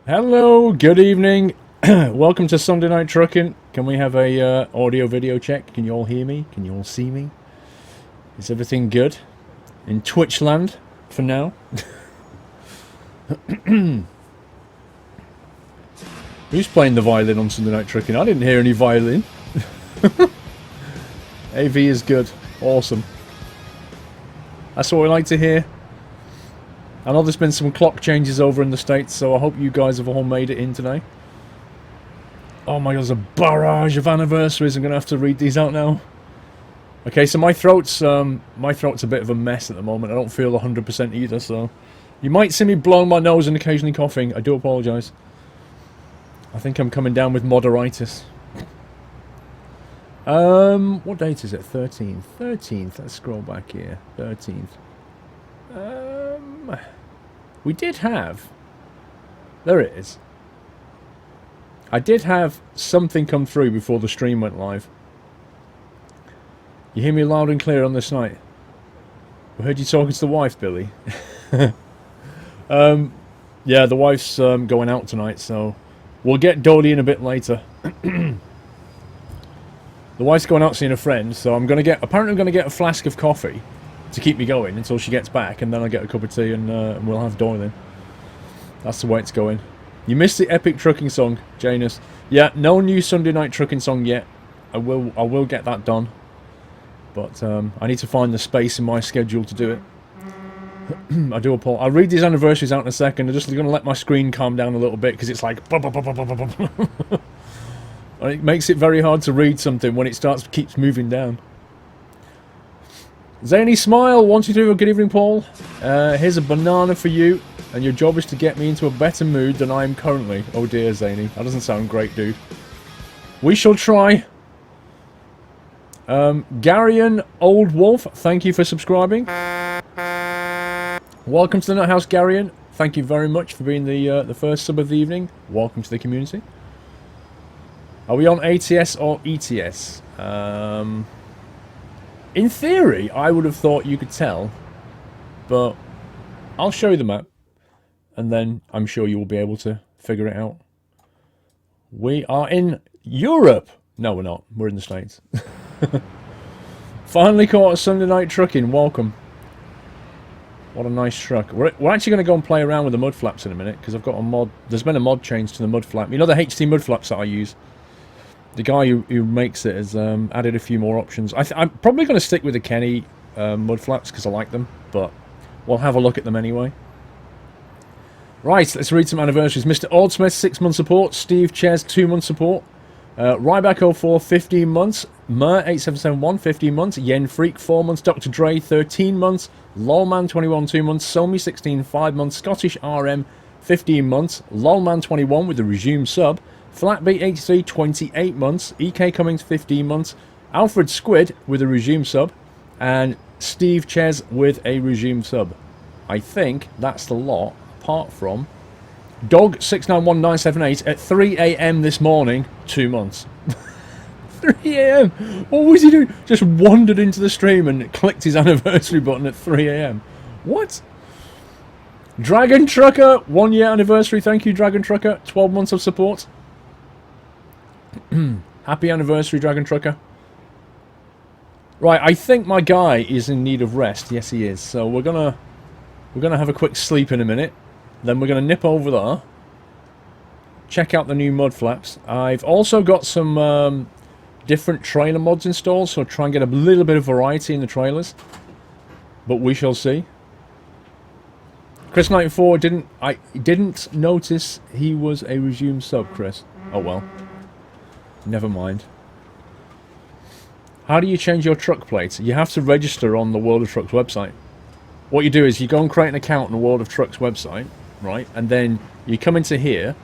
Hello, good evening. Welcome to Sunday Night Trucking. Can we have a audio video check? Can you all hear me? Can you all see me? Is everything good in Twitch land for now? Who's playing the violin on Sunday Night Trucking? I didn't hear any violin. AV is good. Awesome. That's what we like to hear. I know there's been some clock changes over in the States, so I hope you guys have all made it in today. Oh my god, there's a barrage of anniversaries. I'm going to have to read these out now. Okay, so my throat's a bit of a mess at the moment. I don't feel 100% either, so... You might see me blowing my nose and occasionally coughing. I do apologise. I think I'm coming down with moderitis. What date is it? 13th. 13th. Let's scroll back here. 13th. We did have... There it is. I did have something come through before the stream went live. You hear me loud and clear on this night? I heard you talking to the wife, Billy. Yeah, the wife's going out tonight, so... We'll get Doyle in a bit later. The wife's going out seeing a friend, so apparently I'm going to get a flask of coffee to keep me going until she gets back, and then I'll get a cup of tea and we'll have Doyle in. That's the way it's going. You missed the epic trucking song, Janus. Yeah, no new Sunday Night Trucking song yet. I will get that done. But I need to find the space in my schedule to do it. I do apologize. I'll read these anniversaries out in a second. I'm just going to let my screen calm down a little bit because it's like... And it makes it very hard to read something when it keeps moving down. Zany Smile, 1, 2, 3, good evening, Paul. Here's a banana for you, and your job is to get me into a better mood than I am currently. Oh dear, Zany. That doesn't sound great, dude. We shall try. Garion Old Wolf, thank you for subscribing. Welcome to the Nut House, Garion. Thank you very much for being the first sub of the evening. Welcome to the community. Are we on ATS or ETS? In theory, I would have thought you could tell, but I'll show you the map, and then I'm sure you will be able to figure it out. We are in Europe! No, we're not. We're in the States. Finally caught a Sunday Night Trucking. Welcome. What a nice truck. We're actually going to go and play around with the mud flaps in a minute, because I've got a mod... There's been a mod change to the mud flap. You know the HT mud flaps that I use? The guy who makes it has added a few more options. I'm probably going to stick with the Kenny mud flaps because I like them, but we'll have a look at them anyway. Right, let's read some anniversaries. Mr. Ordsmith, 6-month support. Steve Ches, 2-month support. Ryback04, 15 months. Mer8771, 15 months. Yen Freak, 4 months. Dr. Dre, 13 months. Lolman21, 2 months. Somi16, 5 months. Scottish RM, 15 months. Lolman21 with a resume sub. Flatbeat83, 28 months. EK Cummings, 15 months. Alfred Squid with a resume sub. And Steve Ches with a resume sub. I think that's the lot, apart from Dog691978 at 3 AM this morning, 2 months. 3 AM? What was he doing? Just wandered into the stream and clicked his anniversary button at 3 AM. What? Dragon Trucker, 1 year anniversary. Thank you, Dragon Trucker. 12 months of support. Happy anniversary, Dragon Trucker. Right, I think my guy is in need of rest. Yes, he is. So we're gonna have a quick sleep in a minute. Then we're gonna nip over there. Check out the new mud flaps. I've also got some different trailer mods installed, so I'll try and get a little bit of variety in the trailers. But we shall see. Chris94 didn't notice he was a resume sub, Chris. Oh well. Never mind. How do you change your truck plates? You have to register on the World of Trucks website. What you do is you go and create an account on the World of Trucks website, right? And then you come into here,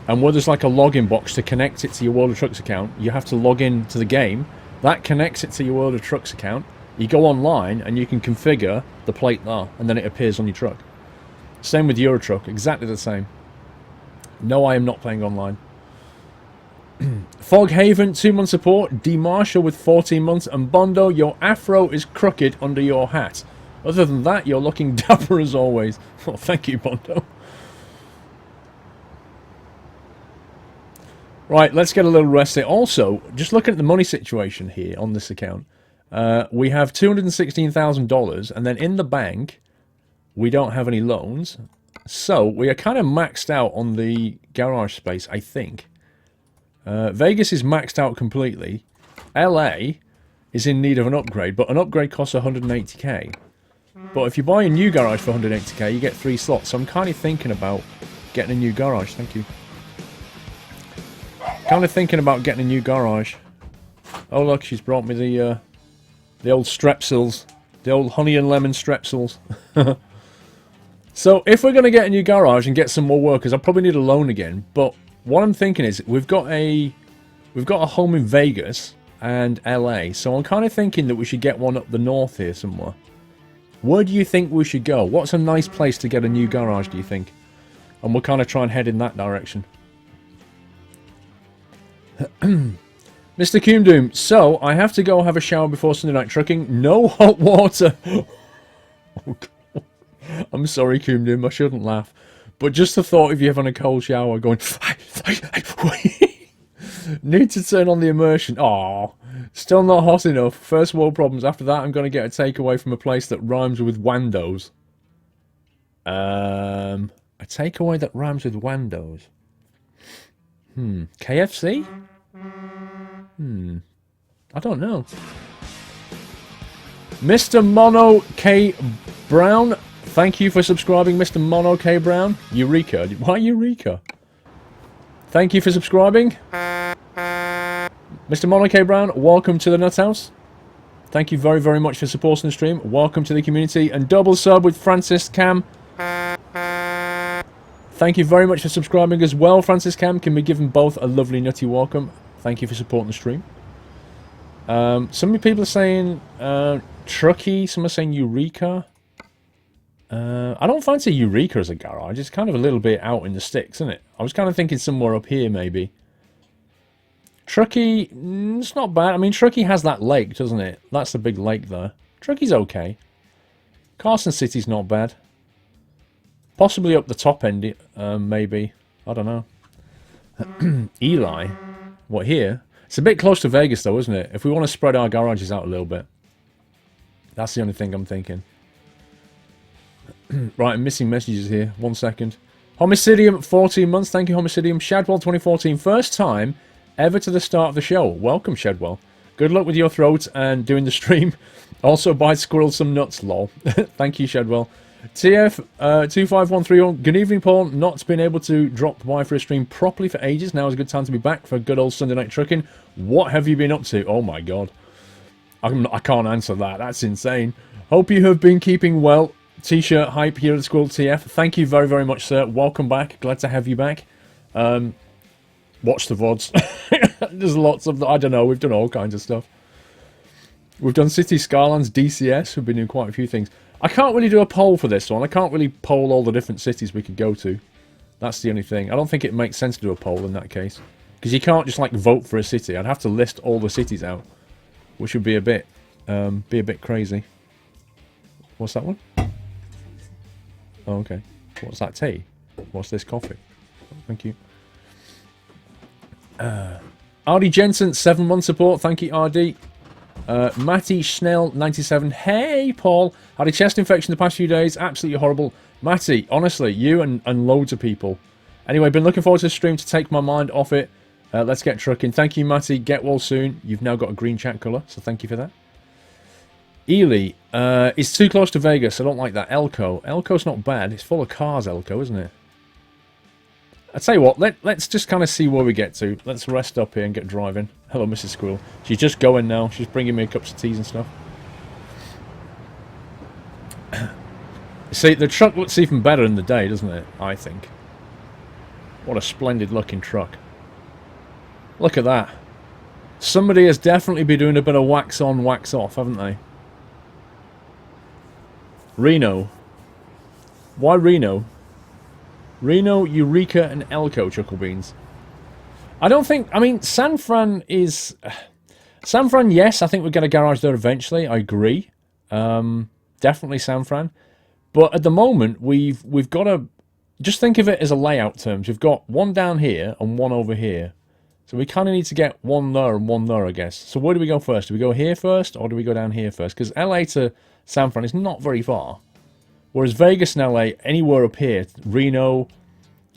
and where there's like a login box to connect it to your World of Trucks account, you have to log in to the game. That connects it to your World of Trucks account. You go online, and you can configure the plate there, and then it appears on your truck. Same with Eurotruck, exactly the same. No, I am not playing online. Foghaven, 2-month support. D. Marshall with 14 months. And Bondo, your afro is crooked under your hat. Other than that, you're looking dapper as always. Well, thank you, Bondo. Right, let's get a little rest here. Also, just looking at the money situation here on this account, we have $216,000, and then in the bank, we don't have any loans. So, we are kind of maxed out on the garage space, I think. Vegas is maxed out completely. LA is in need of an upgrade, but an upgrade costs 180k. But if you buy a new garage for 180k, you get 3 slots. So I'm kind of thinking about getting a new garage. Thank you. Kind of thinking about getting a new garage. Oh look, she's brought me the old strepsils. The old honey and lemon strepsils. So if we're going to get a new garage and get some more workers, I'll probably need a loan again. But what I'm thinking is we've got a home in Vegas and LA. So I'm kind of thinking that we should get one up the north here somewhere. Where do you think we should go? What's a nice place to get a new garage, do you think? And we'll kind of try and head in that direction. Mr. Coomdoom, so I have to go have a shower before Sunday night trucking. No hot water. Oh, God. I'm sorry, Coomdoom, I shouldn't laugh. But just the thought of you having a cold shower going... Need to turn on the immersion. Aww. Still not hot enough. First world problems. After that, I'm going to get a takeaway from a place that rhymes with Wandos. A takeaway that rhymes with Wandos. KFC? I don't know. Mr. Mono K. Brown. Thank you for subscribing, Mr. Mono K. Brown. Eureka. Why Eureka? Thank you for subscribing. Mr. Mono K. Brown, welcome to the Nut House. Thank you very, very much for supporting the stream. Welcome to the community. And double sub with Francis Cam. Thank you very much for subscribing as well, Francis Cam. Can we give them both a lovely nutty welcome? Thank you for supporting the stream. Some people are saying Truckee. Some are saying Eureka. I don't fancy Eureka as a garage. It's kind of a little bit out in the sticks, isn't it? I was kind of thinking somewhere up here, maybe. Truckee, it's not bad. I mean, Truckee has that lake, doesn't it? That's the big lake there. Truckee's okay. Carson City's not bad. Possibly up the top end, maybe. I don't know. Eli. What, here? It's a bit close to Vegas, though, isn't it? If we want to spread our garages out a little bit. That's the only thing I'm thinking. Right, I'm missing messages here. 1 second. Homicidium, 14 months. Thank you, Homicidium. Shadwell, 2014. First time ever to the start of the show. Welcome, Shadwell. Good luck with your throat and doing the stream. Also, buy Squirrel some nuts, lol. Thank you, Shadwell. TF25131. Good evening, Paul. Not been able to drop by for a stream properly for ages. Now is a good time to be back for good old Sunday night trucking. What have you been up to? Oh my god. I can't answer that. That's insane. Hope you have been keeping well. T-shirt hype here at Squirrel TF. Thank you very, very much, sir. Welcome back. Glad to have you back. Watch the VODs. There's lots of... I don't know. We've done all kinds of stuff. We've done City Skylines, DCS. We've been doing quite a few things. I can't really do a poll for this one. I can't really poll all the different cities we could go to. That's the only thing. I don't think it makes sense to do a poll in that case. Because you can't just, like, vote for a city. I'd have to list all the cities out. Which would be a bit crazy. What's that one? Oh, okay. What's that tea? What's this coffee? Oh, thank you. RD Jensen, 7-month support. Thank you, RD. Matty Schnell, 97. Hey, Paul. Had a chest infection the past few days. Absolutely horrible. Matty, honestly, you and loads of people. Anyway, been looking forward to the stream to take my mind off it. Let's get trucking. Thank you, Matty. Get well soon. You've now got a green chat colour, so thank you for that. Ely, it's too close to Vegas. I don't like that. Elko. Elko's not bad. It's full of cars, Elko, isn't it? I tell you what, let's just kind of see where we get to. Let's rest up here and get driving. Hello, Mrs. Squirrel. She's just going now. She's bringing me cups of teas and stuff. See, the truck looks even better in the day, doesn't it? I think. What a splendid looking truck. Look at that. Somebody has definitely been doing a bit of wax on, wax off, haven't they? Reno. Why Reno? Reno, Eureka, and Elko, Chucklebeans. I don't think... I mean, San Fran is... San Fran, yes, I think we'll get a garage there eventually. I agree. Definitely San Fran. But at the moment, we've got to... Just think of it as a layout terms. We've got one down here and one over here. So we kind of need to get one there and one there, I guess. So where do we go first? Do we go here first, or do we go down here first? Because LA to San Fran is not very far. Whereas Vegas and LA, anywhere up here, Reno,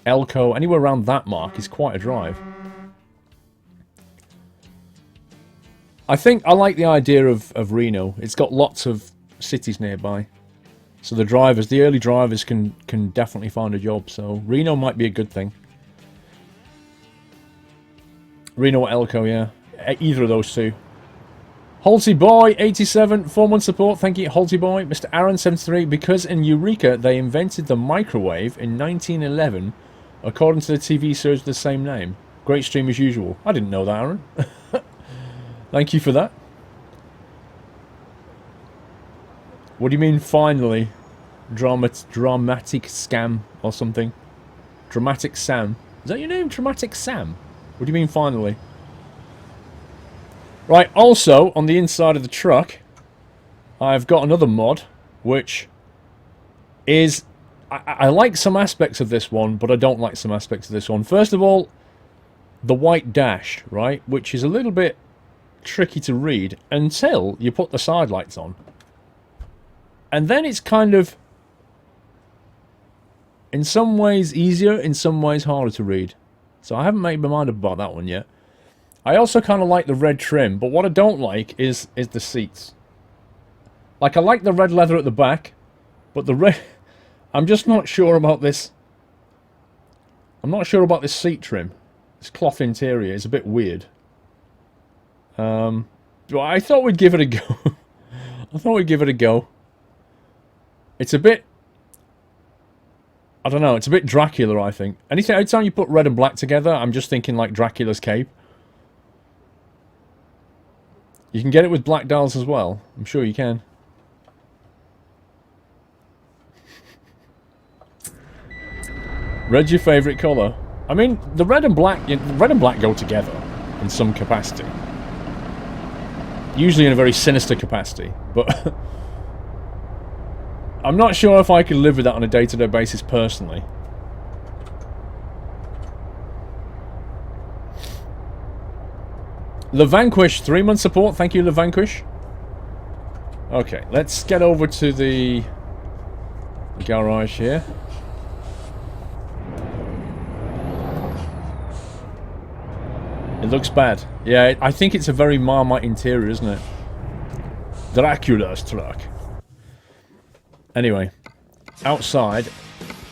Elko, anywhere around that mark is quite a drive. I think I like the idea of Reno. It's got lots of cities nearby. So the early drivers can definitely find a job. So Reno might be a good thing. Reno or Elko, yeah. Either of those two. Halsey Boy, 87, 4-month support. Thank you, Halsey Boy. Mr. Aaron, 73. Because in Eureka, they invented the microwave in 1911, according to the TV series with the same name. Great stream as usual. I didn't know that, Aaron. Thank you for that. What do you mean, finally? Dramatic scam or something? Dramatic Sam. Is that your name? Dramatic Sam? What do you mean, finally? Right, also, on the inside of the truck, I've got another mod, which is... I like some aspects of this one, but I don't like some aspects of this one. First of all, the white dash, right? Which is a little bit tricky to read until you put the side lights on. And then it's kind of... in some ways easier, in some ways harder to read. So I haven't made my mind up about that one yet. I also kind of like the red trim, but what I don't like is the seats. Like, I like the red leather at the back, but the red... I'm just not sure about this. I'm not sure about this seat trim. This cloth interior is a bit weird. Well, I thought we'd give it a go. I thought we'd give it a go. It's a bit... I don't know, it's a bit Dracula, I think. Anytime you put red and black together, I'm just thinking like Dracula's cape. You can get it with black dials as well. I'm sure you can. Red's your favourite colour? I mean, the red and black go together in some capacity. Usually in a very sinister capacity, but... I'm not sure if I could live with that on a day-to-day basis personally. LeVanquish, 3-month support. Thank you, LeVanquish. Okay, let's get over to the garage here. It looks bad. Yeah, I think it's a very Marmite interior, isn't it? Dracula's truck. Anyway, outside,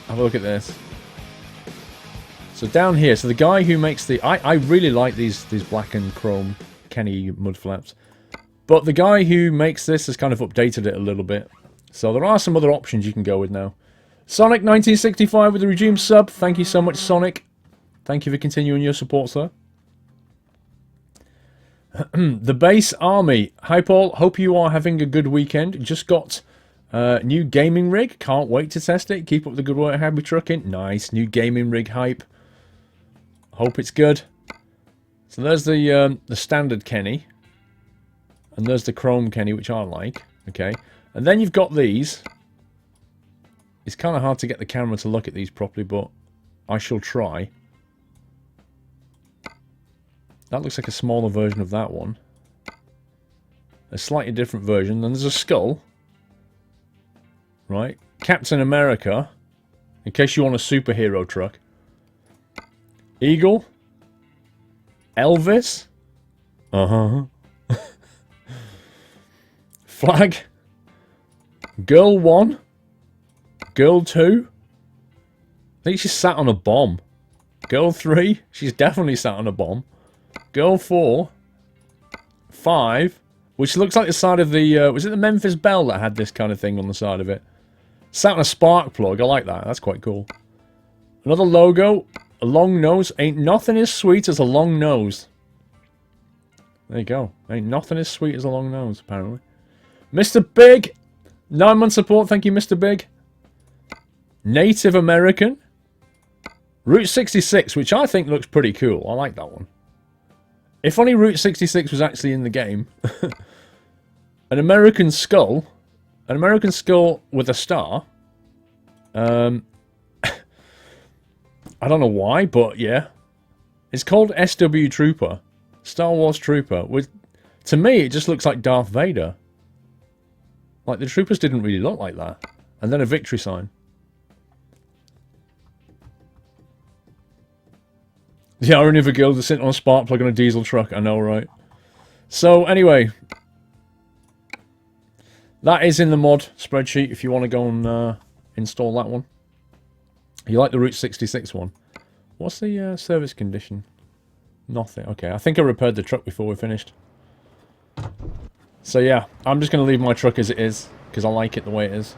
have a look at this. So down here, so the guy who makes the... I really like these black and chrome Kenny mud flaps. But the guy who makes this has kind of updated it a little bit. So there are some other options you can go with now. Sonic1965 with the resume sub. Thank you so much, Sonic. Thank you for continuing your support, sir. The Base Army. Hi, Paul. Hope you are having a good weekend. Just got... new gaming rig. Can't wait to test it. Keep up the good work, Happy Trucking. Nice. New gaming rig hype. Hope it's good. So there's the standard Kenny. And there's the chrome Kenny, which I like. Okay. And then you've got these. It's kind of hard to get the camera to look at these properly, but I shall try. That looks like a smaller version of that one. A slightly different version. Then there's a skull. Right, Captain America, in case you want a superhero truck. Eagle. Elvis. Flag. Girl 1. Girl 2. I think she's sat on a bomb. Girl 3. She's definitely sat on a bomb. Girl 4. 5. Which looks like the side of the... was it the Memphis Belle that had this kind of thing on the side of it? Sat on a spark plug. I like that. That's quite cool. Another logo. A long nose. Ain't nothing as sweet as a long nose. There you go. Ain't nothing as sweet as a long nose, apparently. Mr. Big. 9-month support. Thank you, Mr. Big. Native American. Route 66, which I think looks pretty cool. I like that one. If only Route 66 was actually in the game. An American skull. An American skull with a star. I don't know why, but yeah. It's called SW Trooper. Star Wars Trooper. To me, it just looks like Darth Vader. Like, the troopers didn't really look like that. And then a victory sign. The irony of a girl that's sitting on a spark plug on a diesel truck. I know, right? So, anyway. That is in the mod spreadsheet if you want to go and install that one. You like the Route 66 one. What's the service condition? Nothing. Okay, I think I repaired the truck before we finished. So yeah, I'm just going to leave my truck as it is, because I like it the way it is.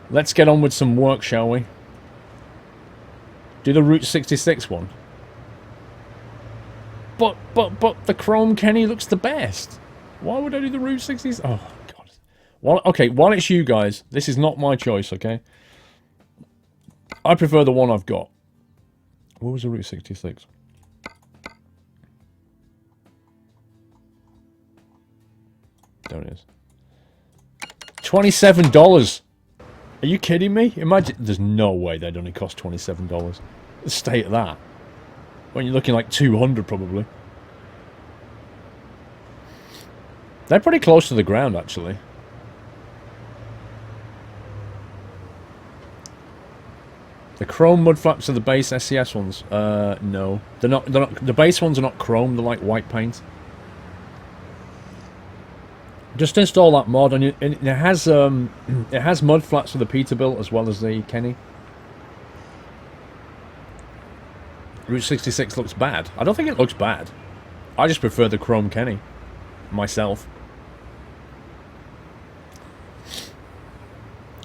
Let's get on with some work, shall we? Do the Route 66 one. But the Chrome Kenny looks the best. Why would I do the Route 66? Oh, God. While it's you guys, this is not my choice, okay? I prefer the one I've got. What was the Route 66? There it is. $27. Are you kidding me? Imagine, there's no way they'd only cost $27. The state of that. When you're looking like 200 probably. They're pretty close to the ground actually. The chrome mud flaps are the base SCS ones. No. They're not, the base ones are not chrome, they're like white paint. Just install that mod, and it has mud flats for the Peterbilt as well as the Kenny. Route 66 looks bad. I don't think it looks bad. I just prefer the Chrome Kenny myself.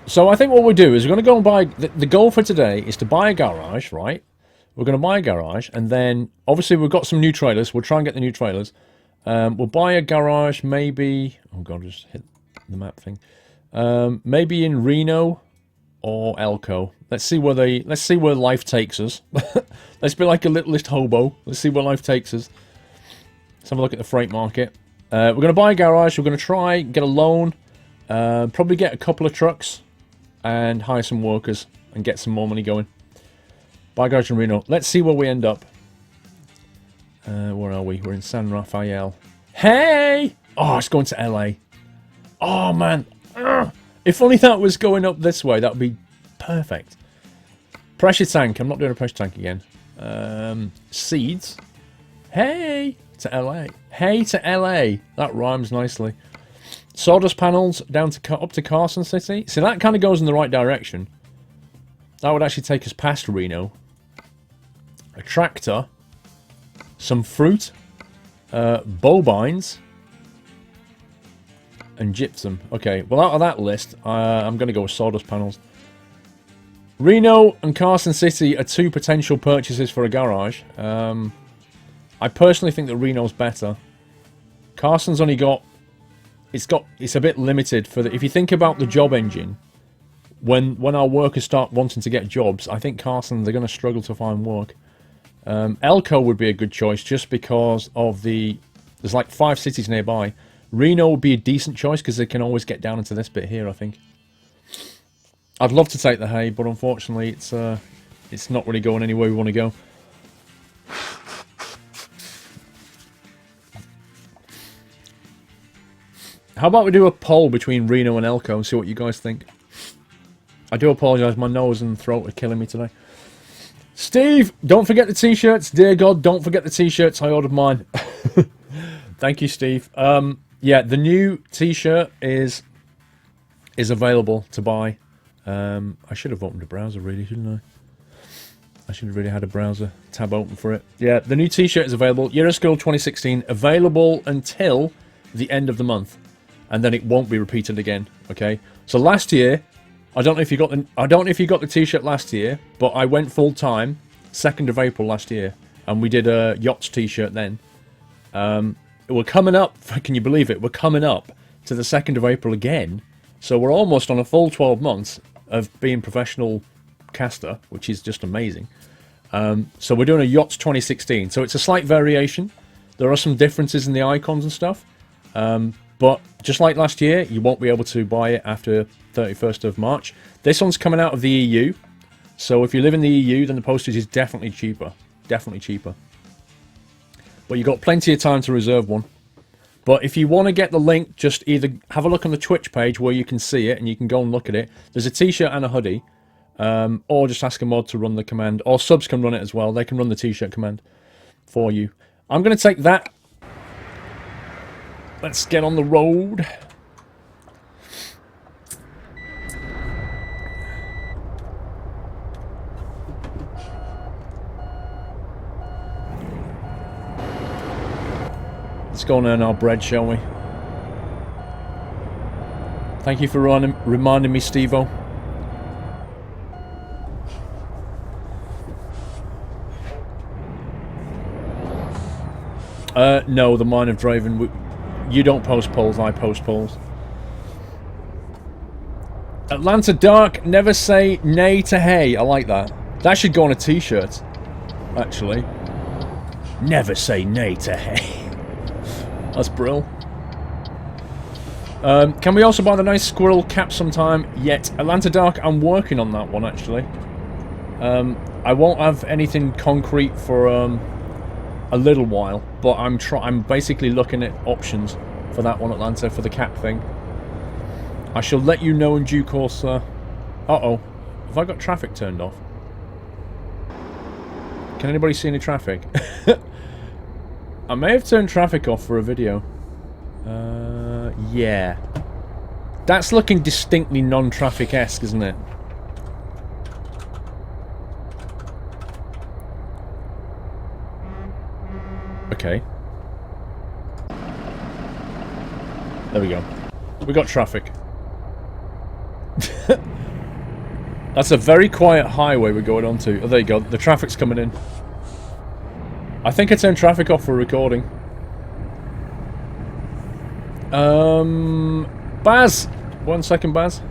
So I think what we'll do is we're going to go and buy... The goal for today is to buy a garage, right? We're going to buy a garage, and then obviously we've got some new trailers. We'll try and get the new trailers. We'll buy a garage, maybe... Oh god, I just hit the map thing. Maybe in Reno or Elko. Let's see where life takes us. Let's be like a littlest hobo. Let's see where life takes us. Let's have a look at the freight market. We're going to buy a garage. We're going to try get a loan. Probably get a couple of trucks and hire some workers and get some more money going. Buy a garage in Reno. Let's see where we end up. Where are we? We're in San Rafael. Hey! Oh, it's going to LA. Oh, man. Ugh. If only that was going up this way, that would be perfect. Pressure tank. I'm not doing a pressure tank again. Seeds. Hey! To LA. Hey to LA. That rhymes nicely. Sawdust panels down to up to Carson City. See, that kind of goes in the right direction. That would actually take us past Reno. A tractor. Some fruit, bovines, and gypsum. Okay, well out of that list, I'm going to go with sawdust panels. Reno and Carson City are two potential purchases for a garage. I personally think that Reno's better. Carson's only got... It's a bit limited for the... If you think about the job engine, when our workers start wanting to get jobs, I think Carson, they're going to struggle to find work. Elko would be a good choice just because of the... There's like 5 cities nearby. Reno would be a decent choice because they can always get down into this bit here, I think. I'd love to take the hay, but unfortunately it's not really going anywhere we want to go. How about we do a poll between Reno and Elko and see what you guys think? I do apologise, my nose and throat are killing me today. Steve, don't forget the t-shirts. Dear God, don't forget the t-shirts. I ordered mine. Thank you, Steve. Yeah, the new t-shirt is available to buy. I should have opened a browser, really, shouldn't I? I should have really had a browser tab open for it. Yeah, the new t-shirt is available. Euroschool 2016, available until the end of the month. And then it won't be repeated again, okay? So last year... I don't know if you got the t-shirt last year, but I went full time 2nd of April last year, and we did a yachts t-shirt then. We're coming up, can you believe it? We're coming up to the 2nd of April again, so we're almost on a full 12 months of being professional caster, which is just amazing. So we're doing a yachts 2016, so it's a slight variation. There are some differences in the icons and stuff, but just like last year, you won't be able to buy it after 31st of March. This one's coming out of the EU, so if you live in the EU, then the postage is definitely cheaper. Definitely cheaper. But you've got plenty of time to reserve one. But if you want to get the link, just either have a look on the Twitch page where you can see it and you can go and look at it. There's a t-shirt and a hoodie. Or just ask a mod to run the command. Or subs can run it as well. They can run the t-shirt command for you. I'm going to take that. Let's get on the road. Let's go and earn our bread, shall we? Thank you for reminding me, Steve-O. No, the Mine of Draven. You don't post polls, I post polls. Atlanta Dark, never say nay to hay. I like that. That should go on a t-shirt, actually. Never say nay to hay. That's brill. Can we also buy the nice squirrel cap sometime? Yet, Atlanta Dark, I'm working on that one, actually. I won't have anything concrete for a little while, but I'm basically looking at options for that one, Atlanta, for the cap thing. I shall let you know in due course, sir. Uh-oh. Have I got traffic turned off? Can anybody see any traffic? I may have turned traffic off for a video. Yeah. That's looking distinctly non-traffic-esque, isn't it? Okay. There we go. We got traffic. That's a very quiet highway we're going onto. Oh, there you go. The traffic's coming in. I think I turned traffic off for recording. Baz! 1 second, Baz.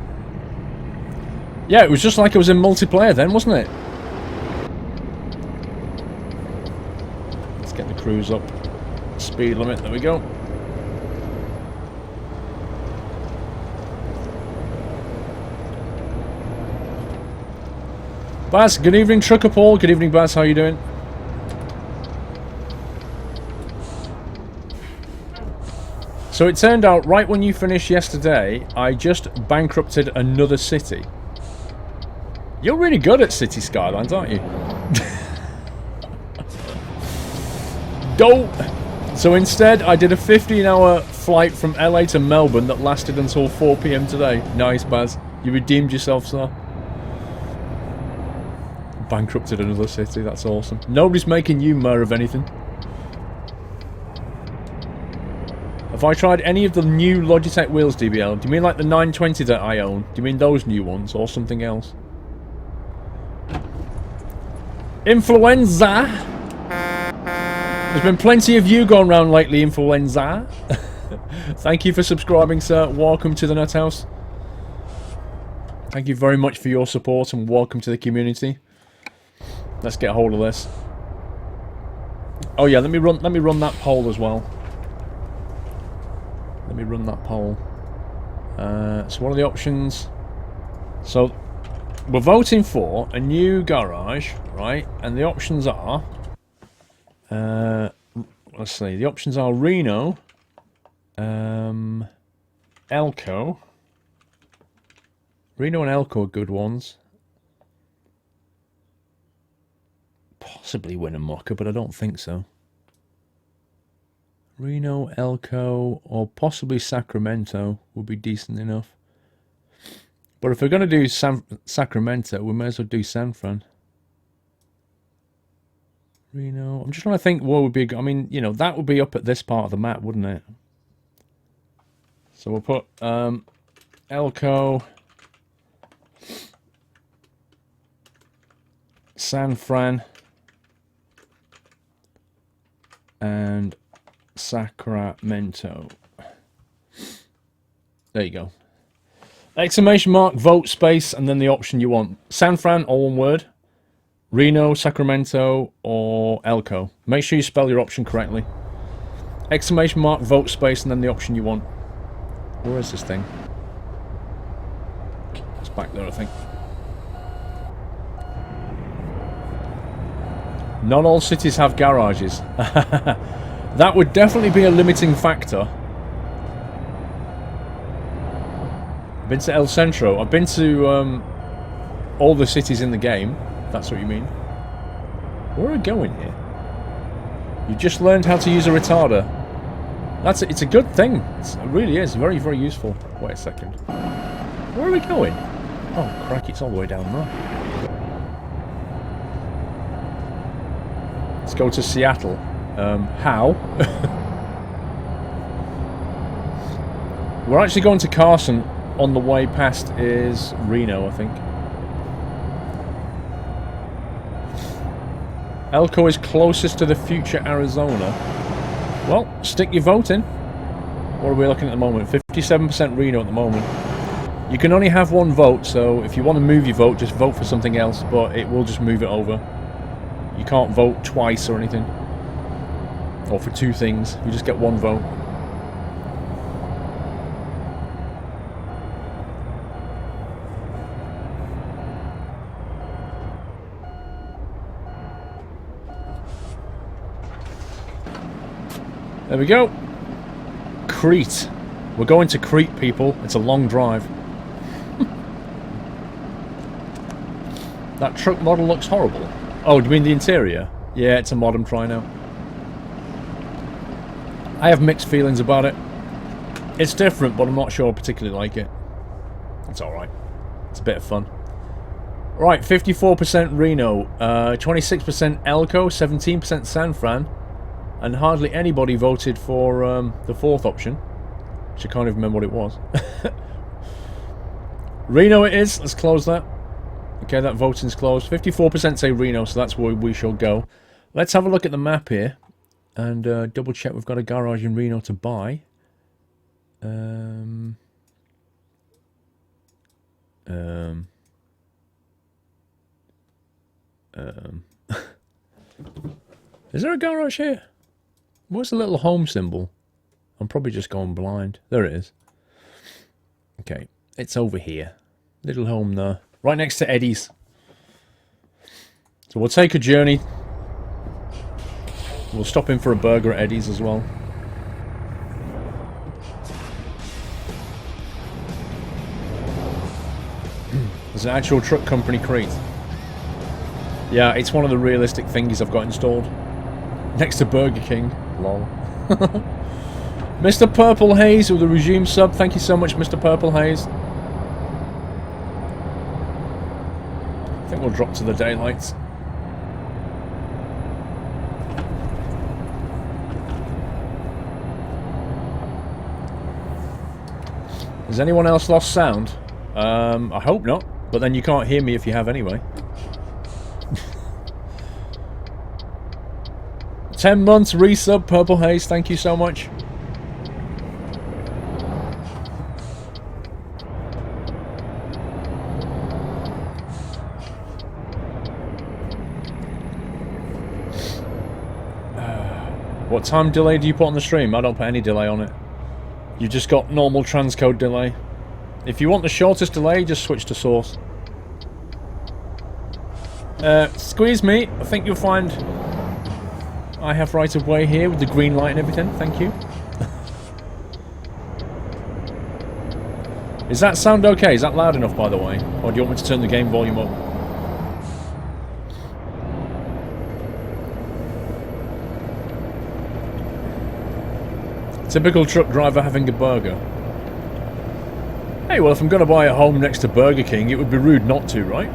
Yeah, it was just like it was in multiplayer then, wasn't it? Let's get the cruise up. Speed limit, there we go. Baz, good evening, Trucker Paul. Good evening, Baz. How are you doing? So it turned out, right when you finished yesterday, I just bankrupted another city. You're really good at city skylines, aren't you? Dope! So instead, I did a 15-hour flight from LA to Melbourne that lasted until 4 PM today. Nice, Baz. You redeemed yourself, sir. Bankrupted another city, that's awesome. Nobody's making you mayor of anything. Have I tried any of the new Logitech wheels, DBL? Do you mean like the 920 that I own? Do you mean those new ones, or something else? Influenza! There's been plenty of you going around lately, Influenza. Thank you for subscribing, sir. Welcome to the Nut House. Thank you very much for your support and welcome to the community. Let's get a hold of this. Oh yeah, let me run that poll as well. Let me run that poll. So what are the options? So we're voting for a new garage, right? And the options are let's see, the options are Reno, Elko. Reno and Elko are good ones. Possibly Winnemucca, but I don't think so. Reno, Elko, or possibly Sacramento would be decent enough. But if we're going to do Sacramento, we may as well do San Fran. Reno. I'm just trying to think what would be... I mean, you know, that would be up at this part of the map, wouldn't it? So we'll put Elko, San Fran, and Sacramento. There you go. Exclamation mark, vote, space, and then the option you want. San Fran, all one word. Reno, Sacramento, or Elko. Make sure you spell your option correctly. Exclamation mark, vote, space, and then the option you want. Where is this thing? It's back there, I think. Not all cities have garages. That would definitely be a limiting factor. I've been to El Centro. I've been to all the cities in the game, if that's what you mean. Where are we going here? You just learned how to use a retarder. It's a good thing. It really is. Very, very useful. Wait a second. Where are we going? Oh, crack, it's all the way down there. Let's go to Seattle. How? We're actually going to Carson. On the way past is Reno, I think. Elko is closest to the future Arizona. Well, stick your vote in. What are we looking at the moment? 57% Reno at the moment. You can only have one vote, so if you want to move your vote, just vote for something else, but it will just move it over. You can't vote twice or anything. Or for two things. You just get one vote. There we go. Crete. We're going to Crete, people. It's a long drive. That truck model looks horrible. Oh, do you mean the interior? Yeah, it's a mod I'm trying now. I have mixed feelings about it. It's different, but I'm not sure I particularly like it. It's alright. It's a bit of fun. Right, 54% Reno, 26% Elko, 17% San Fran, and hardly anybody voted for the fourth option, which I can't even remember what it was. Reno it is. Let's close that. Okay, that voting's closed. 54% say Reno, so that's where we shall go. Let's have a look at the map here and double check we've got a garage in Reno to buy. Is there a garage here? Where's the little home symbol? I'm probably just going blind. There it is. Okay, it's over here. Little home there. Right next to Eddie's. So we'll take a journey. We'll stop in for a burger at Eddie's as well. There's an actual truck company, Crete. Yeah, it's one of the realistic thingies I've got installed. Next to Burger King. Lol. Mr. Purple Haze with the resume sub. Thank you so much, Mr. Purple Haze. I think we'll drop to the daylights. Has anyone else lost sound? I hope not, but then you can't hear me if you have anyway. 10 months resub, Purple Haze, thank you so much. What time delay do you put on the stream? I don't put any delay on it. You just got normal transcode delay. If you want the shortest delay, just switch to source. Squeeze me. I think you'll find I have right of way here with the green light and everything. Thank you. Is that sound okay? Is that loud enough, by the way? Or do you want me to turn the game volume up? Typical truck driver having a burger. Hey, well, if I'm going to buy a home next to Burger King, it would be rude not to, right?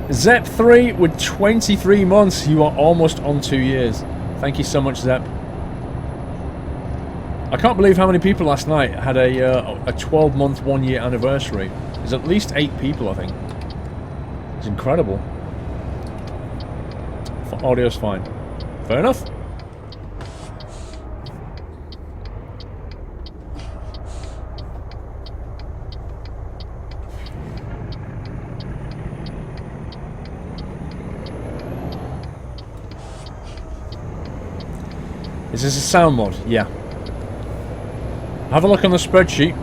Zep3 with 23 months. You are almost on 2 years. Thank you so much, Zep. I can't believe how many people last night had a 12-month, 1-year anniversary. There's at least 8 people, I think. It's incredible. Audio's fine. Fair enough. Is this a sound mod? Yeah. Have a look on the spreadsheet.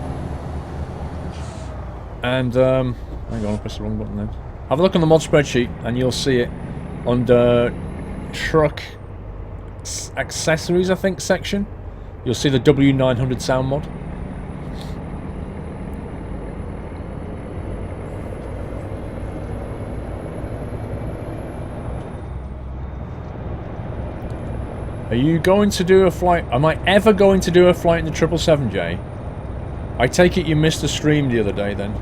And, hang on, I pressed the wrong button then. Have a look on the mod spreadsheet and you'll see it. under truck accessories, I think, section. You'll see the W900 sound mod. Are you going to do a flight? Am I ever going to do a flight in the 777J? I take it you missed the stream the other day then.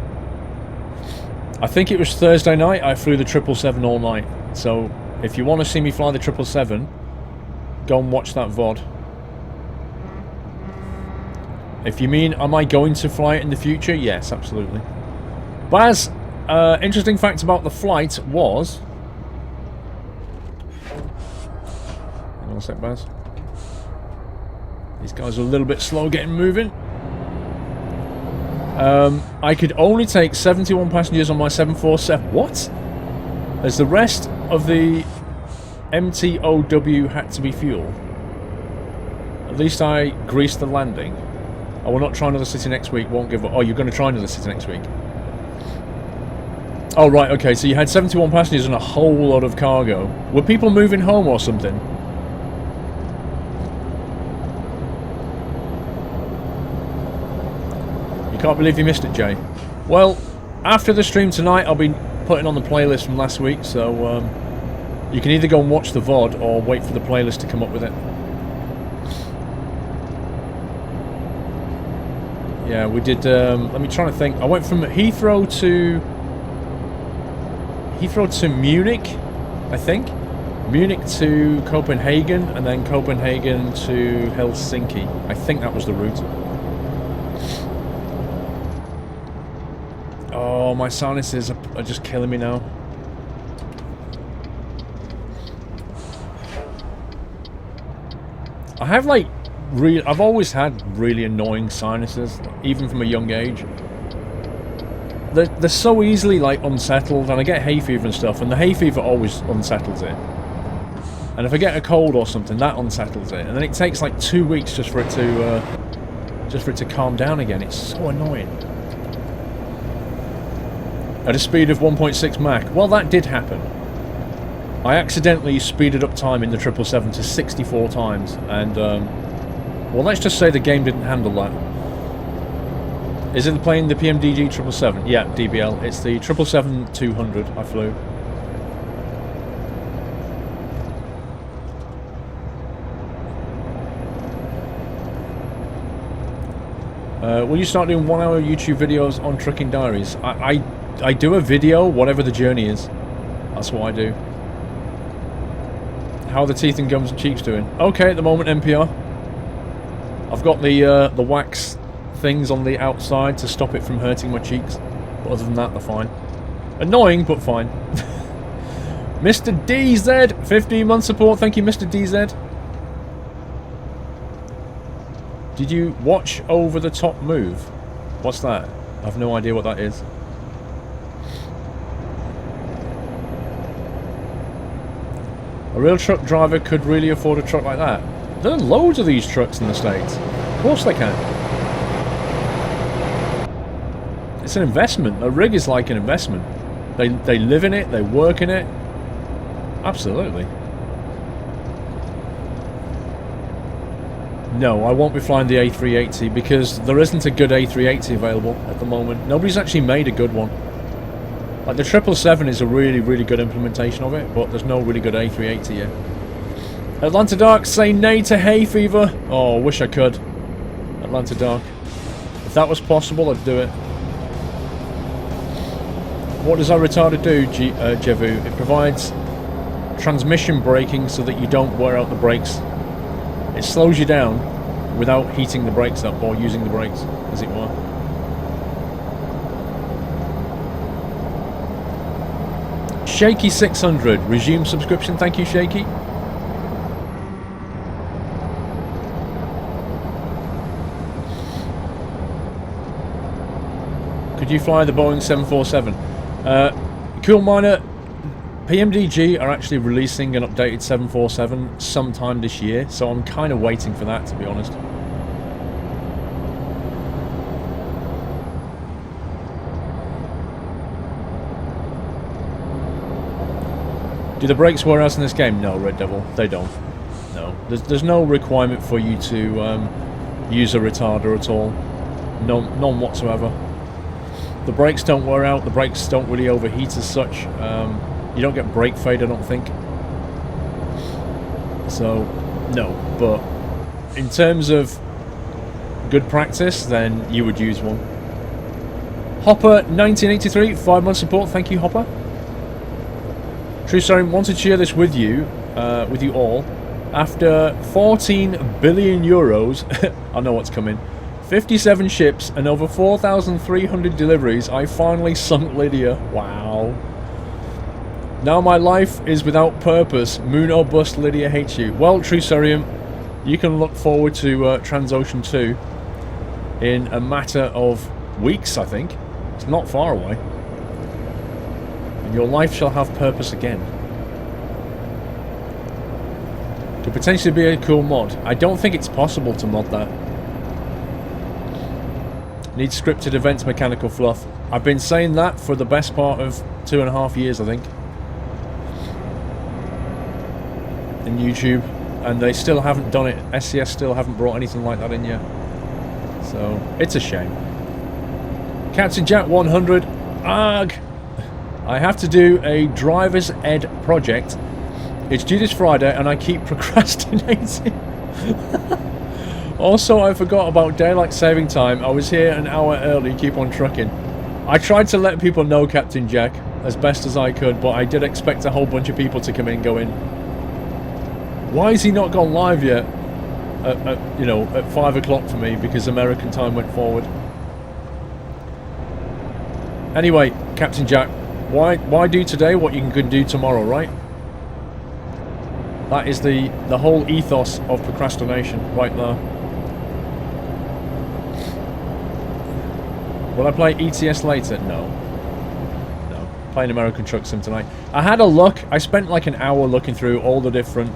I think it was Thursday night I flew the 777 all night. So if you want to see me fly the 777, go and watch that VOD. If you mean, am I going to fly it in the future? Yes, absolutely. Baz, interesting fact about the flight was... Hang on a sec, Baz. These guys are a little bit slow getting moving. I could only take 71 passengers on my 747. What? As the rest of the MTOW had to be fuel. At least I greased the landing. I will not try another city next week. Won't give up. Oh, you're going to try another city next week. Oh, right, okay. So you had 71 passengers and a whole lot of cargo. Were people moving home or something? You can't believe you missed it, Jay. Well, after the stream tonight, I'll be putting on the playlist from last week, so you can either go and watch the VOD or wait for the playlist to come up with it. Yeah, we did, let me try to think. I went from Heathrow to Munich, I think. Munich to Copenhagen, and then Copenhagen to Helsinki. I think that was the route. Oh, my sinuses are just killing me now. I have like I've always had really annoying sinuses, even from a young age. They're so easily like unsettled, and I get hay fever and stuff, and the hay fever always unsettles it. And if I get a cold or something, that unsettles it, and then it takes like 2 weeks just for it to calm down again. It's so annoying. At a speed of 1.6 Mach. Well, that did happen. I accidentally speeded up time in the 777 to 64 times, and well, let's just say the game didn't handle that. Is it playing the PMDG 777? Yeah, DBL. It's the 777-200 I flew. Will you start doing 1-hour YouTube videos on Trucking Diaries? I do a video, whatever the journey is. That's what I do. How are the teeth and gums and cheeks doing? Okay, at the moment, NPR. I've got the wax things on the outside to stop it from hurting my cheeks. But other than that, they're fine. Annoying, but fine. Mr. DZ, 15-month support. Thank you, Mr. DZ. Did you watch Over the Top Move? What's that? I have no idea what that is. A real truck driver could really afford a truck like that. There are loads of these trucks in the States. Of course they can. It's an investment. A rig is like an investment. They live in it, they work in it. Absolutely. No, I won't be flying the A380 because there isn't a good A380 available at the moment. Nobody's actually made a good one. Like the 777 is a really, really good implementation of it, but there's no really good A380 yet. Atlanta Dark, say nay to hay fever. Oh, I wish I could. Atlanta Dark. If that was possible, I'd do it. What does our retarded do, Jevu? It provides transmission braking so that you don't wear out the brakes. It slows you down without heating the brakes up or using the brakes, as it were. Shaky 600, resume subscription. Thank you, Shaky. Could you fly the Boeing 747? Cool Miner, PMDG are actually releasing an updated 747 sometime this year, so I'm kind of waiting for that, to be honest. Do the brakes wear out in this game? No, Red Devil, they don't. No, there's no requirement for you to use a retarder at all. None whatsoever. The brakes don't wear out. The brakes don't really overheat as such. You don't get brake fade, I don't think. So, no. But in terms of good practice, then you would use one. Hopper 1983, 5-month support. Thank you, Hopper. True Story, wanted to share this with you all. After 14 billion euros, I know what's coming. 57 ships and over 4,300 deliveries, I finally sunk Lydia. Wow. Now my life is without purpose. Moon or bust, Lydia hates you. Well, Trusarium, you can look forward to Transocean 2 in a matter of weeks, I think. It's not far away. And your life shall have purpose again. Could potentially be a cool mod. I don't think it's possible to mod that. Needs scripted events, mechanical fluff. I've been saying that for the best part of 2.5 years, I think. In YouTube. And they still haven't done it. SCS still haven't brought anything like that in yet. So, it's a shame. Captain Jack 100. Arg! I have to do a driver's ed project. It's due this Friday and I keep procrastinating. Also, I forgot about daylight saving time. I was here an hour early, keep on trucking. I tried to let people know, Captain Jack, as best as I could, but I did expect a whole bunch of people to come in going, why has he not gone live yet? At 5 o'clock for me, because American time went forward. Anyway, Captain Jack, why do today what you can do tomorrow, right? That is the whole ethos of procrastination right there. Will I play ETS later? No. No. Playing American Truck Sim tonight. I had a look. I spent like an hour looking through all the different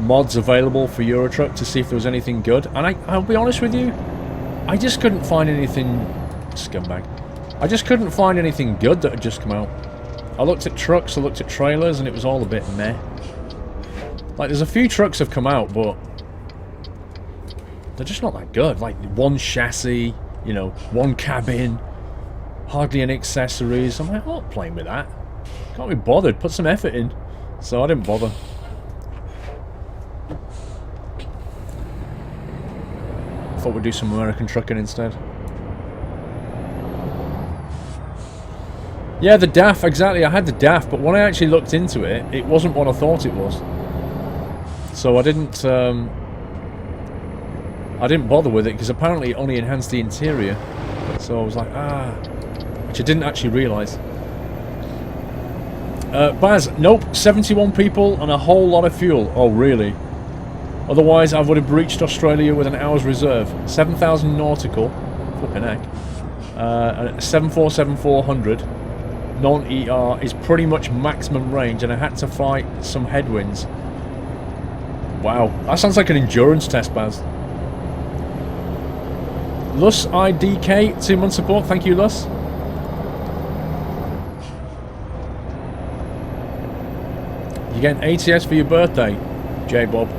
mods available for Euro Truck to see if there was anything good. And I'll be honest with you, I just couldn't find anything... Scumbag. I just couldn't find anything good that had just come out. I looked at trucks, I looked at trailers, and it was all a bit meh. Like, there's a few trucks have come out, but they're just not that good. Like, one chassis, you know, one cabin, hardly any accessories. I'm like, I'm not playing with that. Can't be bothered. Put some effort in. So I didn't bother. I thought we'd do some American trucking instead. Yeah, the DAF, exactly. I had the DAF, but when I actually looked into it, it wasn't what I thought it was. So I didn't bother with it, because apparently it only enhanced the interior. So I was like, which I didn't actually realise. Baz, nope, 71 people and a whole lot of fuel. Oh, really? Otherwise, I would have reached Australia with an hour's reserve. 7,000 nautical, flipping heck. 747-400. Non-ER is pretty much maximum range, and I had to fight some headwinds. Wow, that sounds like an endurance test, Baz. Lus IDK, 2-month support, thank you, Lus. You get an ATS for your birthday, J-Bob.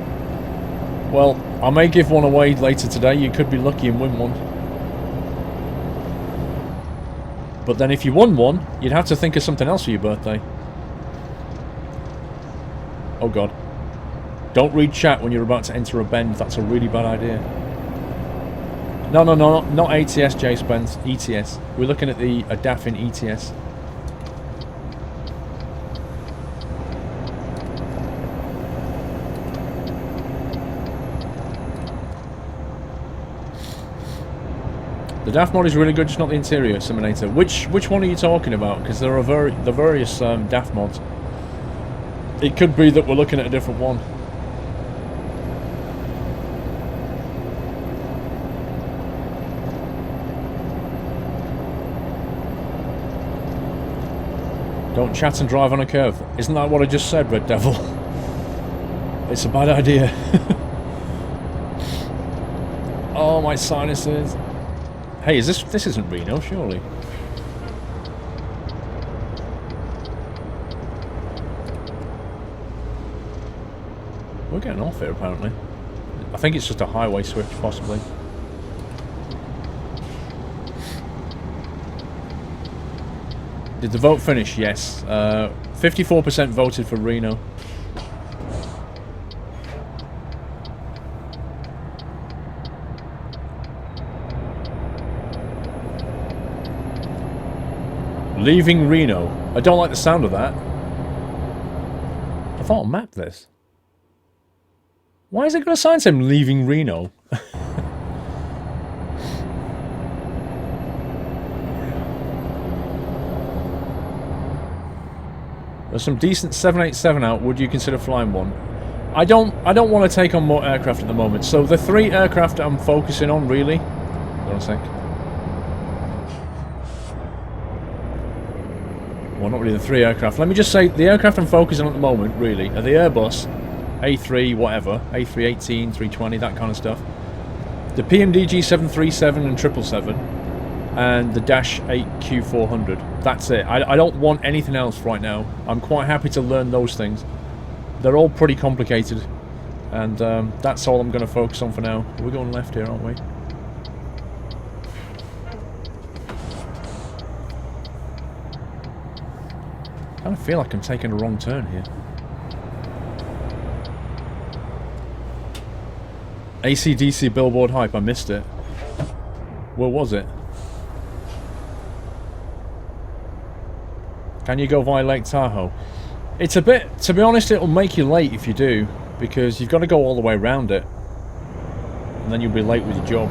Well, I may give one away later today. You could be lucky and win one. But then if you won one, you'd have to think of something else for your birthday. Oh god. Don't read chat when you're about to enter a bend. That's a really bad idea. No, not ATS, J Spence. ETS. We're looking at a DAF in ETS. The DAF mod is really good, just not the interior simulator. Which one are you talking about? Because there are various DAF mods. It could be that we're looking at a different one. Don't chat and drive on a curve. Isn't that what I just said, Red Devil? It's a bad idea. Oh, my sinuses. Hey, this isn't Reno, surely? We're getting off here, apparently. I think it's just a highway switch, possibly. Did the vote finish? Yes. 54% voted for Reno. Leaving Reno. I don't like the sound of that. I thought I mapped this. Why is it going to sign saying leaving Reno? There's some decent 787 out. Would you consider flying one? I don't want to take on more aircraft at the moment. So the 3 aircraft I'm focusing on, really. Hold on a sec. Well, not really the 3 aircraft. Let me just say, the aircraft I'm focusing on at the moment, really, are the Airbus, A3, whatever, A318, 320, that kind of stuff. The PMDG 737 and 777, and the Dash 8 Q400. That's it. I don't want anything else right now. I'm quite happy to learn those things. They're all pretty complicated, and that's all I'm going to focus on for now. We're going left here, aren't we? I kind of feel like I'm taking a wrong turn here. AC/DC billboard hype, I missed it. Where was it? Can you go via Lake Tahoe? It's a bit, to be honest, it'll make you late if you do, because you've got to go all the way around it. And then you'll be late with your job.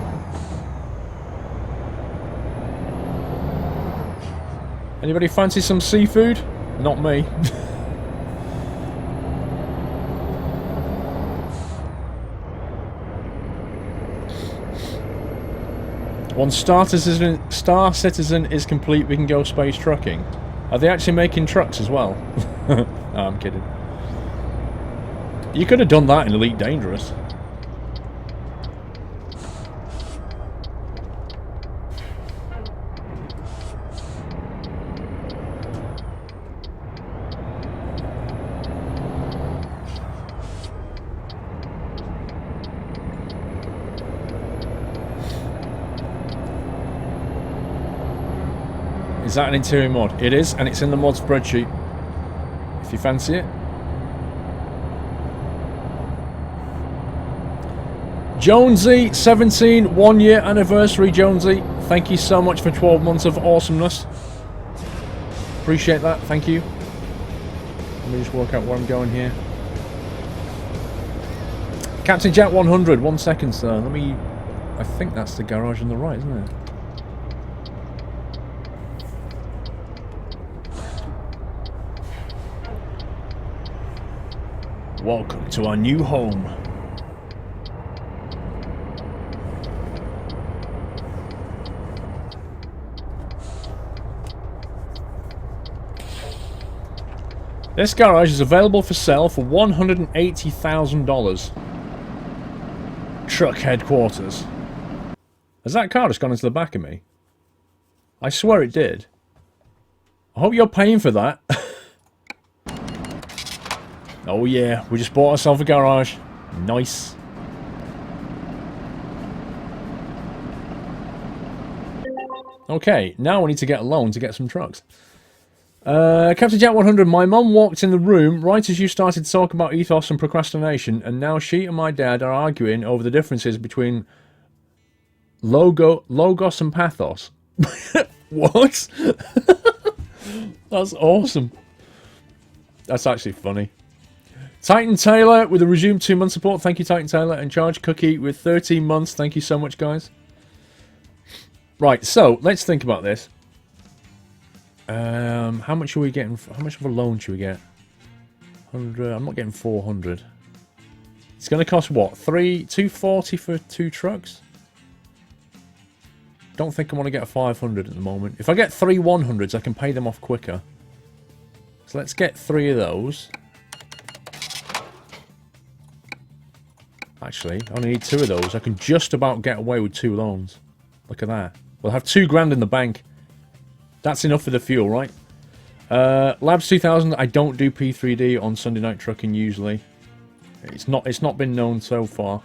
Anybody fancy some seafood? Not me. Once Star Citizen is complete, we can go space trucking. Are they actually making trucks as well? No, I'm kidding. You could have done that in Elite Dangerous. Is that an interior mod? It is, and it's in the mod spreadsheet. If you fancy it. Jonesy, 17, 1 year anniversary, Jonesy. Thank you so much for 12 months of awesomeness. Appreciate that, thank you. Let me just work out where I'm going here. Captain Jack 100, 1 second, sir. Let me... I think that's the garage on the right, isn't it? Welcome to our new home. This garage is available for sale for $180,000. Truck headquarters. Has that car just gone into the back of me? I swear it did. I hope you're paying for that. Oh yeah, we just bought ourselves a garage. Nice. Okay, now we need to get a loan to get some trucks. Captain Jack 100, my mum walked in the room right as you started to talk about ethos and procrastination, and now she and my dad are arguing over the differences between logos and pathos. What? That's awesome. That's actually funny. Titan Taylor with a resumed 2-month support. Thank you, Titan Taylor. And Charge Cookie with 13 months. Thank you so much, guys. Right, so let's think about this. How much are we getting? How much of a loan should we get? 100. I'm not getting 400. It's going to cost what? 240 for 2 trucks? Don't think I want to get a 500 at the moment. If I get 3 100s, I can pay them off quicker. So let's get 3 of those. Actually, I only need 2 of those. I can just about get away with 2 loans. Look at that. We'll have 2 grand in the bank. That's enough for the fuel, right? Labs 2000, I don't do P3D on Sunday night trucking usually. It's not been known so far.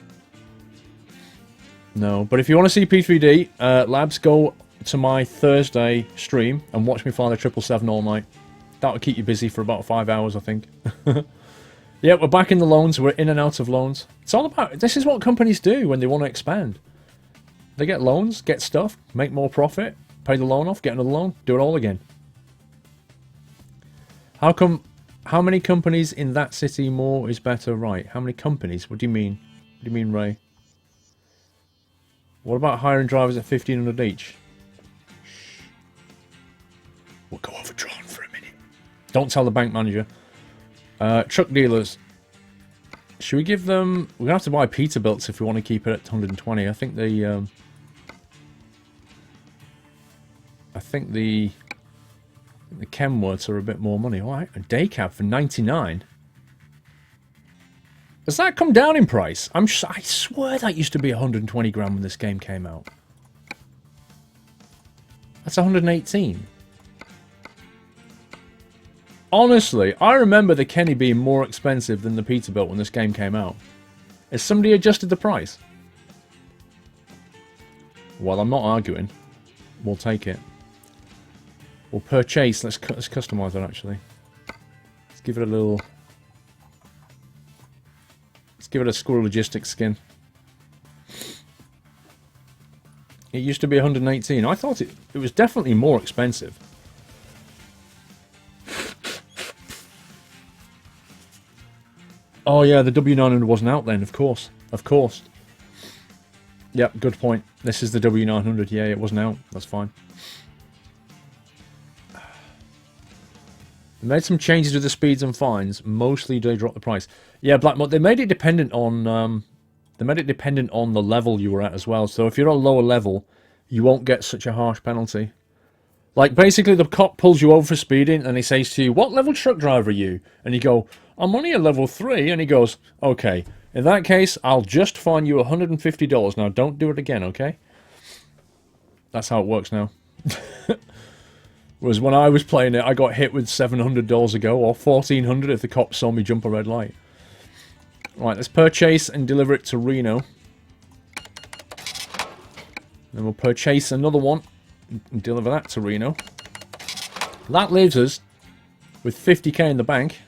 No, but if you want to see P3D, labs, go to my Thursday stream and watch me fly the 777 all night. That'll keep you busy for about 5 hours, I think. Yeah, we're back in the loans. We're in and out of loans. It's all about... This is what companies do when they want to expand. They get loans, get stuff, make more profit, pay the loan off, get another loan, do it all again. How many companies in that city more is better? Right. How many companies? What do you mean? What do you mean, Ray? What about hiring drivers at 1,500 each? Shh. We'll go overdrawn for a minute. Don't tell the bank manager. Truck dealers. Should we give them... We're going to have to buy Peterbilts if we want to keep it at 120. I think the... The Kenworths are a bit more money. Alright, a day cab for 99. Has that come down in price? I swear that used to be 120 grand when this game came out. That's 118. Honestly, I remember the Kenny being more expensive than the Peterbilt when this game came out. Has somebody adjusted the price? Well, I'm not arguing. We'll take it. We'll purchase. Let's customize it, actually. Let's give it a little... Let's give it a Squirrel Logistics skin. It used to be 118. I thought it was definitely more expensive. Oh yeah, the W900 wasn't out then, of course. Of course. Yep, good point. This is the W900. Yeah, it wasn't out. That's fine. They made some changes with the speeds and fines. Mostly they dropped the price. Yeah, Blackmore, they made it dependent on the level you were at as well. So if you're on a lower level, you won't get such a harsh penalty. Like, basically, the cop pulls you over for speeding, and he says to you, "What level truck driver are you?" And you go, "I'm only a level 3. And he goes, "Okay, in that case, I'll just fine you $150. Now, don't do it again, okay?" That's how it works now. Whereas when I was playing it, I got hit with $700 ago, or $1,400 if the cops saw me jump a red light. Right, let's purchase and deliver it to Reno. Then we'll purchase another one and deliver that to Reno. That leaves us with 50k in the bank.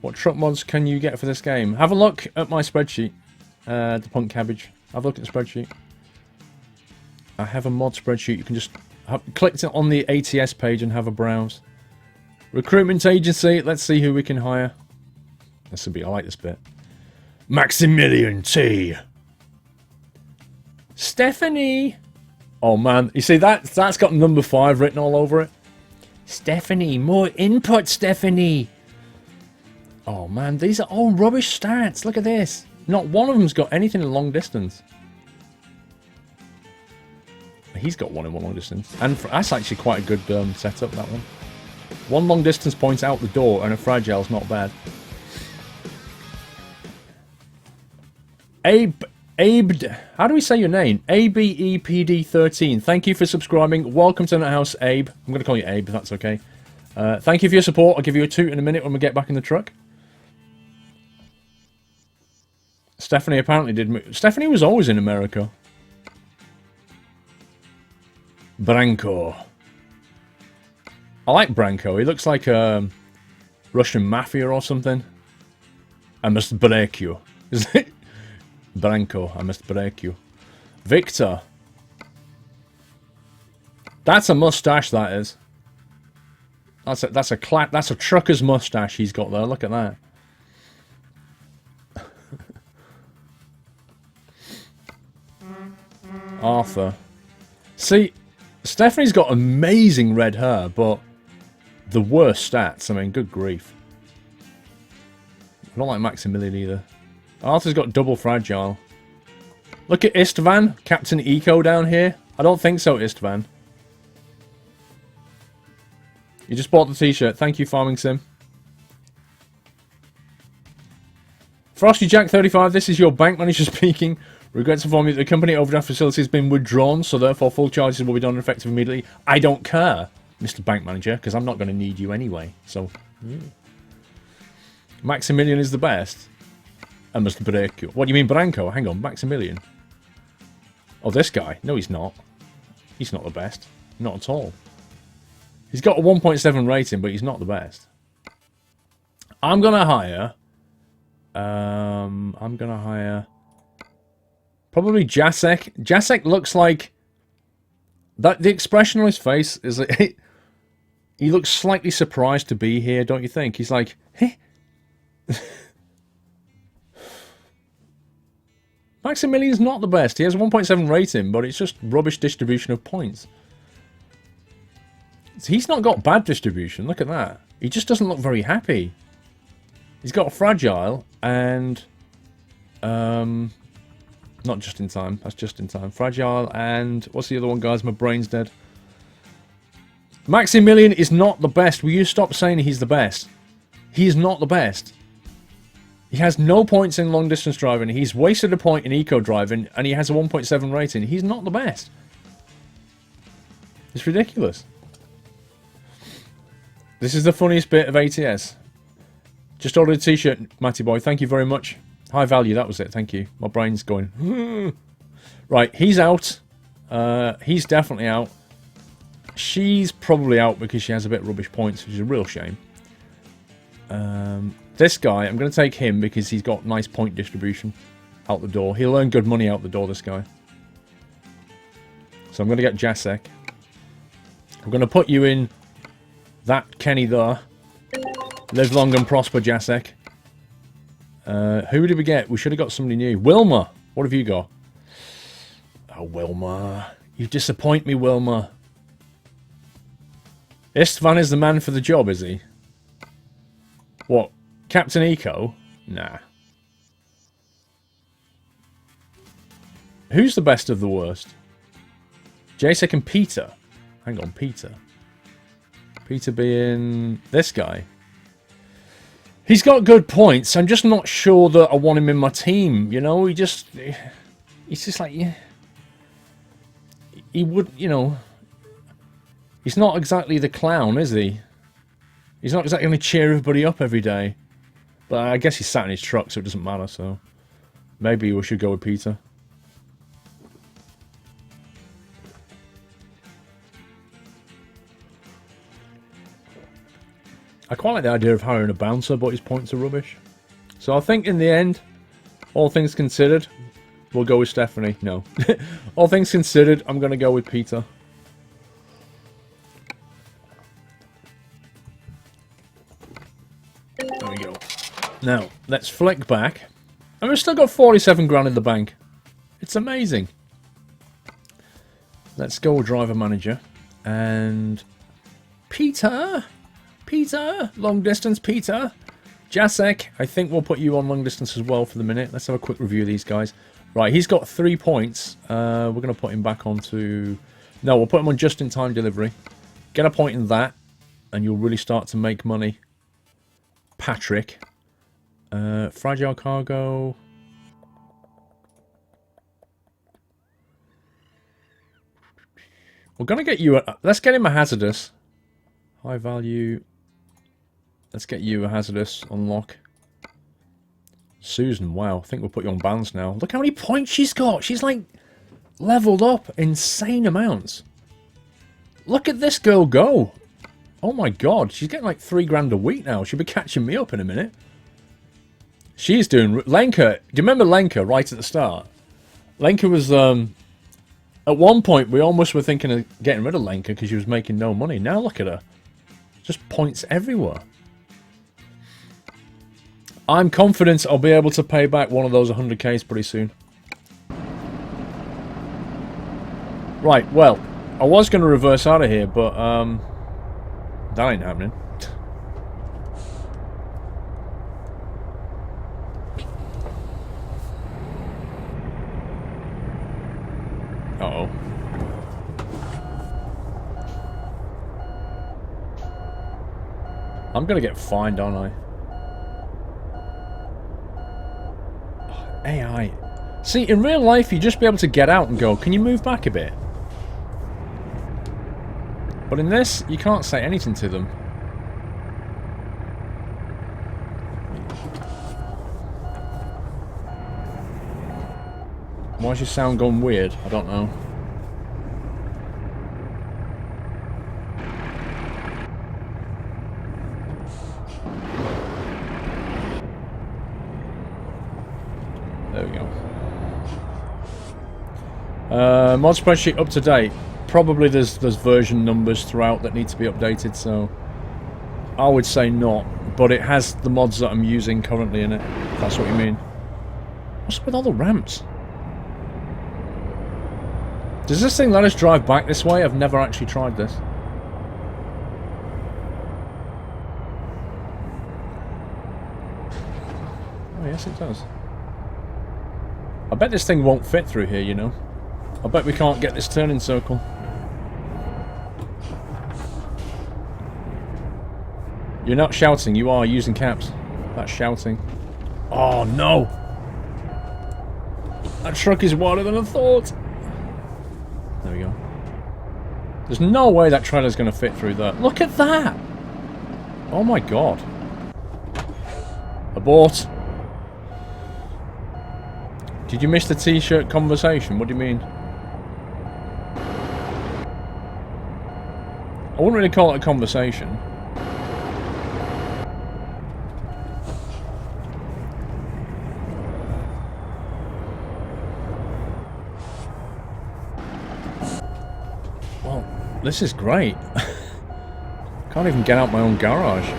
What truck mods can you get for this game? Have a look at my spreadsheet. The Punk Cabbage. Have a look at the spreadsheet. I have a mod spreadsheet. You can just click on the ATS page and have a browse. Recruitment agency. Let's see who we can hire. This will be... I like this bit. Maximilian T. Stephanie. Oh man, you see that's got number 5 written all over it. Stephanie, more input, Stephanie. Oh man, these are all rubbish stats. Look at this. Not one of them's got anything in long distance. He's got one in long distance, and that's actually quite a good setup. That one. One long distance point out the door, and a fragile's not bad. Abe, how do we say your name? ABEPD13. Thank you for subscribing. Welcome to the house, Abe. I'm going to call you Abe, if that's okay. Thank you for your support. I'll give you a toot in a minute when we get back in the truck. Stephanie apparently did move. Stephanie was always in America. Branko. I like Branko. He looks like a Russian mafia or something. I must break you. Is it? Branko, I must break you. Victor. That's a mustache, that is. That's a trucker's mustache he's got there. Look at that. Arthur. See, Stephanie's got amazing red hair, but the worst stats. I mean, good grief. I don't like Maximilian either. Arthur's got double fragile. Look at Istvan, Captain Eco down here. I don't think so, Istvan. You just bought the t-shirt. Thank you, Farming Sim. Frosty Jack 35, this is your bank manager speaking. Regret to inform you that the company overdraft facility has been withdrawn, so therefore full charges will be done effective immediately. I don't care, Mr. Bank Manager, because I'm not going to need you anyway. So, Maximilian is the best. I must break you. What do you mean, Branko? Hang on, Maximilian. Oh, this guy. No, he's not. He's not the best. Not at all. He's got a 1.7 rating, but he's not the best. I'm gonna hire... I'm gonna hire... Probably Jacek. Jacek looks like... The expression on his face is like... He looks slightly surprised to be here, don't you think? He's like, heh? Maximilian's not the best. He has a 1.7 rating, but it's just rubbish distribution of points. He's not got bad distribution. Look at that. He just doesn't look very happy. He's got fragile and... not just in time. That's just in time. Fragile and... What's the other one, guys? My brain's dead. Maximilian is not the best. Will you stop saying he's the best? He is not the best. He has no points in long distance driving. He's wasted a point in eco driving and he has a 1.7 rating. He's not the best. It's ridiculous. This is the funniest bit of ATS. Just ordered a t-shirt, Matty boy. Thank you very much. High value, that was it. Thank you. My brain's going... Right, he's out. He's definitely out. She's probably out because she has a bit of rubbish points, which is a real shame. This guy, I'm going to take him because he's got nice point distribution out the door. He'll earn good money out the door, this guy. So I'm going to get Jacek. I'm going to put you in that Kenny there. Live long and prosper, Jacek. Who did we get? We should have got somebody new. Wilma! What have you got? Oh, Wilma. You disappoint me, Wilma. Istvan is the man for the job, is he? What? Captain Eco? Nah. Who's the best of the worst? Jacek and Peter. Hang on, Peter. Peter being this guy. He's got good points. I'm just not sure that I want him in my team. You know, he's just like, yeah. He would, you know. He's not exactly the clown, is he? He's not exactly going to cheer everybody up every day. But I guess he's sat in his truck, so it doesn't matter, so... Maybe we should go with Peter. I quite like the idea of hiring a bouncer, but his points are rubbish. So I think in the end, all things considered, we'll go with Stephanie. No. All things considered, I'm going to go with Peter. There we go. Now, let's flick back. And we've still got 47 grand in the bank. It's amazing. Let's go with driver manager. And... Peter! Peter! Long distance, Peter! Jacek, I think we'll put you on long distance as well for the minute. Let's have a quick review of these guys. Right, he's got 3 points. We're going to put him back onto... No, we'll put him on just-in-time delivery. Get a point in that, and you'll really start to make money. Patrick. Fragile cargo. We're going to get you a... Let's get him a hazardous. High value. Let's get you a hazardous unlock. Susan, wow. I think we'll put you on balance now. Look how many points she's got. She's like leveled up insane amounts. Look at this girl go. Oh my god. She's getting like 3 grand a week now. She'll be catching me up in a minute. She's doing... Lenka. Do you remember Lenka right at the start? Lenka was... At one point, we almost were thinking of getting rid of Lenka because she was making no money. Now look at her. Just points everywhere. I'm confident I'll be able to pay back one of those 100Ks pretty soon. Right, well, I was going to reverse out of here, but that ain't happening. Uh-oh. I'm going to get fined, aren't I? AI. See, in real life, you'd just be able to get out and go, can you move back a bit? But in this, you can't say anything to them. Why is your sound going weird? I don't know. There we go. Mod spreadsheet up to date. Probably there's version numbers throughout that need to be updated, so I would say not. But it has the mods that I'm using currently in it. If that's what you mean. What's up with all the ramps? Does this thing let us drive back this way? I've never actually tried this. Oh yes, it does. I bet this thing won't fit through here, you know. I bet we can't get this turning circle. You're not shouting, you are using caps. That's shouting. Oh no! That truck is wider than I thought! There we go. There's no way that trailer's going to fit through that. Look at that! Oh my god. Abort! Did you miss the t-shirt conversation? What do you mean? I wouldn't really call it a conversation. Well, this is great. Can't even get out my own garage.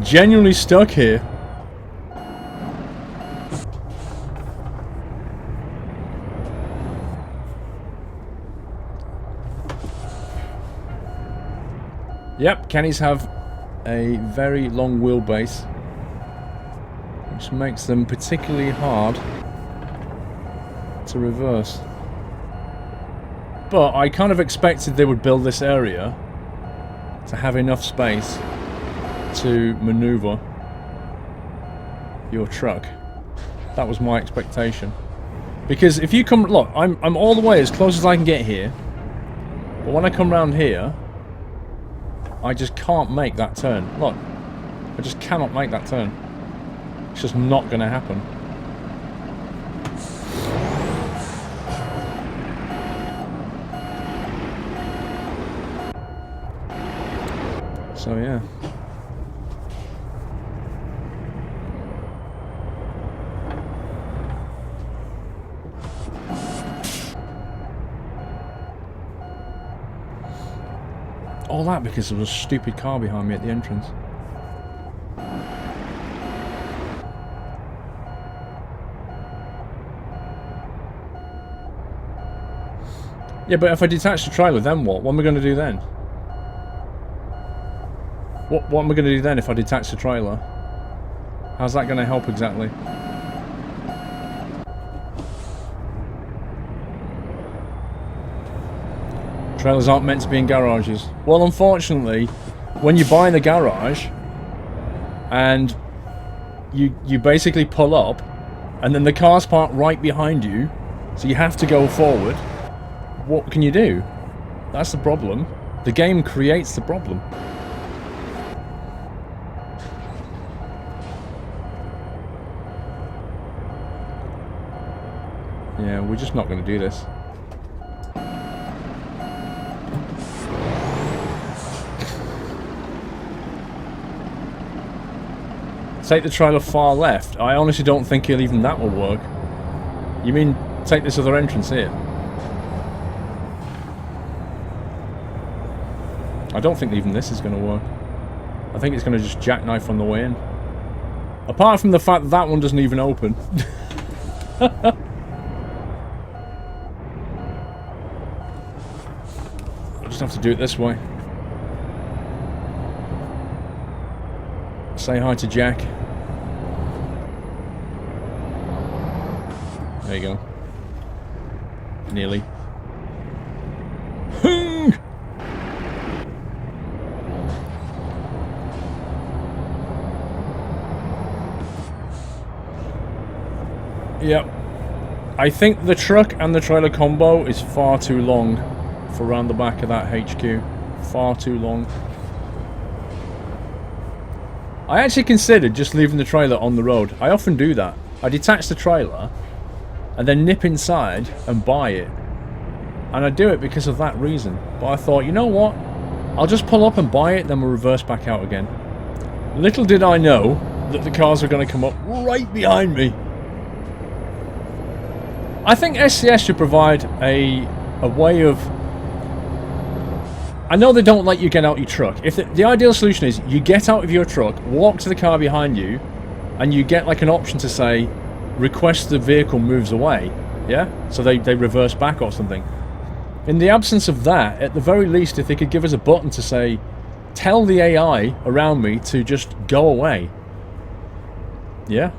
Genuinely stuck here. Yep, Kenny's have a very long wheelbase, which makes them particularly hard to reverse. But I kind of expected they would build this area to have enough space to maneuver your truck. That was my expectation. Because if you come, look, I'm all the way as close as I can get here, but when I come round here, I just can't make that turn. Look, I just cannot make that turn. It's just not going to happen. So yeah. All that because there was a stupid car behind me at the entrance. Yeah, but if I detach the trailer, then what? What am I going to do then? What am I going to do then if I detach the trailer? How's that going to help exactly? Trailers aren't meant to be in garages. Well, unfortunately, when you buy in a garage and you basically pull up and then the car's parked right behind you, so you have to go forward, what can you do? That's the problem. The game creates the problem. Yeah, we're just not going to do this. Take the trailer far left. I honestly don't think even that will work. You mean take this other entrance here? I don't think even this is going to work. I think it's going to just jackknife on the way in. Apart from the fact that that one doesn't even open. I'll just have to do it this way. Say hi to Jack. There you go. Nearly. Yep. I think the truck and the trailer combo is far too long for around the back of that HQ. Far too long. I actually considered just leaving the trailer on the road. I often do that. I detach the trailer and then nip inside and buy it. And I do it because of that reason. But I thought, you know what? I'll just pull up and buy it, then we'll reverse back out again. Little did I know that the cars were going to come up right behind me. I think SCS should provide a way of... I know they don't let you get out your truck. If the ideal solution is you get out of your truck, walk to the car behind you, and you get like an option to say, request the vehicle moves away. Yeah? So they reverse back or something. In the absence of that, at the very least, if they could give us a button to say, tell the AI around me to just go away. Yeah?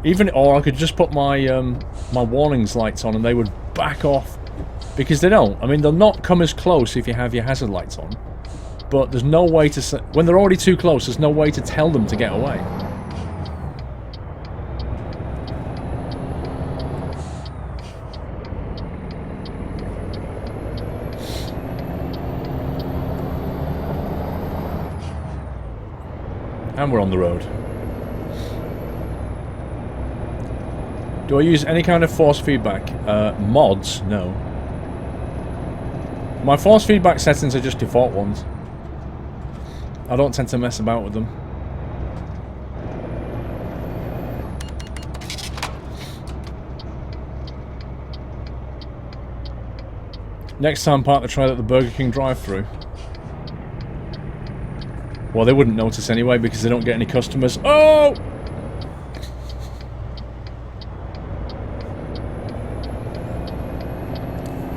Even, or I could just put my my warnings lights on and they would back off. Because they don't. I mean, they'll not come as close if you have your hazard lights on. But there's no way to... When they're already too close, there's no way to tell them to get away. And we're on the road. Do I use any kind of force feedback? Mods? No. My force feedback settings are just default ones. I don't tend to mess about with them. Next time, park the trailer at the Burger King drive-thru. Well, they wouldn't notice anyway because they don't get any customers. Oh!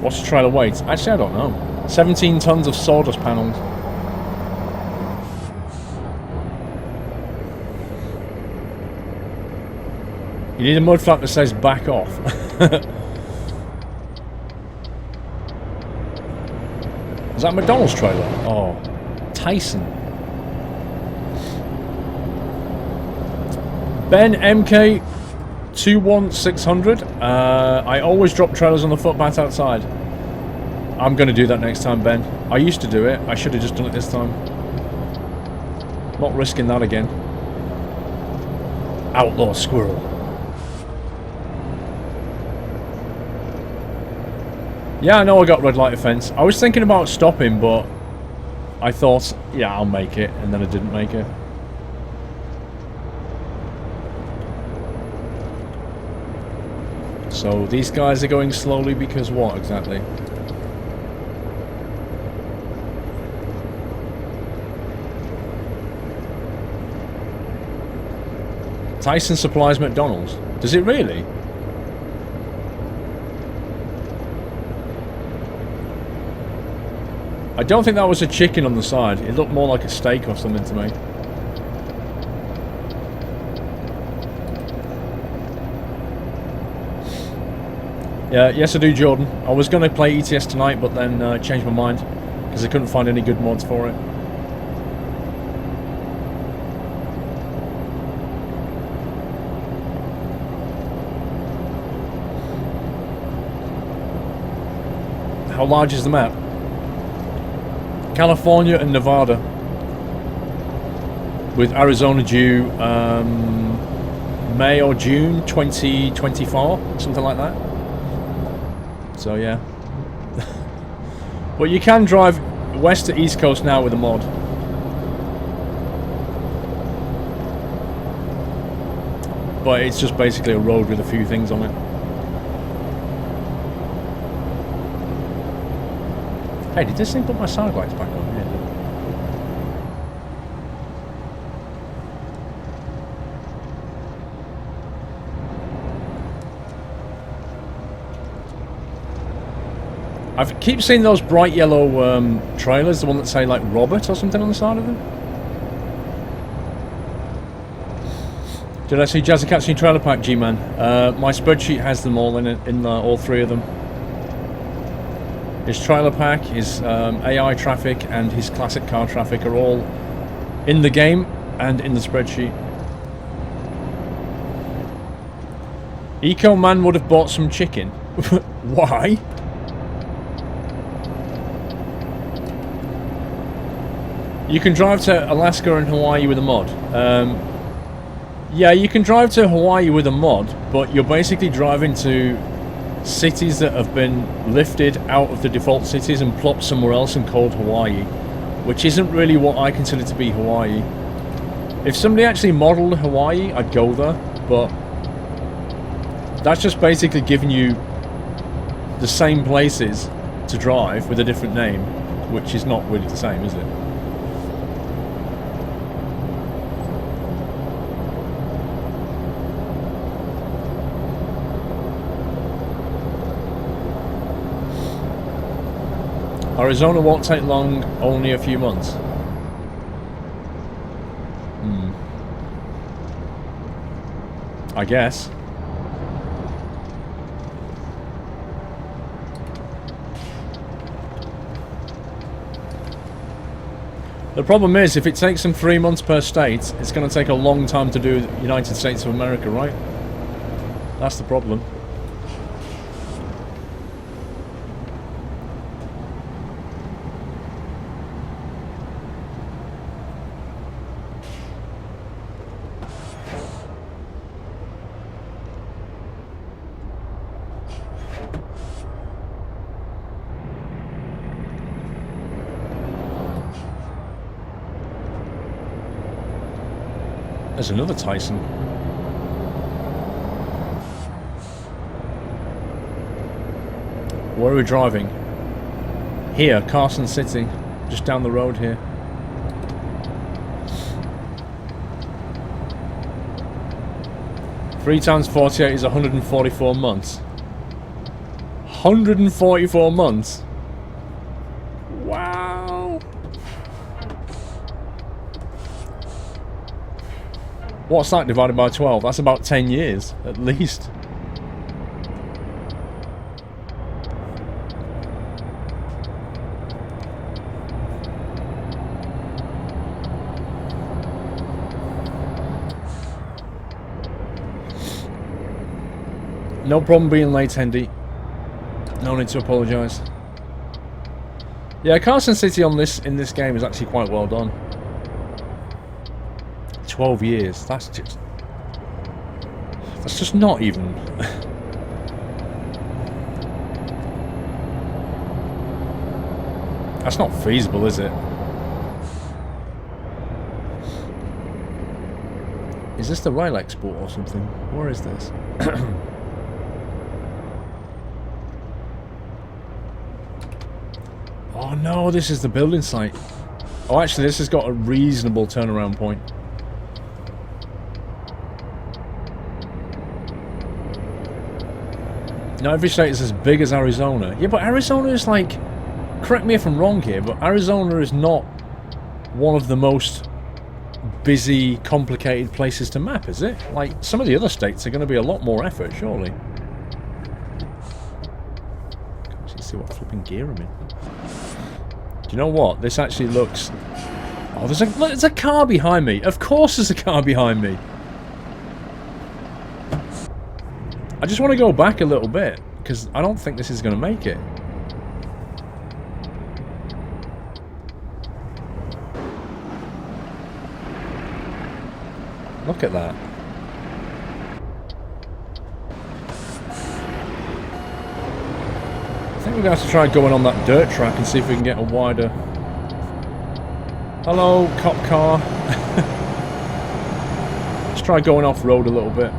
What's the trailer weight? Actually, I don't know. 17 tons of sawdust panels. You need a mud flap that says back off. Is that a McDonald's trailer? Oh, Tyson. Ben MK 21600. I always drop trailers on the footpath outside. I'm going to do that next time, Ben. I used to do it. I should have just done it this time. Not risking that again. Outlaw squirrel. Yeah, I know I got red light offence. I was thinking about stopping, but I thought, yeah, I'll make it, and then I didn't make it. So these guys are going slowly because what exactly? Tyson supplies McDonald's. Does it really? I don't think that was a chicken on the side. It looked more like a steak or something to me. Yeah, yes I do, Jordan. I was going to play ETS tonight, but then changed my mind because I couldn't find any good mods for it. How large is the map? California and Nevada, with Arizona due May or June 2024, something like that. So yeah. But you can drive west to east coast now with a mod. But it's just basically a road with a few things on it. Hey, did this thing put my side lights back on? Yeah, it did. I keep seeing those bright yellow trailers, the one that say like Robert or something on the side of them. Did I see Jazzy Cat's new trailer pack, G-Man? My spreadsheet has them all in it, all three of them. His trailer pack, his AI traffic, and his classic car traffic are all in the game and in the spreadsheet. Eco Man would have bought some chicken. Why? You can drive to Alaska and Hawaii with a mod. Yeah, you can drive to Hawaii with a mod, but you're basically driving to cities that have been lifted out of the default cities and plopped somewhere else and called Hawaii, which isn't really what I consider to be Hawaii. If somebody actually modelled Hawaii, I'd go there, but that's just basically giving you the same places to drive with a different name, which is not really the same, is it? Arizona won't take long, only a few months. I guess. The problem is, if it takes them 3 months per state, it's going to take a long time to do United States of America, right? That's the problem. There's another Tyson. Where are we driving? Here, Carson City. Just down the road here. Three times 48 is 144 months. 144 months? Wow! What's that divided by 12? That's about 10 years, at least. No problem being late, Hendy. No need to apologise. Yeah, Carson City on in this game is actually quite well done. 12 years. That's just not even. That's not feasible, is it? Is this the rail export or something? Where is this? Oh no, this is the building site. Oh, actually, this has got a reasonable turnaround point. Not every state is as big as Arizona. Yeah, but Arizona is like... Correct me if I'm wrong here, but Arizona is not one of the most busy, complicated places to map, is it? Like, some of the other states are going to be a lot more effort, surely. Can't actually see what flipping gear I'm in. Do you know what? This actually looks... Oh, there's a car behind me. Of course there's a car behind me. I just want to go back a little bit, because I don't think this is going to make it. Look at that. I think we're going to have to try going on that dirt track and see if we can get a wider... Hello, cop car. Let's try going off-road a little bit.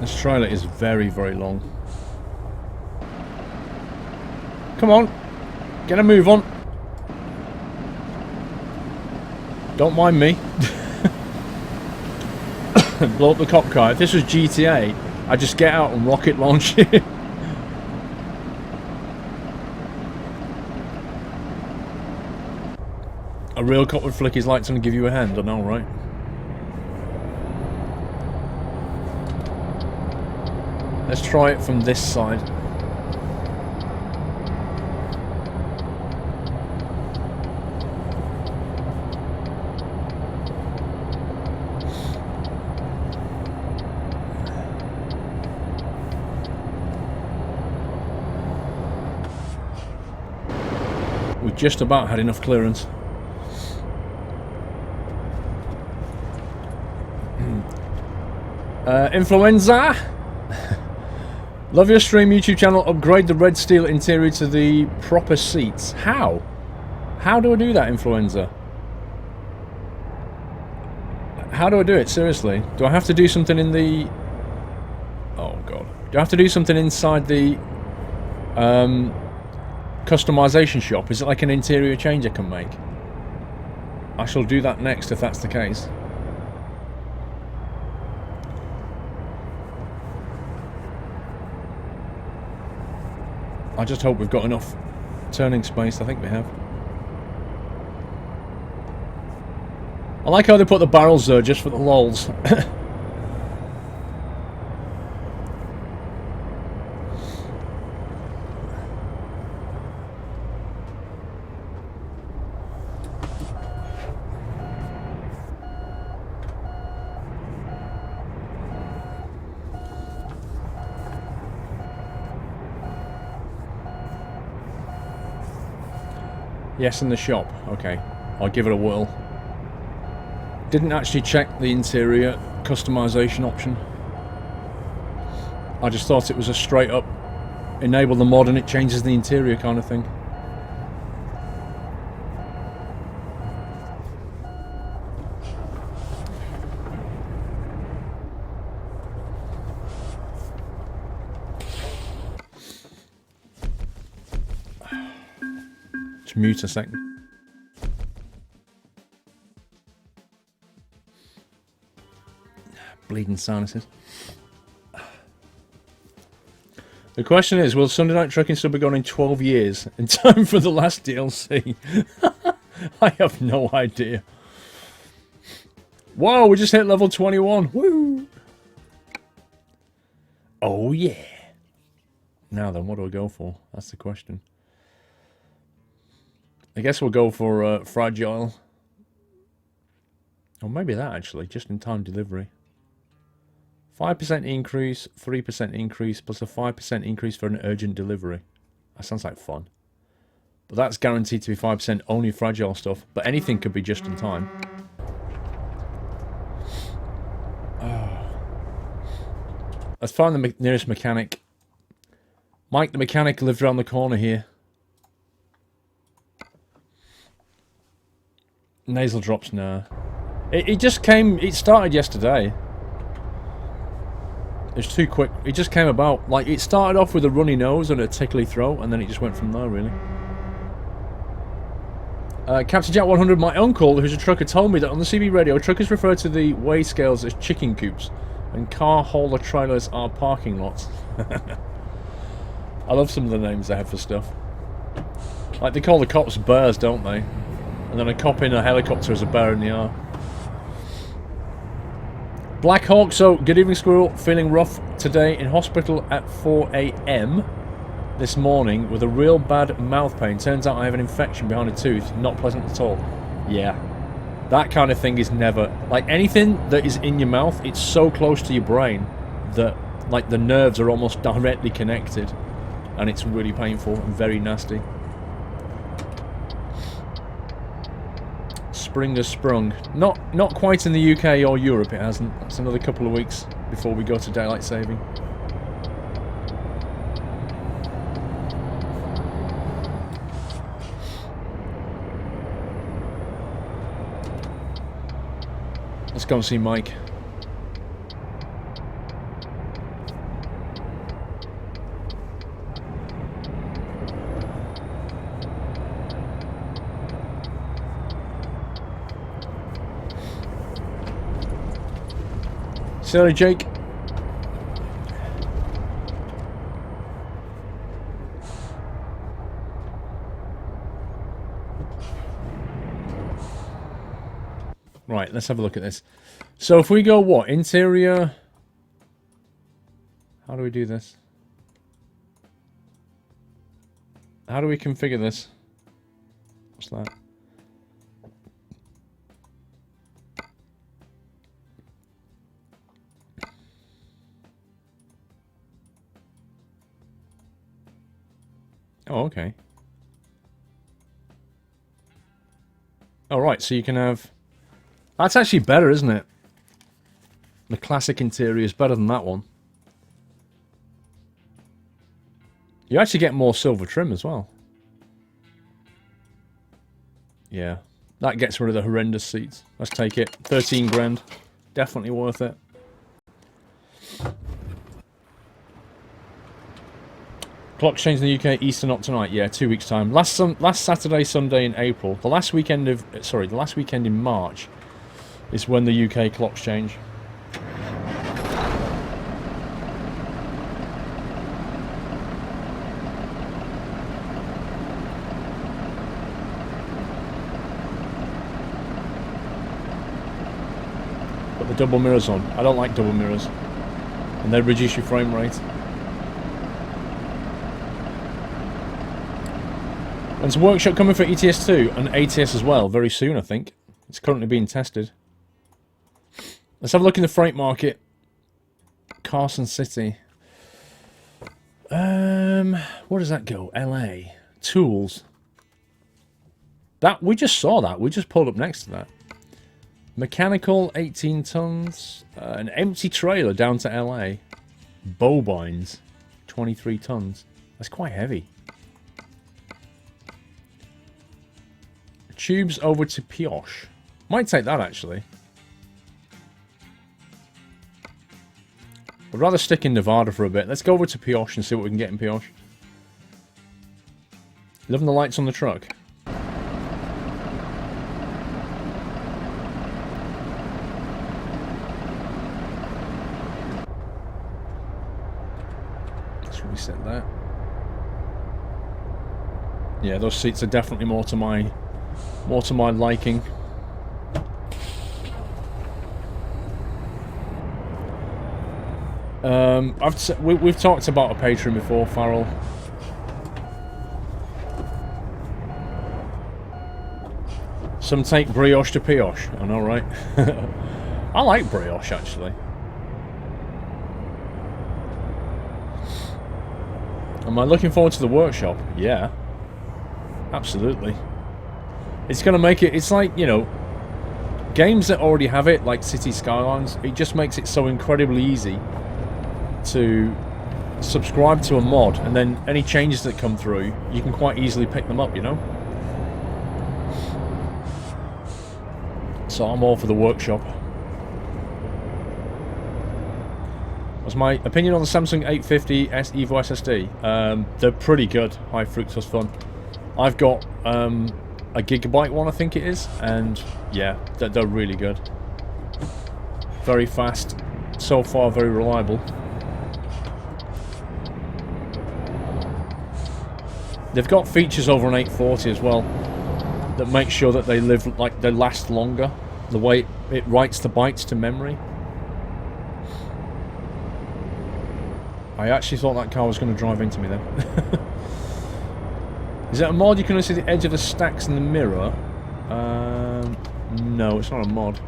This trailer is very, very long. Come on. Get a move on. Don't mind me. Blow up the cop car. If this was GTA, I'd just get out and rocket launch it. A real cop would flick his lights on and give you a hand, I know, right? Let's try it from this side. just about had enough clearance. Influenza! Love your stream, YouTube channel. Upgrade the red steel interior to the proper seats. How? How do I do that, Influenza? How do I do it? Seriously? Do I have to do something in the... Oh, God. Do I have to do something inside the... customization shop? Is it like an interior change I can make? I shall do that next if that's the case. I just hope we've got enough turning space. I think we have. I like how they put the barrels there just for the lols. Yes, in the shop. Okay. I'll give it a whirl. Didn't actually check the interior customization option. I just thought it was a straight up enable the mod and it changes the interior kind of thing. Just mute a second. Bleeding sinuses. The question is, will Sunday Night Trucking still be going in 12 years in time for the last DLC? I have no idea. Whoa, we just hit level 21. Woo! Oh yeah. Now then, what do I go for? That's the question. I guess we'll go for fragile. Or maybe that actually, just in time delivery. 5% increase, 3% increase, plus a 5% increase for an urgent delivery. That sounds like fun. But that's guaranteed to be 5% only fragile stuff. But anything could be just in time. Let's find the nearest mechanic. Mike the mechanic lived around the corner here. Nasal drops, nah. It just came, it started yesterday. It's too quick. It just came about. Like, it started off with a runny nose and a tickly throat, and then it just went from there, really. Captain Jack 100, my uncle, who's a trucker, told me that on the CB radio, truckers refer to the weigh scales as chicken coops, and car hauler trailers are parking lots. I love some of the names they have for stuff. Like, they call the cops bears, don't they? And then a cop in a helicopter is a bear in the air. Black Hawk, so good evening, Squirrel. Feeling rough today in hospital at 4 AM this morning with a real bad mouth pain. Turns out I have an infection behind a tooth. Not pleasant at all. Yeah. That kind of thing is never... Like, anything that is in your mouth, it's so close to your brain that, like, the nerves are almost directly connected. And it's really painful and very nasty. Spring has sprung. Not quite in the UK or Europe, it hasn't. It's another couple of weeks before we go to daylight saving. Let's go and see Mike. Sorry, Jake. Right, let's have a look at this. So if we go what? Interior... How do we do this? How do we configure this? What's that? Oh, okay. Alright, so you can have... That's actually better, isn't it? The classic interior is better than that one. You actually get more silver trim as well. Yeah. That gets rid of the horrendous seats. Let's take it. 13 grand. Definitely worth it. Clock's changed in the UK, Easter not tonight. Yeah, 2 weeks' time. Last Saturday, Sunday in April. The last weekend in March is when the UK clocks change. Put the double mirrors on. I don't like double mirrors. And they reduce your frame rate. There's a workshop coming for ETS2 and ATS as well, very soon I think. It's currently being tested. Let's have a look in the freight market. Carson City. Where does that go? LA. Tools. That we just saw that. We just pulled up next to that. Mechanical, 18 tons. An empty trailer down to LA. Bovines, 23 tons. That's quite heavy. Tubes over to Pioche. Might take that actually. I'd rather stick in Nevada for a bit. Let's go over to Pioche and see what we can get in Pioche. Loving the lights on the truck. Let's reset that. Yeah, those seats are definitely more to my liking. We've talked about a Patreon before, Farrell. Some take brioche to pioche. I know, right? I like brioche, actually. Am I looking forward to the workshop? Yeah. Absolutely. It's going to make it... It's like, you know... Games that already have it, like City Skylines, it just makes it so incredibly easy to subscribe to a mod, and then any changes that come through, you can quite easily pick them up, you know? So I'm all for the workshop. What's my opinion on the Samsung 850 Evo SSD? They're pretty good, high fructose fun. I've got a gigabyte one, I think it is, and yeah, they're really good. Very fast, so far very reliable. They've got features over an 840 as well that make sure that they last longer. The way it writes the bytes to memory. I actually thought that car was going to drive into me then. Is that a mod? You can only see the edge of the stacks in the mirror. No, it's not a mod.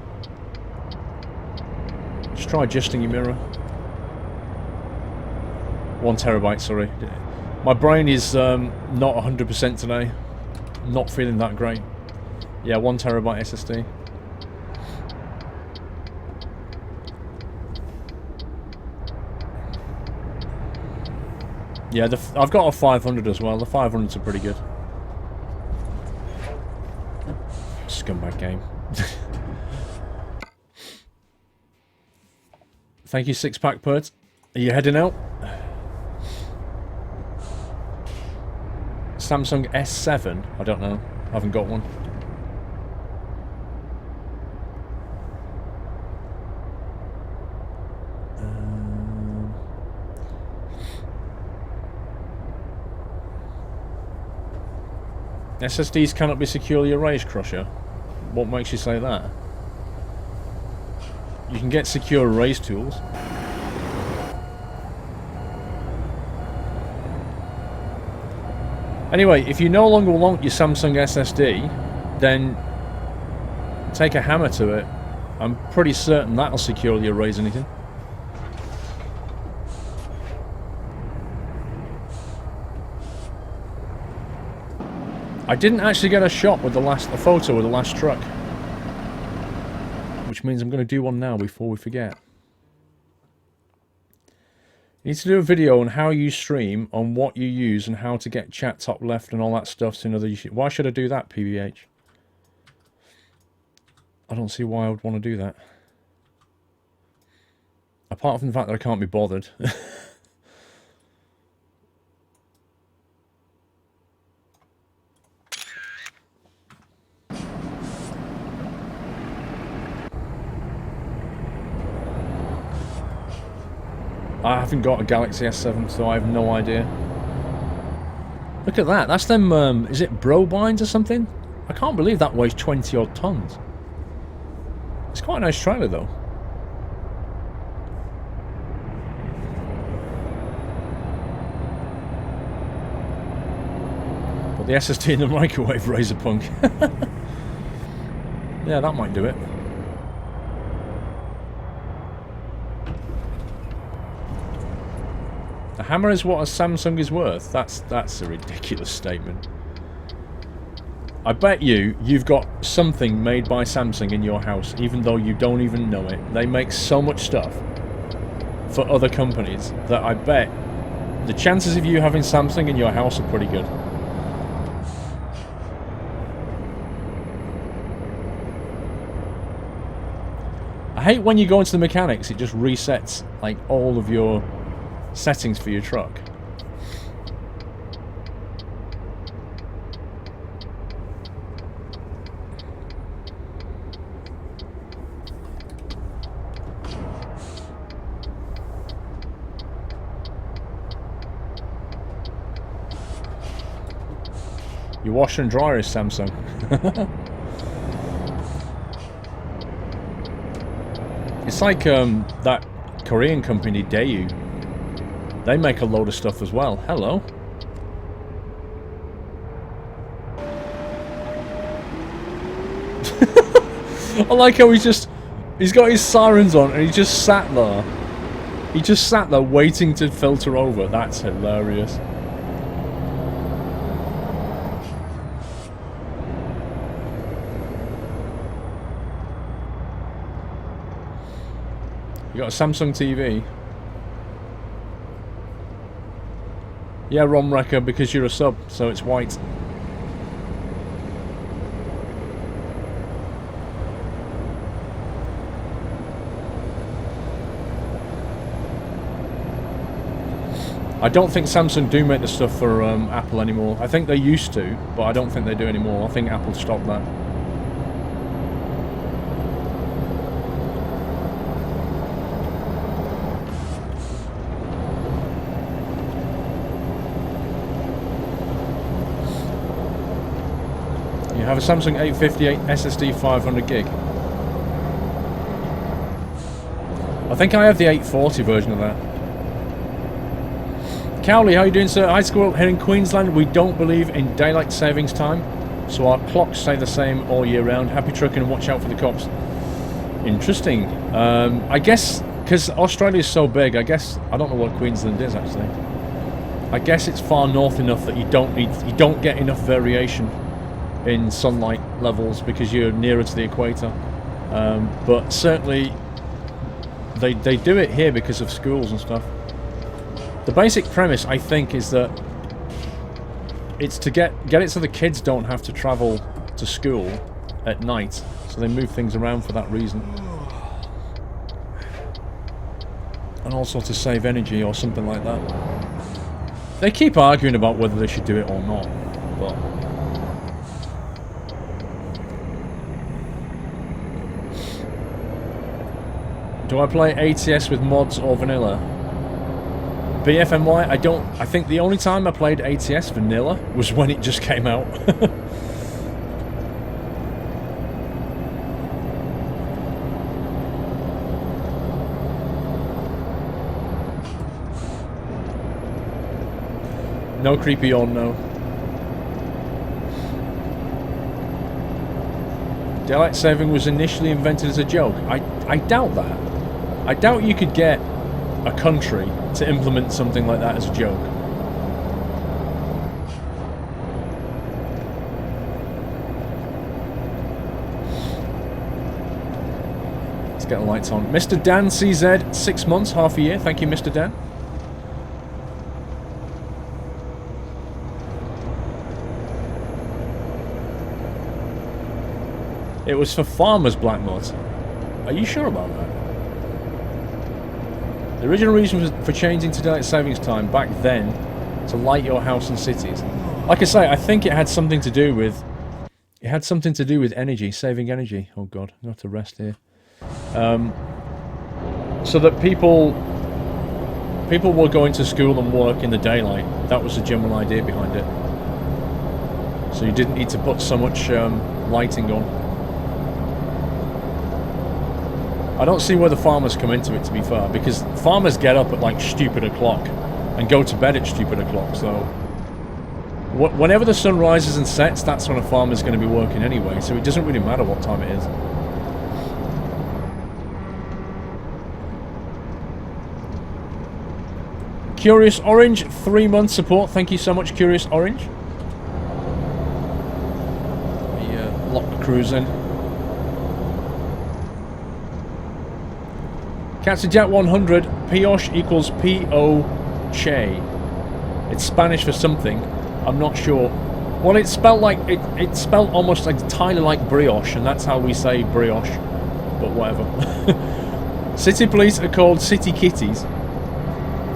Just try adjusting your mirror. 1 terabyte, sorry. My brain is not 100% today. Not feeling that great. Yeah, 1 terabyte SSD. Yeah, I've got a 500 as well. The 500s are pretty good. Scumbag game. Thank you, Six Pack Pert. Are you heading out? Samsung S7? I don't know. I haven't got one. SSDs cannot be securely erased, Crusher. What makes you say that? You can get secure erase tools. Anyway, if you no longer want your Samsung SSD, then take a hammer to it. I'm pretty certain that'll securely erase anything. I didn't actually get a shot with a photo with the last truck. Which means I'm going to do one now before we forget. You need to do a video on how you stream, on what you use, and how to get chat top left and all that stuff to another YouTube. Why should I do that, PBH? I don't see why I would want to do that. Apart from the fact that I can't be bothered. I haven't got a Galaxy S7, so I have no idea. Look at that. That's them, is it Brobines or something? I can't believe that weighs 20 odd tons. It's quite a nice trailer, though. But the SSD in the microwave, Razor Punk. Yeah, that might do it. A hammer is what a Samsung is worth. That's a ridiculous statement. I bet you've got something made by Samsung in your house, even though you don't even know it. They make so much stuff for other companies that I bet the chances of you having Samsung in your house are pretty good. I hate when you go into the mechanics, it just resets like all of your settings for your truck. Your washer and dryer is Samsung. It's like that Korean company Daewoo. They make a load of stuff as well. Hello. I like how he's got his sirens on and he just sat there. He just sat there waiting to filter over. That's hilarious. You got a Samsung TV. Yeah, ROM Wrecker, because you're a sub, so it's white. I don't think Samsung do make the stuff for Apple anymore. I think they used to, but I don't think they do anymore. I think Apple stopped that. I have a Samsung 858 SSD 500 gig. I think I have the 840 version of that. Cowley, how you doing, sir? Hi, Squirrel. Here in Queensland, we don't believe in daylight savings time, so our clocks stay the same all year round. Happy trucking and watch out for the cops. Interesting. I guess, because Australia is so big, I don't know what Queensland is, actually. I guess it's far north enough that you don't get enough variation in sunlight levels because you're nearer to the equator, but certainly they do it here because of schools and stuff. The basic premise, I think, is that it's to get it so the kids don't have to travel to school at night, so they move things around for that reason, and also to save energy or something like that. They keep arguing about whether they should do it or not, but do I play ATS with mods or vanilla? BFMY, I think the only time I played ATS vanilla was when it just came out. No creepy on, no. Daylight saving was initially invented as a joke. I doubt that. I doubt you could get a country to implement something like that as a joke. get the lights on. Mr. Dan CZ, 6 months, half a year. Thank you, Mr. Dan. It was for farmers, Black Mud. Are you sure about that? The original reason for changing to daylight savings time back then to light your house and cities. Like I say, I think it had something to do with... It had something to do with energy, saving energy. Oh god, I'm going to have to rest here. So that people were going to school and work in the daylight. That was the general idea behind it. So you didn't need to put so much lighting on. I don't see where the farmers come into it, to be fair, because farmers get up at like stupid o'clock and go to bed at stupid o'clock, so whenever the sun rises and sets, that's when a farmer's going to be working anyway, so it doesn't really matter what time it is. Curious Orange, 3-month support. Thank you so much, Curious Orange. Lock the cruise in. Katsujat 100, Pioche equals P-O-Che. It's Spanish for something. I'm not sure. Well, it's spelled like it's spelled almost like entirely like brioche, and that's how we say brioche. But whatever. City police are called city kitties.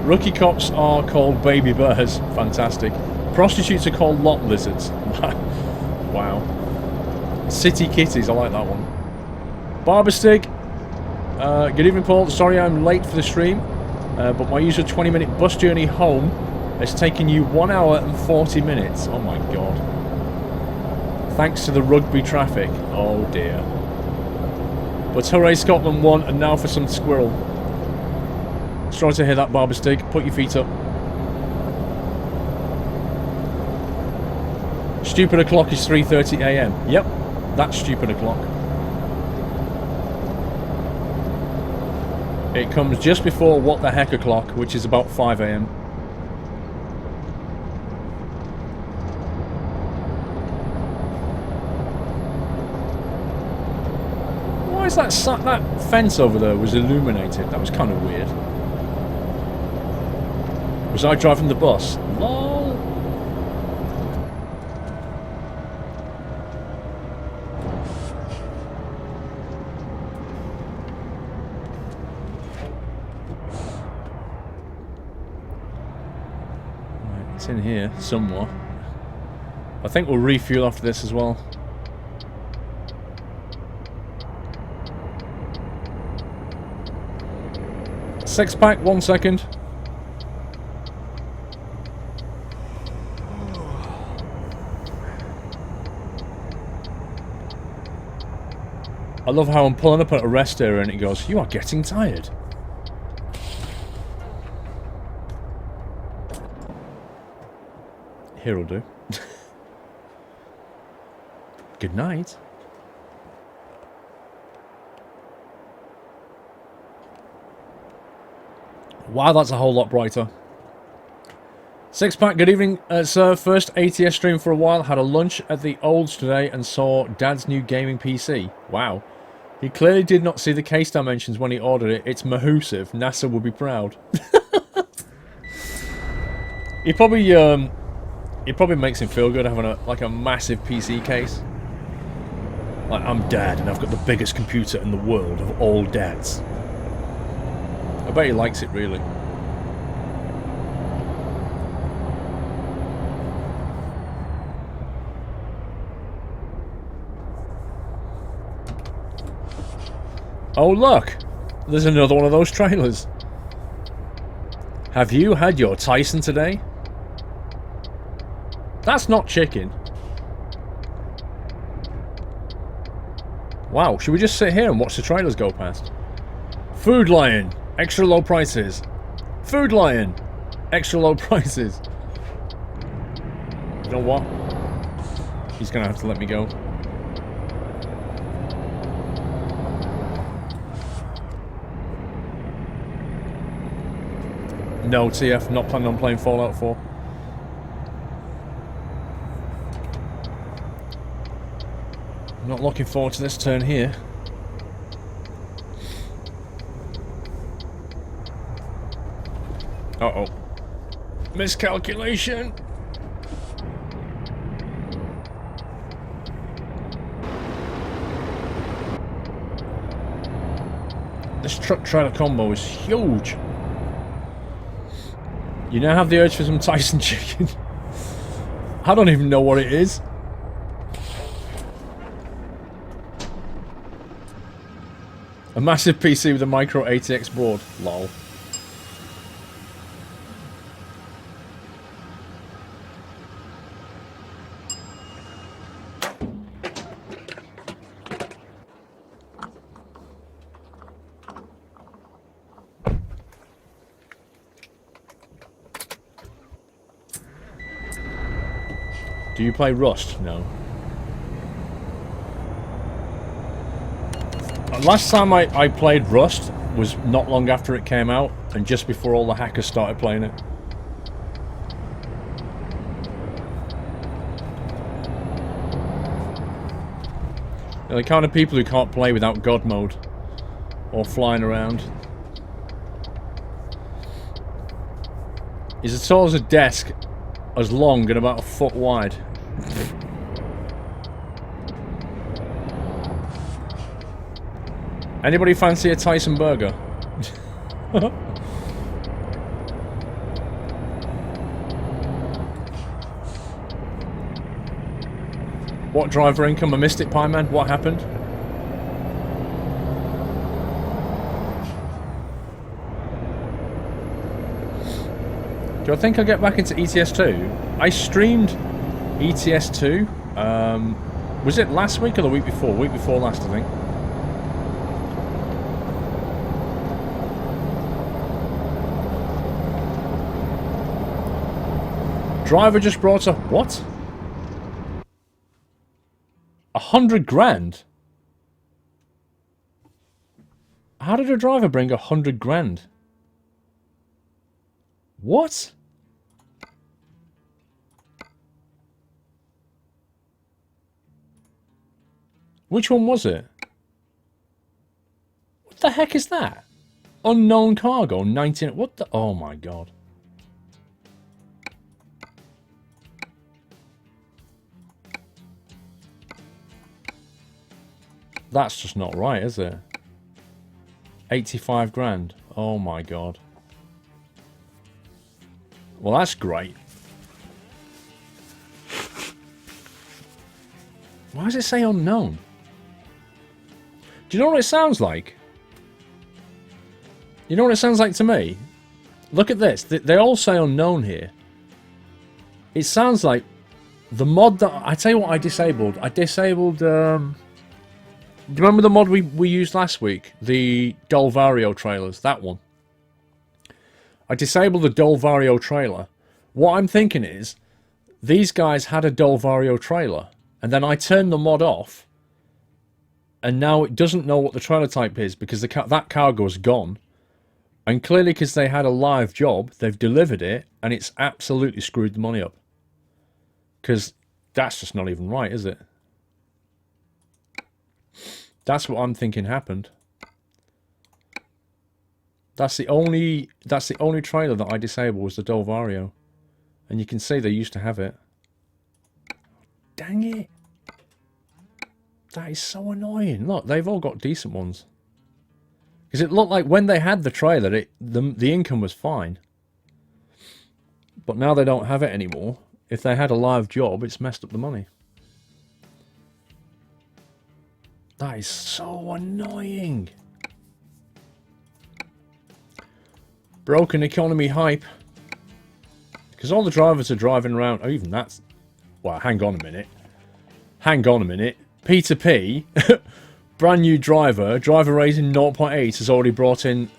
Rookie cops are called baby bears. Fantastic. Prostitutes are called lot lizards. Wow. City kitties, I like that one. Barberstig. Good evening, Paul. Sorry I'm late for the stream, but my usual 20-minute bus journey home has taken you 1 hour and 40 minutes. Oh my god. Thanks to the rugby traffic. Oh dear. But hooray, Scotland won, and now for some squirrel. Sorry to hear that, Barberstig. Put your feet up. Stupid o'clock is 3:30 AM. Yep, that's stupid o'clock. It comes just before what the heck o'clock, which is about 5 AM. Why is that fence over there was illuminated? That was kind of weird. Was I driving the bus? LOL. It's in here somewhere. I think we'll refuel after this as well. Six pack, 1 second. I love how I'm pulling up at a rest area and it goes, "You are getting tired." Here'll do. Good night. Wow, that's a whole lot brighter. Six pack, good evening, sir. First ATS stream for a while. Had a lunch at the Olds today and saw Dad's new gaming PC. Wow. He clearly did not see the case dimensions when he ordered it. It's mahoosive. NASA will be proud. He probably, it probably makes him feel good having a massive PC case. Like, I'm Dad and I've got the biggest computer in the world of all dads. I bet he likes it, really. Oh look! There's another one of those trailers. Have you had your Tyson today? That's not chicken. Wow, should we just sit here and watch the trailers go past? Food Lion, extra low prices. Food Lion, extra low prices. You know what? He's gonna have to let me go. No, TF, not planning on playing Fallout 4. Not looking forward to this turn here. Uh-oh. Miscalculation! This truck trailer combo is huge. You now have the urge for some Tyson chicken. I don't even know what it is. A massive PC with a micro ATX board. Lol. Do you play Rust? No. Last time I played Rust was not long after it came out, and just before all the hackers started playing it. They're the kind of people who can't play without God mode or flying around. He's as tall as a desk, as long and about a foot wide. Anybody fancy a Tyson burger? What driver income? I missed it, Pie Man. What happened? Do I think I'll get back into ETS2? I streamed ETS2. Was it last week or the week before? Week before last, I think. Driver just brought a what? 100 grand? How did a driver bring 100 grand? What? Which one was it? What the heck is that? Unknown cargo, 19... What the... Oh my god. That's just not right, is it? 85 grand. Oh my god. Well, that's great. Why does it say unknown? Do you know what it sounds like? You know what it sounds like to me? Look at this. They all say unknown here. It sounds like the mod that... I tell you what I disabled. I disabled... Do you remember the mod we used last week? The Doyle trailers. That one. I disabled the Doyle trailer. What I'm thinking is, these guys had a Doyle trailer, and then I turned the mod off, and now it doesn't know what the trailer type is because that cargo is gone. And clearly, because they had a live job, they've delivered it, and it's absolutely screwed the money up. Because that's just not even right, is it? That's what I'm thinking happened. That's the only trailer that I disabled was the Doyle. And you can see they used to have it. Dang it. That is so annoying. Look, they've all got decent ones. Because it looked like when they had the trailer, the income was fine. But now they don't have it anymore. If they had a live job, it's messed up the money. That is so annoying. Broken economy hype. Because all the drivers are driving around. Oh, even that's... Well, hang on a minute. Hang on a minute. P2P, brand new driver raising 0.8 has already brought in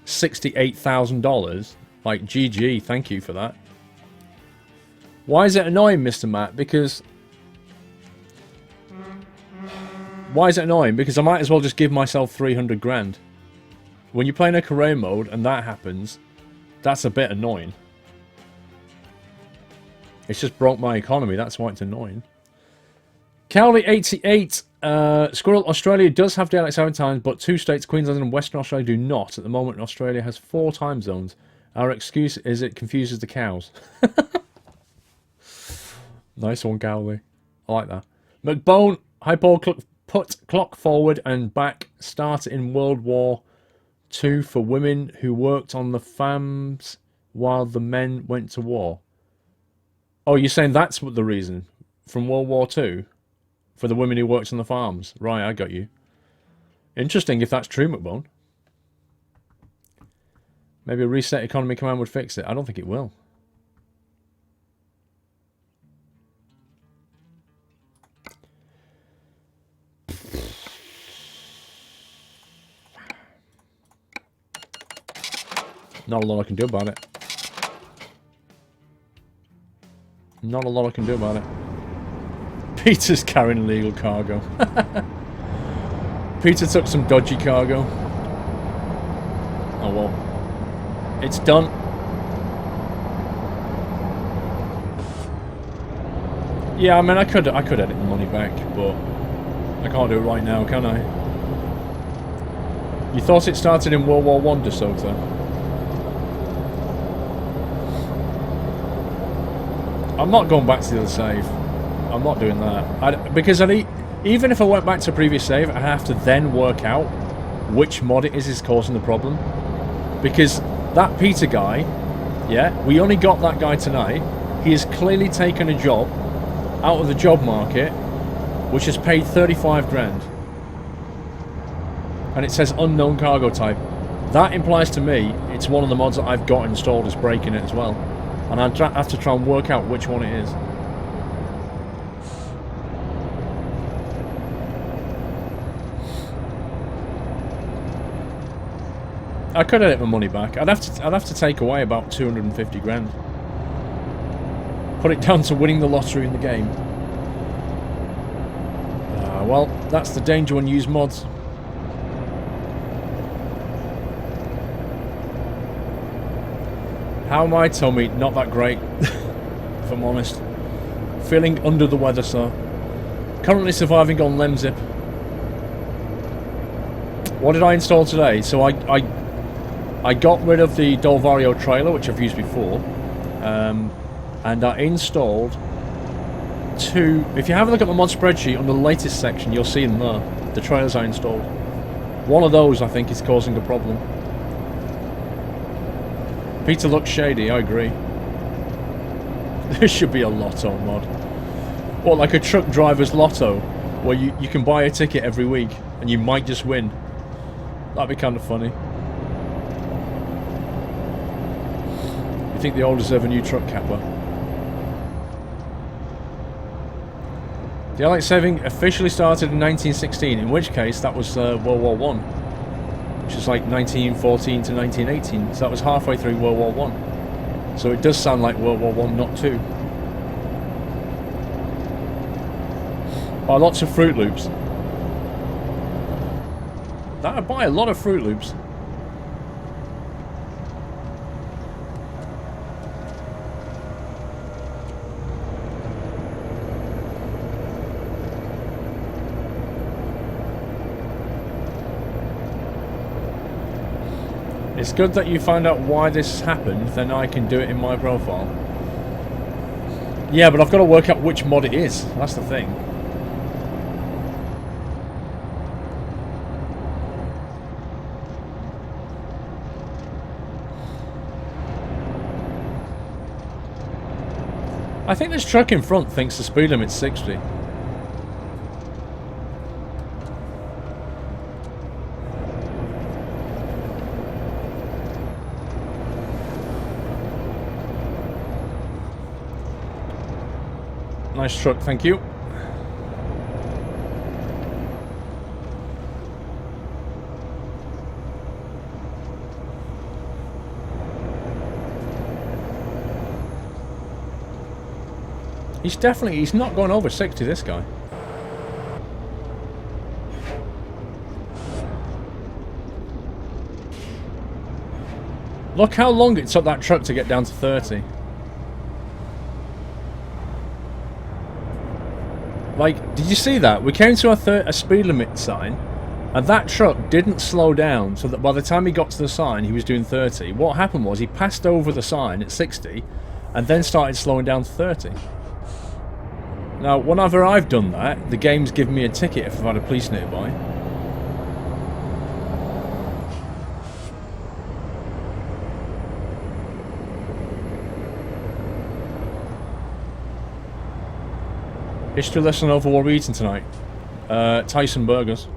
$68,000. Like, GG, thank you for that. Why is it annoying, Mr. Matt? Because... Why is it annoying? Because I might as well just give myself 300 grand. When you're playing a career mode and that happens, that's a bit annoying. It's just broke my economy, that's why it's annoying. Cowley88, Squirrel, Australia does have daylight saving times, but 2 states, Queensland and Western Australia, do not. At the moment, Australia has 4 time zones, Our excuse is it confuses the cows. Nice one, Cowley. I like that. McBone, high ball, put clock forward and back. Start in World War II for women who worked on the farms while the men went to war. Oh, you're saying that's what the reason? From World War II? For the women who worked on the farms? Right, I got you. Interesting if that's true, McBone. Maybe a reset economy command would fix it. I don't think it will. Not a lot I can do about it. Not a lot I can do about it. Peter's carrying illegal cargo. Peter took some dodgy cargo. Oh well. It's done. Yeah, I mean, I could edit the money back, but I can't do it right now, can I? You thought it started in World War I, DeSoto? I'm not going back to the other save. I'm not doing that. Because even if I went back to a previous save, I have to then work out which mod it is causing the problem. Because that Peter guy, yeah, we only got that guy tonight. He has clearly taken a job out of the job market, which has paid 35 grand. And it says unknown cargo type. That implies to me it's one of the mods that I've got installed is breaking it as well. And I have to try and work out which one it is. I could edit my money back. I'd have to take away about 250 grand. Put it down to winning the lottery in the game. Well, that's the danger when you use mods. How am I, Tommy? Not that great, if I'm honest. Feeling under the weather, sir. Currently surviving on Lemzip. What did I install today? So I got rid of the Doyle trailer, which I've used before, and I installed two. If you have a look at my mod spreadsheet on the latest section, you'll see in there the trailers I installed. One of those, I think, is causing a problem. Peter looks shady, I agree. There should be a lotto mod. Or like a truck driver's lotto, where you can buy a ticket every week, and you might just win. That'd be kind of funny. You think they all deserve a new truck capper? The Alex saving officially started in 1916, in which case that was World War I, which is like 1914 to 1918, so that was halfway through World War I. So it does sound like World War I, not II. Oh, lots of Fruit Loops. That'd buy a lot of Fruit Loops. It's good that you found out why this happened, then I can do it in my profile. Yeah, but I've got to work out which mod it is. That's the thing. I think this truck in front thinks the speed limit's 60. Nice truck, thank you. He's not going over 60, this guy. Look how long it took that truck to get down to 30. Like, did you see that? We came to a speed limit sign, And that truck didn't slow down, so that by the time he got to the sign, he was doing 30. What happened was he passed over the sign at 60, and then started slowing down to 30. Now, whenever I've done that, the game's given me a ticket if I've had a police nearby. History lesson over what we're eating tonight. Tyson burgers.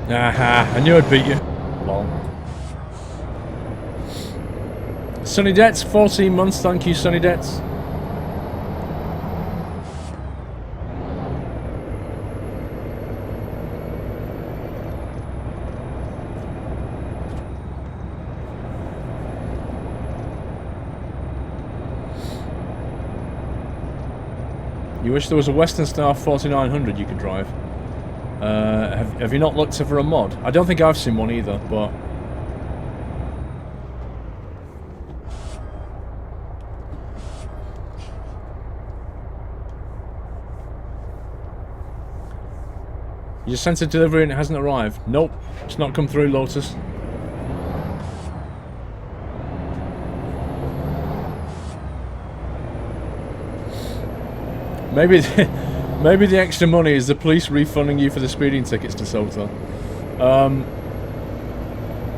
Aha, I knew I'd beat you. Lol. Sunny Debts, 14 months, thank you, Sunny Debts. You wish there was a Western Star 4900 you could drive. Have you not looked for a mod? I don't think I've seen one either, but... You just sent a delivery and it hasn't arrived. Nope, it's not come through, Lotus. Maybe the extra money is the police refunding you for the speeding tickets, DeSoto.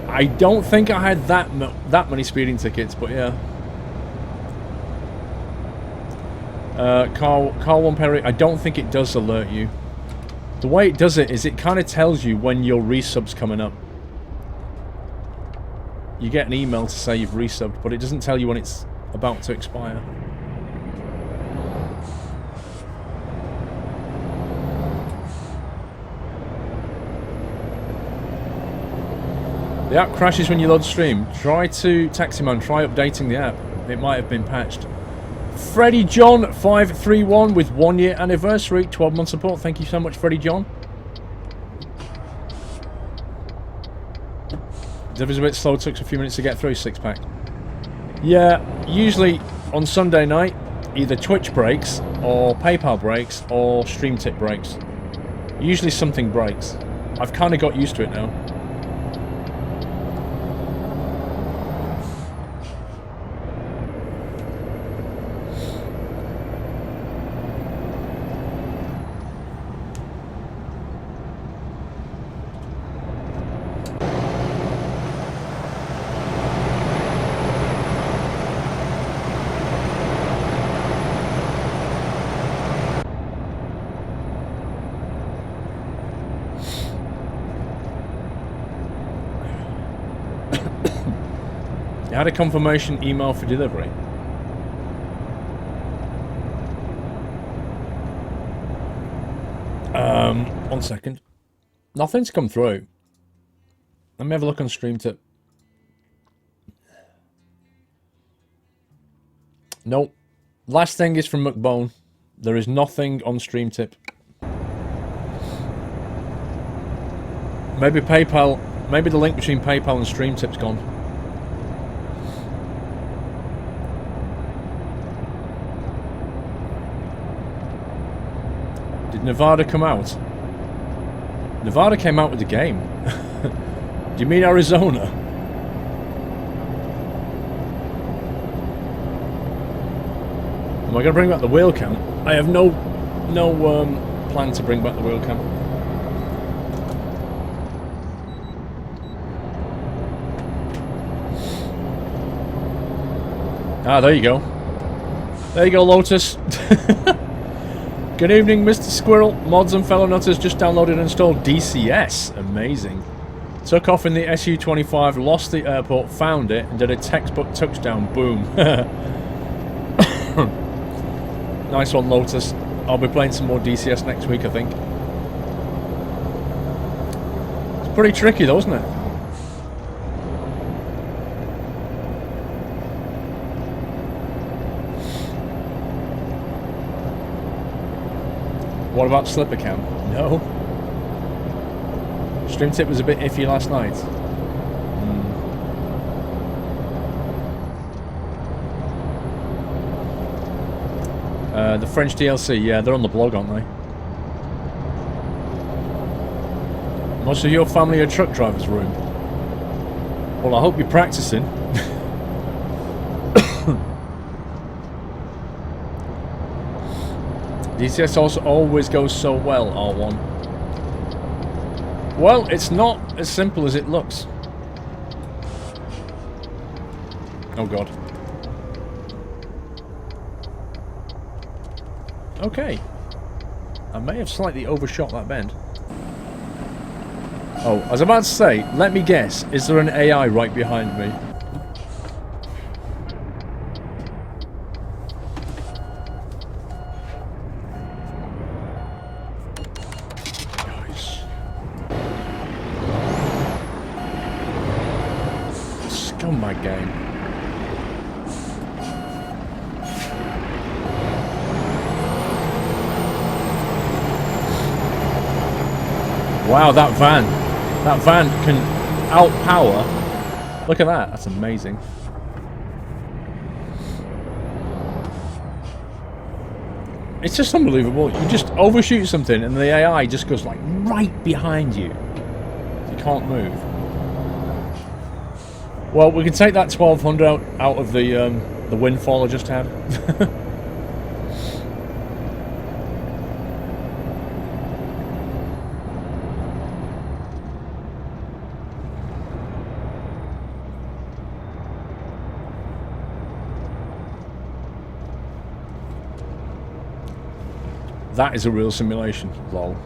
I don't think I had that many speeding tickets, but yeah. Carl One Perry, I don't think it does alert you. The way it does it is it kind of tells you when your resub's coming up. You get an email to say you've resubbed, but it doesn't tell you when it's about to expire. The app crashes when you load stream. Try updating the app. It might have been patched. Freddie John 531 with 1 year anniversary, 12-month support. Thank you so much, Freddie John. Delivery's a bit slow, took a few minutes to get through, 6-pack. Yeah, usually on Sunday night, either Twitch breaks, or PayPal breaks, or StreamTip breaks. Usually something breaks. I've kind of got used to it now. I had a confirmation email for delivery. One second. Nothing's come through. Let me have a look on StreamTip. Nope. Last thing is from McBone. There is nothing on StreamTip. Maybe PayPal. Maybe the link between PayPal and StreamTip's gone. Did Nevada come out? Nevada came out with the game. Do you mean Arizona? Am I going to bring back the wheel cam? I have no plan to bring back the wheel cam. Ah, there you go. There you go, Lotus. Good evening, Mr. Squirrel. Mods and fellow nutters just downloaded and installed DCS. Amazing. Took off in the SU-25, lost the airport, found it, and did a textbook touchdown. Boom. Nice one, Lotus. I'll be playing some more DCS next week, I think. It's pretty tricky, though, isn't it? What about Slipper Cam? No. Stream tip was a bit iffy last night. The French DLC, yeah, they're on the blog, aren't they? Most of your family are truck drivers, Room. Well, I hope you're practicing. DCS also always goes so well, R1. Well, it's not as simple as it looks. Oh god. Okay. I may have slightly overshot that bend. Oh, I was about to say, let me guess, is there an AI right behind me? Nice. Scumbag game. Wow, that van. That van can outpower. Look at that. That's amazing. It's just unbelievable. You just overshoot something and the AI just goes like right behind you. You can't move. Well, we can take that 1200 out of the windfall I just had. That is a real simulation, lol.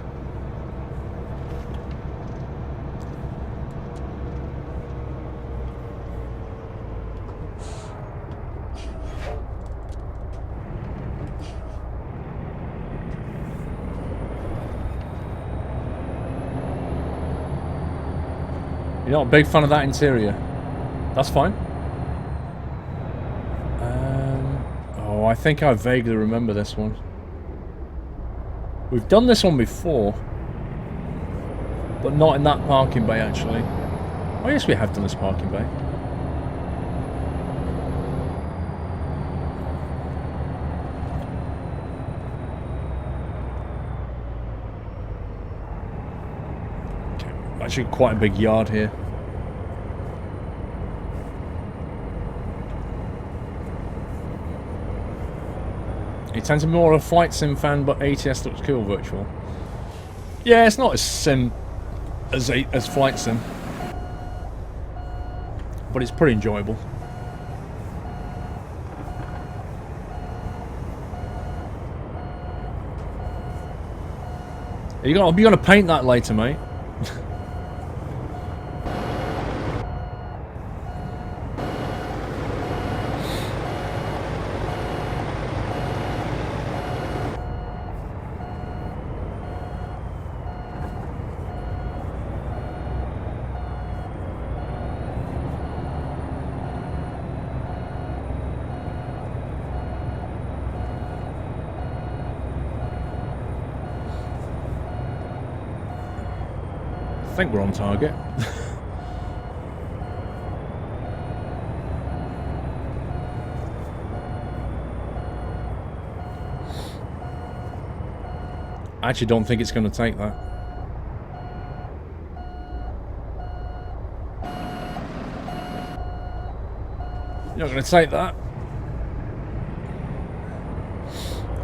You're not a big fan of that interior. That's fine. Oh, I think I vaguely remember this one. We've done this one before, but not in that parking bay, actually. Oh, yes, we have done this parking bay. Okay, actually, quite a big yard here. It tends to be more a flight sim fan, but ATS looks cool virtual. Yeah, it's not as sim as flight sim, but it's pretty enjoyable. You're gonna paint that later, mate. I think we're on target. I actually don't think it's going to take that. You're not going to take that.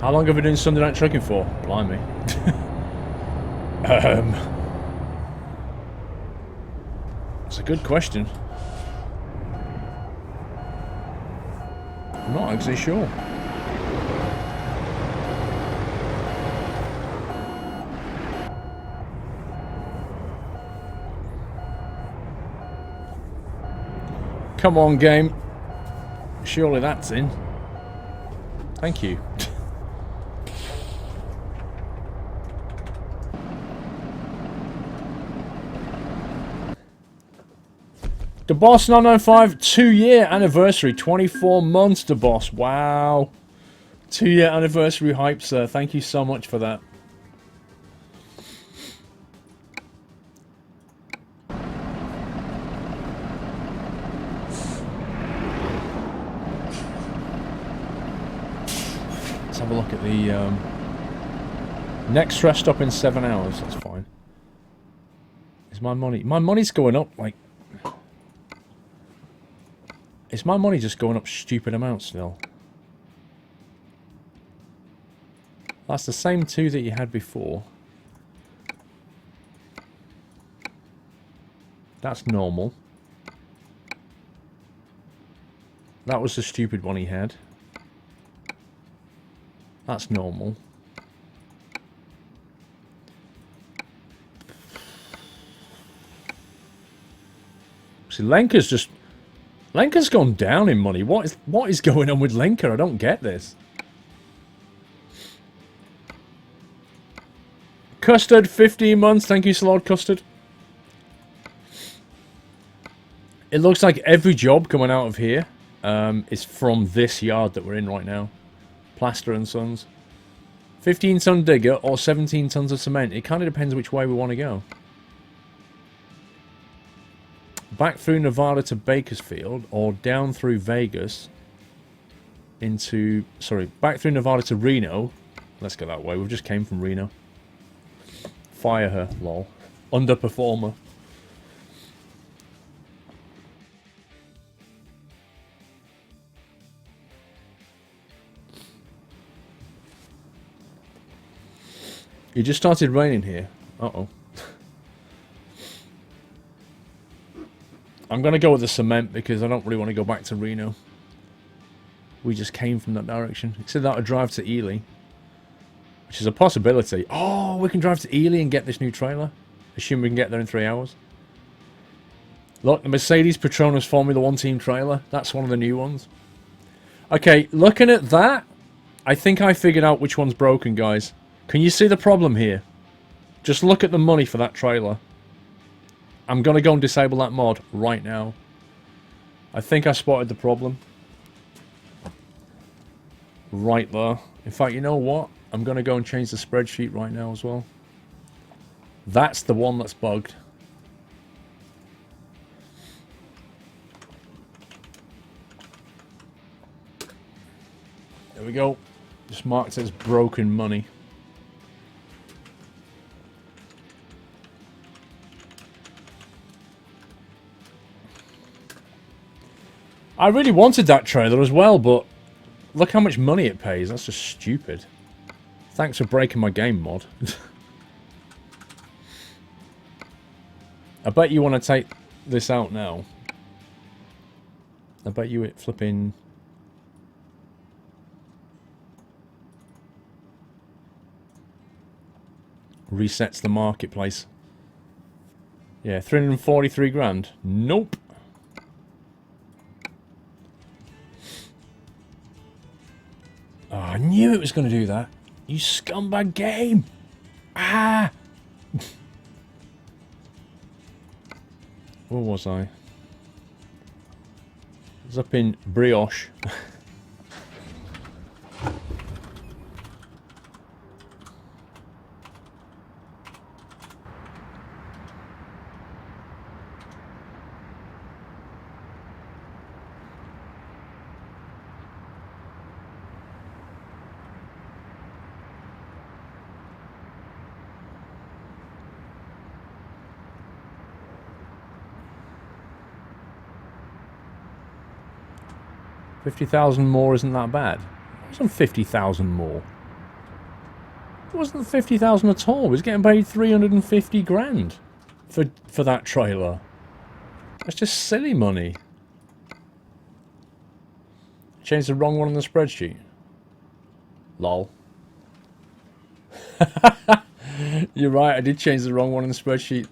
How long have we been doing Sunday night trucking for? Blimey. That's a good question. I'm not actually sure. Come on, game. Surely that's in. Thank you. The Boss 995 2-year anniversary, 24 months. The Boss, wow, 2-year anniversary hype, sir. Thank you so much for that. have a look at the next rest stop in 7 hours. That's fine. Is my money... My money's going up, like... Is my money just going up stupid amounts still? That's the same 2 that you had before. That's normal. That was the stupid one he had. That's normal. See, Lenka's just... Lenka's gone down in money. What is going on with Lenka? I don't get this. Custard, 15 months. Thank you, Lord Custard. It looks like every job coming out of here is from this yard that we're in right now. Plaster and Sons. 15-ton digger or 17 tons of cement. It kind of depends which way we want to go. Back through Nevada to Bakersfield or down through Vegas into... Sorry, back through Nevada to Reno. Let's go that way. We just came from Reno. Fire her, lol. Underperformer. It just started raining here. Uh-oh. I'm going to go with the cement because I don't really want to go back to Reno. We just came from that direction. It said that would drive to Ely, which is a possibility. Oh, we can drive to Ely and get this new trailer. Assume we can get there in 3 hours. Look, the Mercedes Petronas Formula 1 team trailer. That's one of the new ones. Okay, looking at that, I think I figured out which one's broken, guys. Can you see the problem here? Just look at the money for that trailer. I'm going to go and disable that mod right now. I think I spotted the problem. Right there. In fact, you know what? I'm going to go and change the spreadsheet right now as well. That's the one that's bugged. There we go. Just marked it as broken money. I really wanted that trailer as well, but look how much money it pays. That's just stupid. Thanks for breaking my game, mod. I bet you want to take this out now. I bet you it flipping... resets the marketplace. Yeah, 343 grand. Nope. Oh, I knew it was going to do that. You scumbag game. Ah. Where was I? I was up in Brioche. $50,000 more isn't that bad. It wasn't 50,000 more. It wasn't 50,000 at all. He was getting paid 350 grand for that trailer. That's just silly money. Changed the wrong one on the spreadsheet. Lol. You're right. I did change the wrong one on the spreadsheet.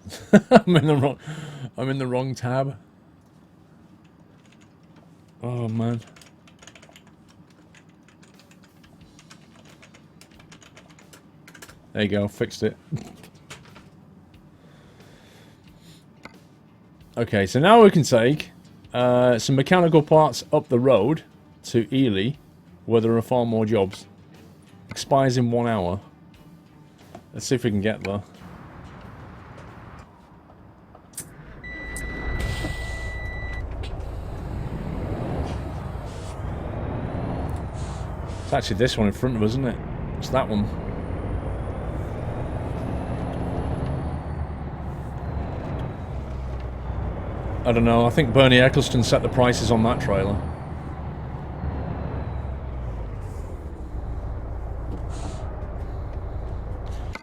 I'm in the wrong tab. Oh man. There you go, fixed it. Okay, so now we can take some mechanical parts up the road to Ely, where there are far more jobs. Expires in 1 hour. Let's see if we can get there. actually this one in front of us, isn't it? It's that one. I don't know, I think Bernie Eccleston set the prices on that trailer.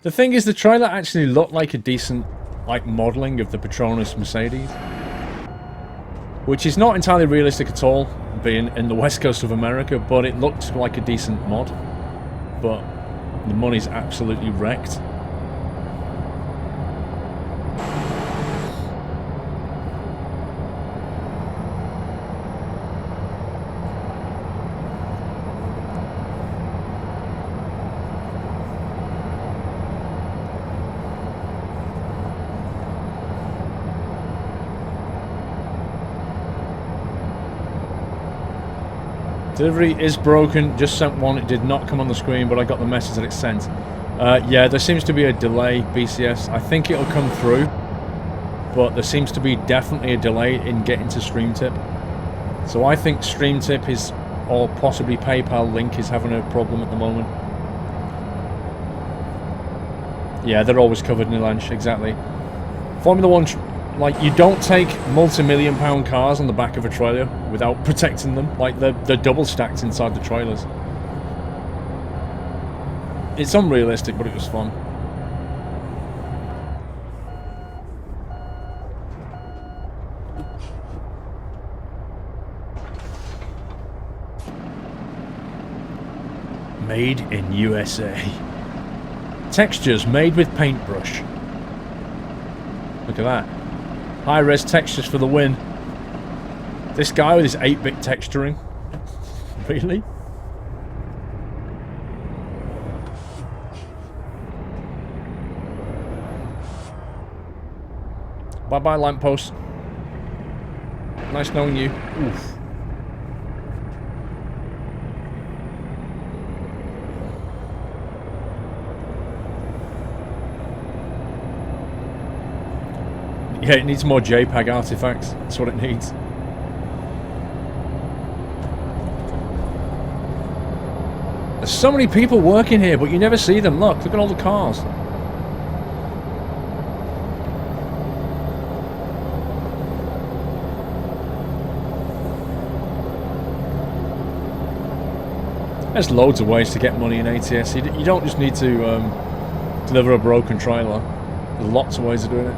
The thing is, the trailer actually looked like a decent, like, modelling of the Petronas Mercedes. Which is not entirely realistic at all, being in the west coast of America, but it looked like a decent mod. But the money's absolutely wrecked. Delivery is broken, just sent one, it did not come on the screen, but I got the message that it's sent. Yeah, there seems to be a delay, BCS. I think it'll come through, but there seems to be definitely a delay in getting to StreamTip. So I think StreamTip is, or possibly PayPal Link is having a problem at the moment. Yeah, they're always covered in lunch, exactly. Formula 1... Like, you don't take multi-million-pound cars on the back of a trailer without protecting them. Like, they're double stacked inside the trailers. It's unrealistic, but it was fun. Made in USA. Textures made with paintbrush. Look at that. High-res textures for the win. This guy with his 8-bit texturing. Really? Bye-bye, lamppost. Nice knowing you. Oof. Yeah, it needs more JPEG artifacts. That's what it needs. There's so many people working here, but you never see them. Look at all the cars. There's loads of ways to get money in ATS. You don't just need to deliver a broken trailer. There's lots of ways of doing it.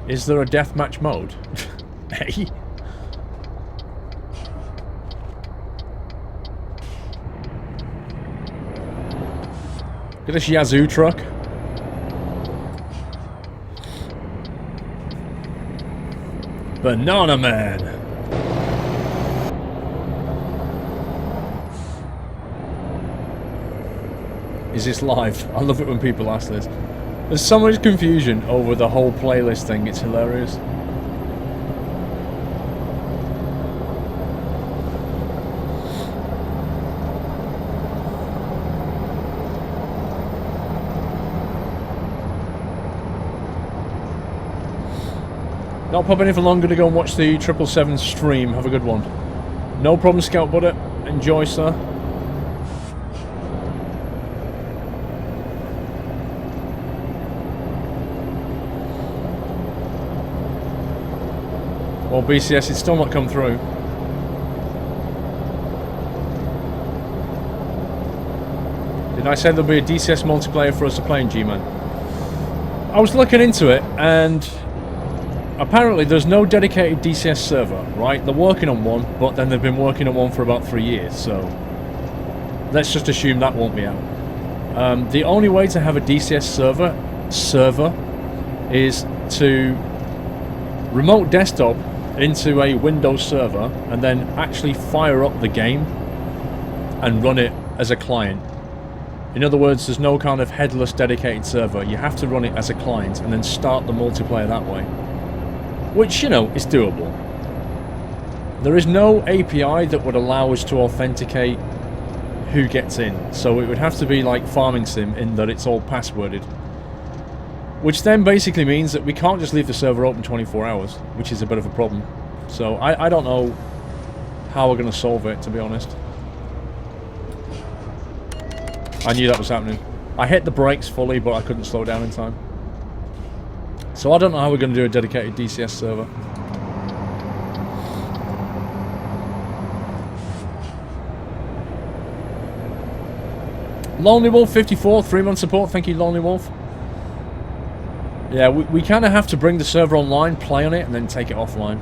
Is there a deathmatch mode? Hey? Look at this Yazoo truck. Banana Man. Is this live? I love it when people ask this. There's so much confusion over the whole playlist thing, it's hilarious. Not popping in for longer to go and watch the 777 stream. Have a good one. No problem, Scout Butter. Enjoy, sir. Well, BCS, it's still not come through. Did I say there'll be a DCS multiplayer for us to play in, G-Man? I was looking into it, and apparently there's no dedicated DCS server, right? They're working on one, but then they've been working on one for about 3 years, so let's just assume that won't be out. The only way to have a DCS server is to remote desktop into a Windows server and then actually fire up the game and run it as a client. In other words, there's no kind of headless dedicated server. You have to run it as a client and then start the multiplayer that way. Which, you know, is doable. There is no API that would allow us to authenticate who gets in. So it would have to be like Farming Sim in that it's all passworded. Which then basically means that we can't just leave the server open 24 hours, which is a bit of a problem. So I don't know how we're going to solve it, to be honest. I knew that was happening. I hit the brakes fully, but I couldn't slow down in time. So I don't know how we're going to do a dedicated DCS server. Lonely Wolf 54, 3-month support. Thank you, Lonely Wolf. Yeah, we kind of have to bring the server online, play on it, and then take it offline.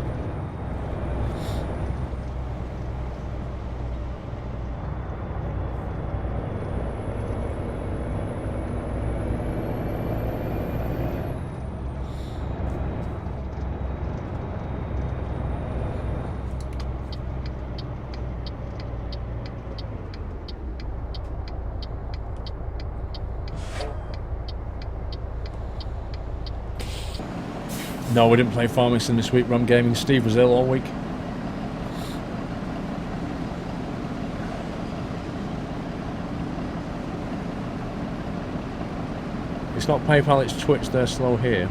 No, we didn't play Farming Sim this week. Rum Gaming. Steve was ill all week. It's not PayPal, it's Twitch. They're slow here.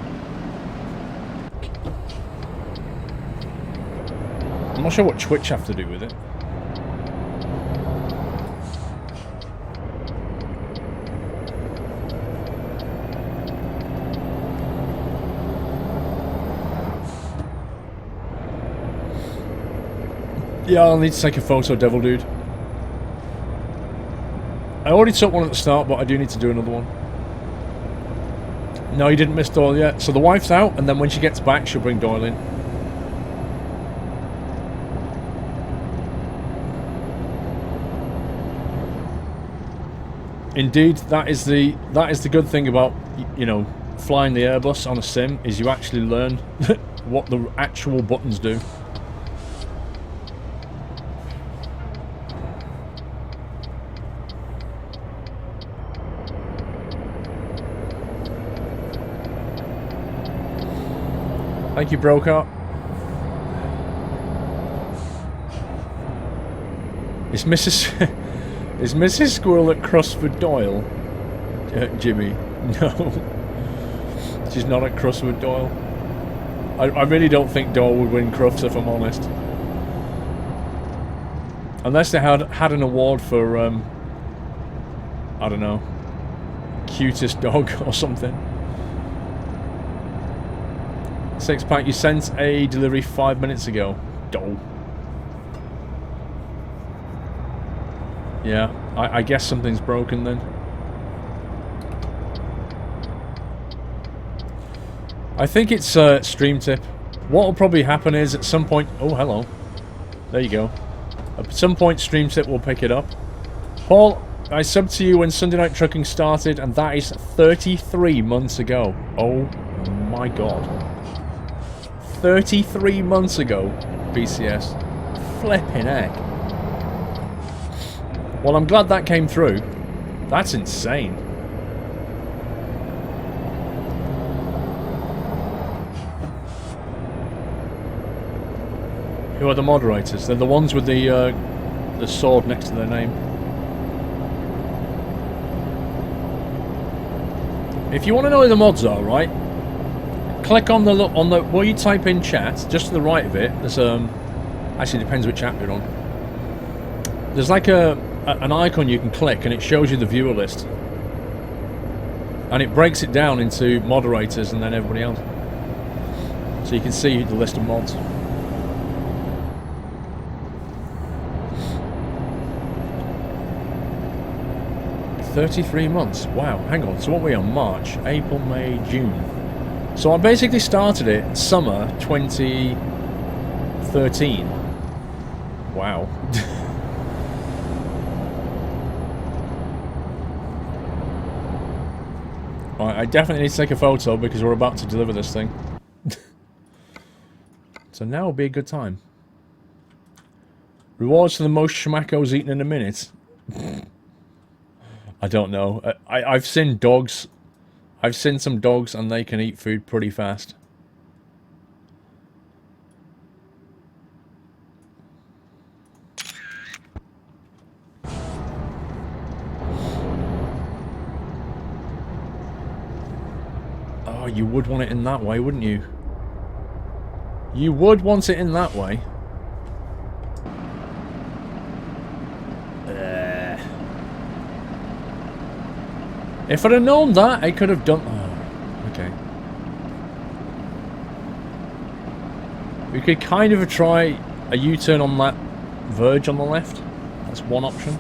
I'm not sure what Twitch have to do with it. Yeah, I'll need to take a photo, Devil Dude. I already took one at the start, but I do need to do another one. No, you didn't miss Doyle yet. So the wife's out, and then when she gets back, she'll bring Doyle in. Indeed, that is the good thing about, you know, flying the Airbus on a sim, is you actually learn what the actual buttons do. Thank you, Broker. Is Mrs. Squirrel at Cross for Doyle? Jimmy. No. She's not at Cross for Doyle. I really don't think Doyle would win Crufts, if I'm honest. Unless they had an award for, I don't know, cutest dog or something. 6-pack, you sent a delivery 5 minutes ago. Dole. Yeah, I guess something's broken then. I think it's stream tip. What will probably happen is at some point... Oh, hello. There you go. At some point stream tip will pick it up. Paul, I subbed to you when Sunday Night Trucking started, and that is 33 months ago. Oh my god. 33 months ago, BCS. Flipping heck. Well, I'm glad that came through. That's insane. Who are the moderators? They're the ones with the sword next to their name. If you want to know who the mods are, right? Click on the where you type in chat, just to the right of it. There's actually depends which app you're on. There's like an icon you can click, and it shows you the viewer list, and it breaks it down into moderators and then everybody else, so you can see the list of mods. 33 months. Wow. Hang on. So what are we on? March, April, May, June. So I basically started it summer 2013. Wow. Right, I definitely need to take a photo because we're about to deliver this thing. So now will be a good time. Rewards for the most schmackos eaten in a minute. I don't know. I've seen dogs. I've seen some dogs and they can eat food pretty fast. Oh, you would want it in that way, wouldn't you? You would want it in that way. If I'd have known that, I could have done... Oh, okay. We could kind of try a U-turn on that verge on the left. That's one option.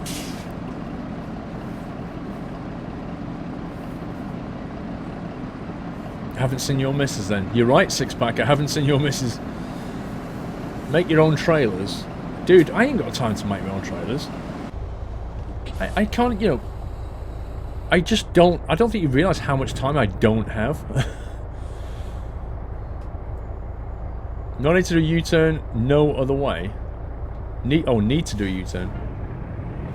I haven't seen your missus then. You're right, six-pack. I haven't seen your missus. Make your own trailers. Dude, I ain't got time to make my own trailers. I can't, you know... I just don't... I don't think you realise how much time I don't have. No need to do a U-turn, no other way. Need to do a U-turn.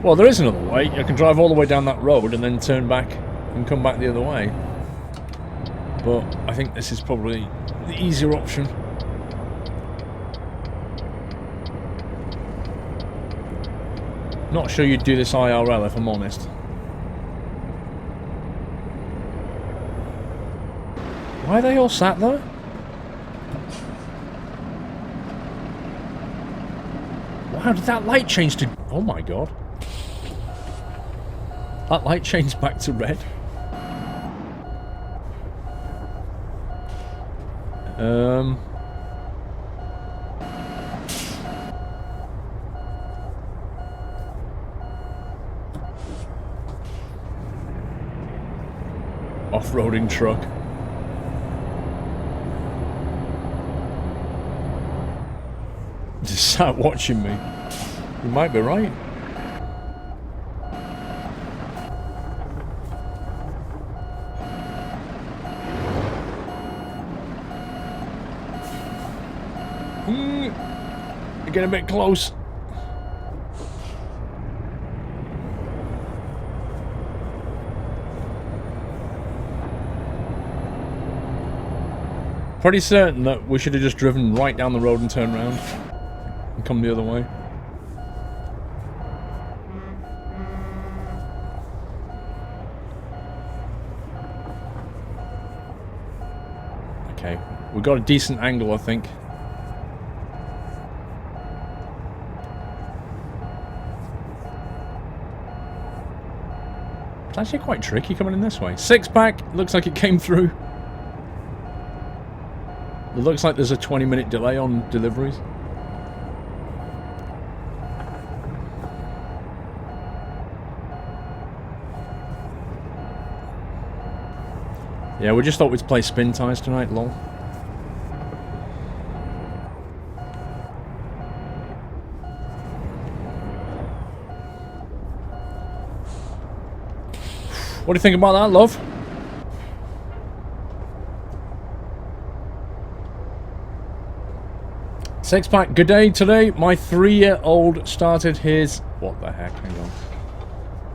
Well, there is another way. I can drive all the way down that road and then turn back and come back the other way. But I think this is probably the easier option. Not sure you'd do this IRL if I'm honest. Why are they all sat there? Wow, did that light change to... Oh my god. That light changed back to red. Off-roading truck. Just sat watching me. You might be right. You're getting a bit close. Pretty certain that we should have just driven right down the road and turned around and come the other way. Okay, we got a decent angle, I think. It's actually quite tricky coming in this way. Six-pack, looks like it came through. It looks like there's a 20-minute delay on deliveries. Yeah, we just thought we'd play spin ties tonight, lol. What do you think about that, love? Six-pack, good day. Today, my 3-year-old started his... What the heck? Hang on.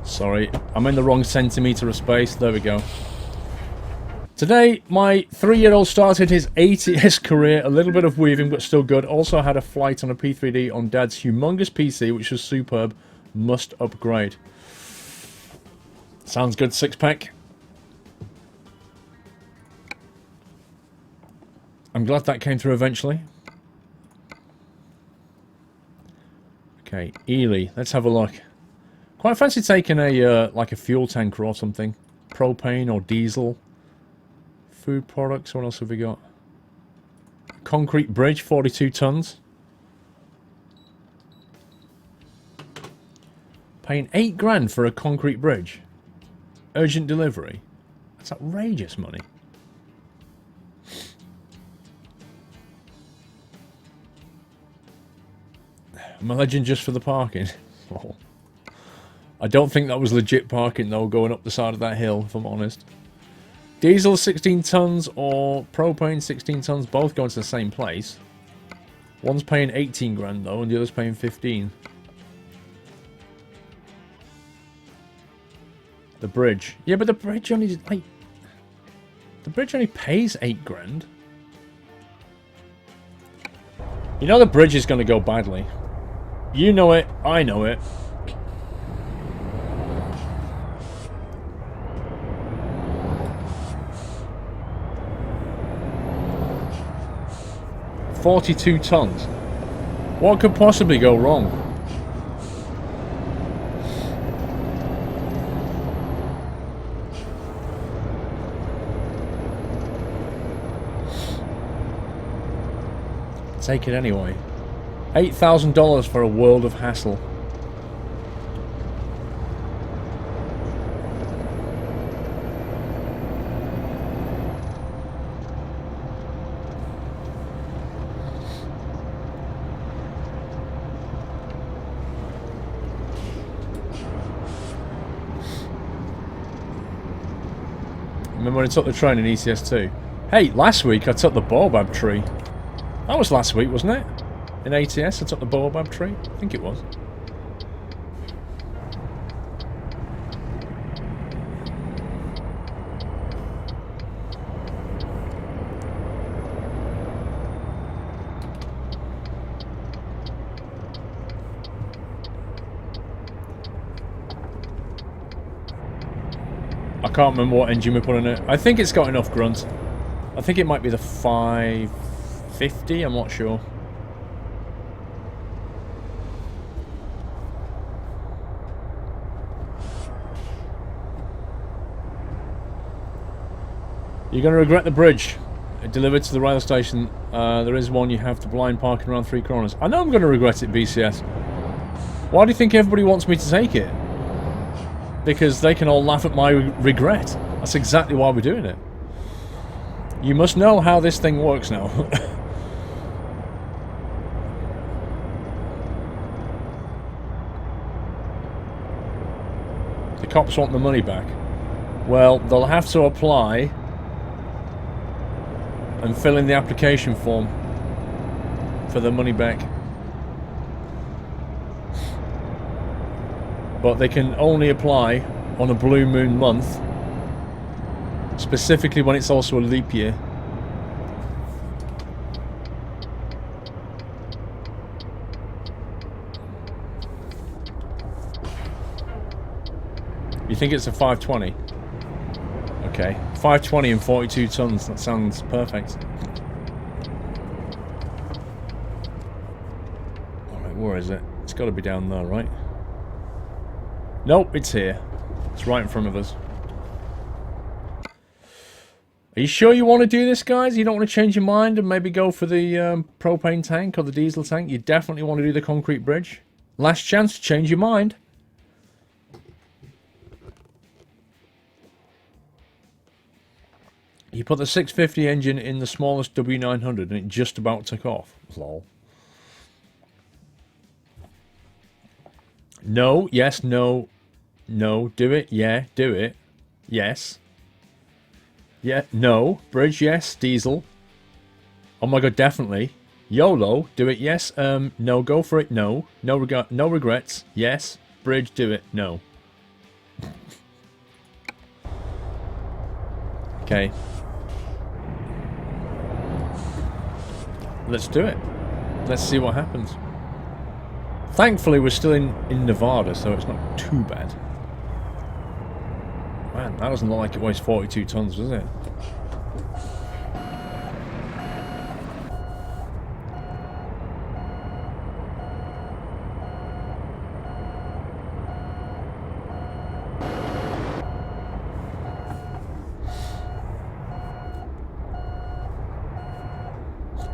Sorry, I'm in the wrong centimetre of space. There we go. Today, my 3-year-old started his ATS career. A little bit of weaving, but still good. Also had a flight on a P3D on Dad's humongous PC, which was superb. Must upgrade. Sounds good, six-pack. I'm glad that came through eventually. Okay, Ely. Let's have a look. Quite fancy taking a like a fuel tanker or something. Propane or diesel. Food products. What else have we got? Concrete bridge, 42 tons. Paying 8 grand for a concrete bridge. Urgent delivery. That's outrageous money. I'm a legend just for the parking. Oh. I don't think that was legit parking though, going up the side of that hill, if I'm honest. Diesel 16 tons or propane 16 tons, both going to the same place. One's paying 18 grand though, and the other's paying 15. The bridge. Yeah, but the bridge only, like... The bridge only pays 8 grand. You know the bridge is going to go badly. You know it, I know it. 42 tons. What could possibly go wrong? Take it anyway. $8,000 for a world of hassle. Remember when I took the train in ECS2? Hey, last week I took the baobab tree. That was last week, wasn't it? In ATS I took the baobab tree. I think it was. I can't remember what engine we put in it. I think it's got enough grunt. I think it might be the 550, I'm not sure. You're going to regret the bridge. Delivered to the rail station. There is one you have to blind parking around 3 corners. I know I'm going to regret it, BCS. Why do you think everybody wants me to take it? Because they can all laugh at my regret. That's exactly why we're doing it. You must know how this thing works now. The cops want the money back. Well, they'll have to apply and fill in the application form for the money back. But they can only apply on a blue moon month, specifically when it's also a leap year. You think it's a 520? Okay, 520 and 42 tons, that sounds perfect. Alright, where is it? It's got to be down there, right? Nope, it's here. It's right in front of us. Are you sure you want to do this, guys? You don't want to change your mind and maybe go for the propane tank or the diesel tank? You definitely want to do the concrete bridge? Last chance to change your mind. You put the 650 engine in the smallest W900 and it just about took off. Lol. No, yes, no. No, do it, yeah, do it. Yes. Yeah, no. Bridge, yes. Diesel. Oh my god, definitely. YOLO, do it, yes. No, go for it, no. No regrets, yes. Bridge, do it, no. Okay. Let's do it. Let's see what happens. Thankfully, we're still in Nevada, so it's not too bad. Man, that doesn't look like it weighs 42 tons, does it?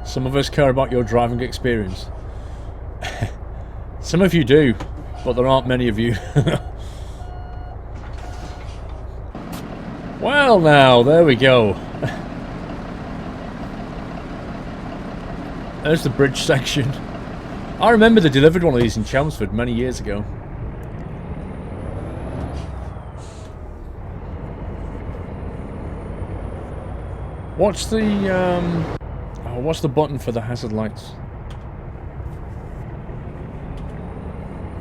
Some of us care about your driving experience. Some of you do, but there aren't many of you. Well now, there we go. There's the bridge section. I remember they delivered one of these in Chelmsford many years ago. What's the button for the hazard lights?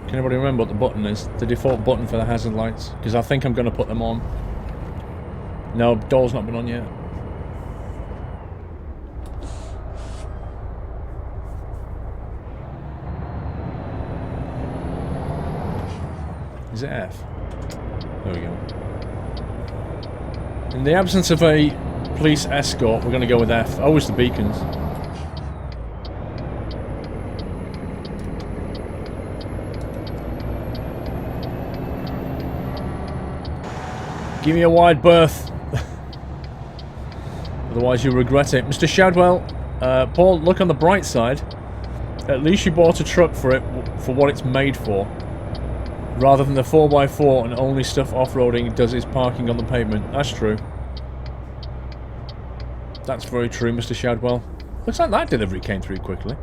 Can anybody remember what the button is? The default button for the hazard lights? Because I think I'm going to put them on. No, Doyle's not been on yet. Is it F? There we go. In the absence of a police escort, we're going to go with F. Oh, it's the beacons. Give me a wide berth. Otherwise you'll regret it. Mr. Shadwell, Paul, look on the bright side. At least you bought a truck for it, for what it's made for. Rather than the 4x4 and only stuff off-roading does is parking on the pavement. That's true. That's very true, Mr. Shadwell. Looks like that delivery came through quickly.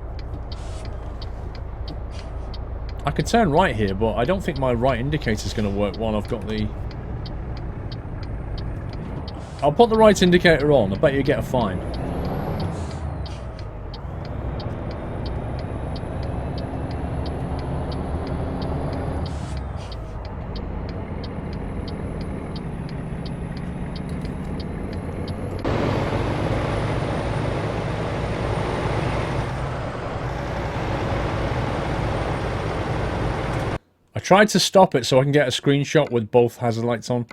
I could turn right here, but I don't think my right indicator's going to work while I've got the... I'll put the right indicator on. I bet you get a fine. I tried to stop it so I can get a screenshot with both hazard lights on.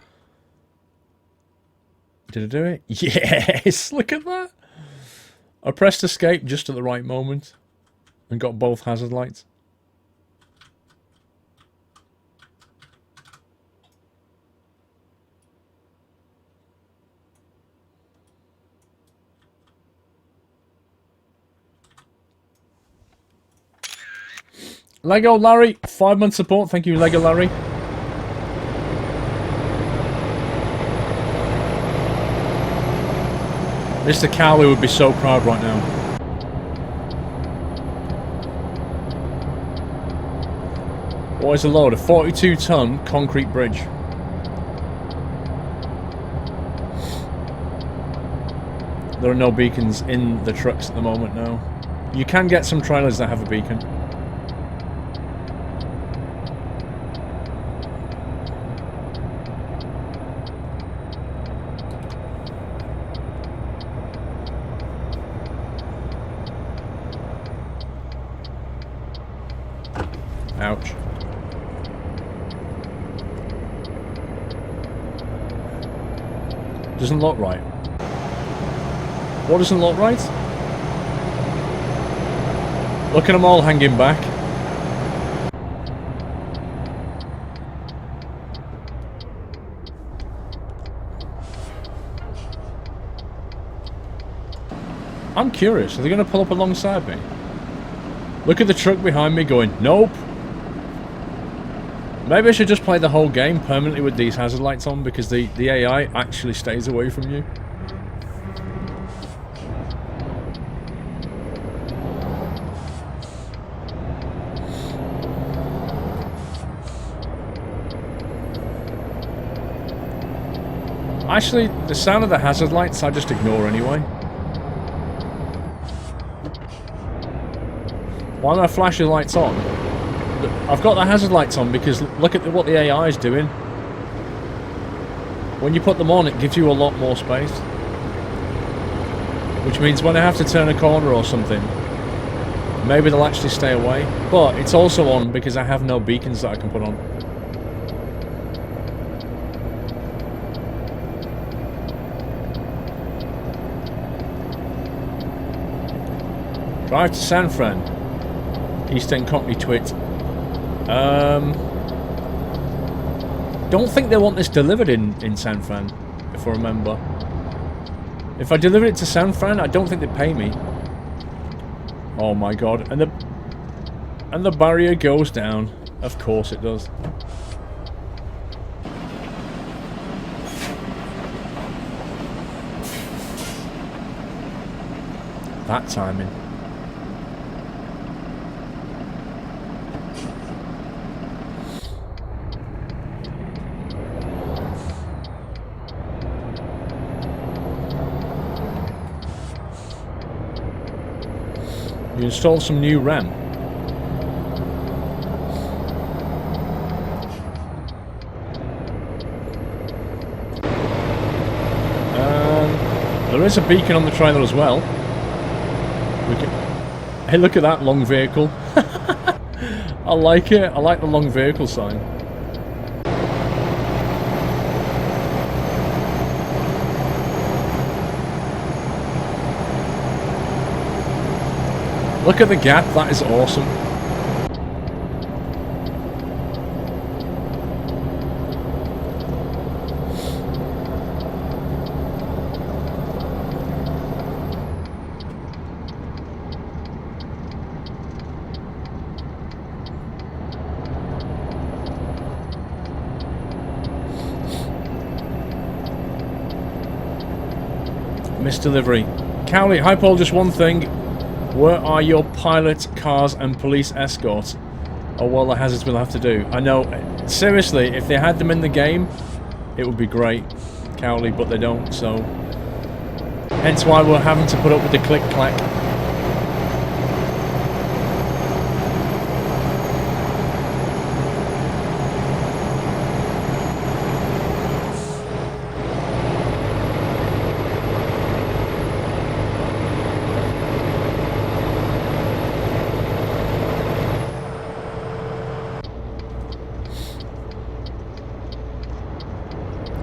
Did I do it? Yes! Look at that! I pressed escape just at the right moment and got both hazard lights. Lego Larry, 5-month support. Thank you, Lego Larry. Mr. Cowley would be so proud right now. What is a load? A 42-ton concrete bridge. There are no beacons in the trucks at the moment now. You can get some trailers that have a beacon. Ouch. Doesn't look right. What doesn't look right? Look at them all hanging back. I'm curious, are they going to pull up alongside me? Look at the truck behind me going, nope. Maybe I should just play the whole game permanently with these hazard lights on because the AI actually stays away from you. Actually, the sound of the hazard lights I just ignore anyway. Why am I flashing lights on? I've got the hazard lights on because look at what the AI is doing. When you put them on, it gives you a lot more space. Which means when I have to turn a corner or something, maybe they'll actually stay away. But it's also on because I have no beacons that I can put on. Drive to San Fran. East End Company twit. Don't think they want this delivered in San Fran, if I remember. If I deliver it to San Fran, I don't think they'd pay me. Oh my god. And the barrier goes down. Of course it does. That timing. You installed some new RAM. There is a beacon on the trailer as well. Hey, look at that long vehicle. I like it. I like the long vehicle sign. Look at the gap, that is awesome. Missed delivery. Cowley, hi Paul, just one thing. Where are your pilot, cars, and police escorts? Oh, well, the hazards we'll have to do. I know. Seriously, if they had them in the game, it would be great, Cowley, but they don't, so... Hence why we're having to put up with the click-clack.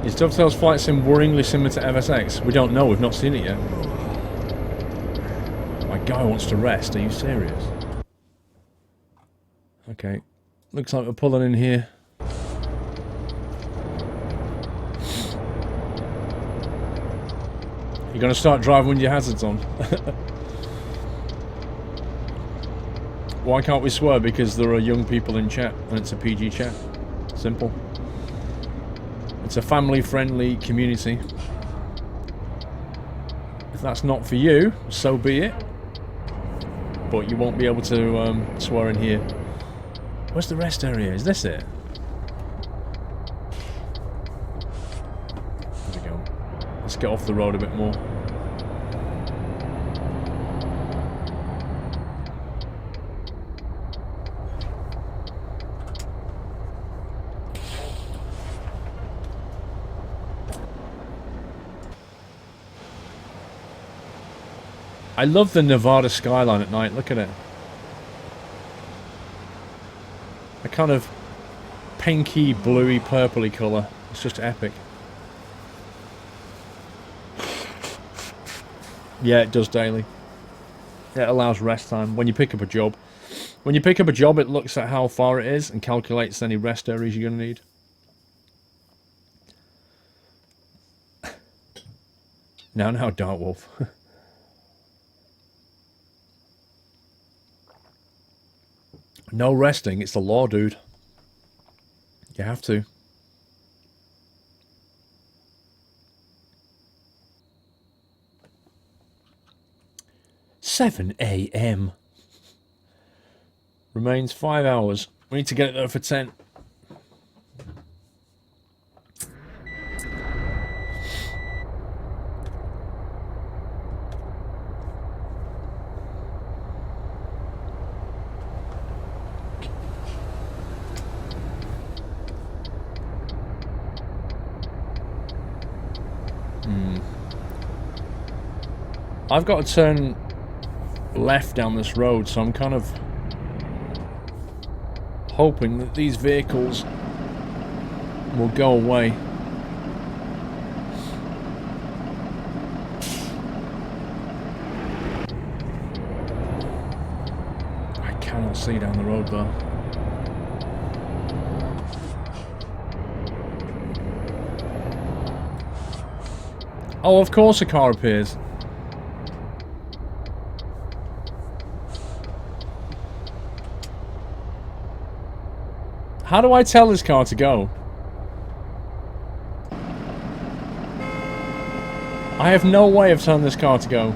Is Dovetail's flight sim worryingly similar to FSX? We don't know, we've not seen it yet. My guy wants to rest, are you serious? Okay, looks like we're pulling in here. You're gonna start driving with your hazards on. Why can't we swear? Because there are young people in chat, and it's a PG chat. Simple. It's a family-friendly community. If that's not for you, so be it. But you won't be able to swear in here. Where's the rest area? Is this it? There we go. Let's get off the road a bit more. I love the Nevada skyline at night, look at it. A kind of pinky, bluey, purpley colour. It's just epic. Yeah, it does daily. It allows rest time when you pick up a job. When you pick up a job, it looks at how far it is and calculates any rest areas you're going to need. Now, Dark Wolf. No resting, it's the law, dude. You have to. "7 a.m. Remains 5 hours. We need to get it there for 10. I've got to turn left down this road, so I'm kind of hoping that these vehicles will go away. I cannot see down the road though. Oh, of course a car appears. How do I tell this car to go? I have no way of telling this car to go.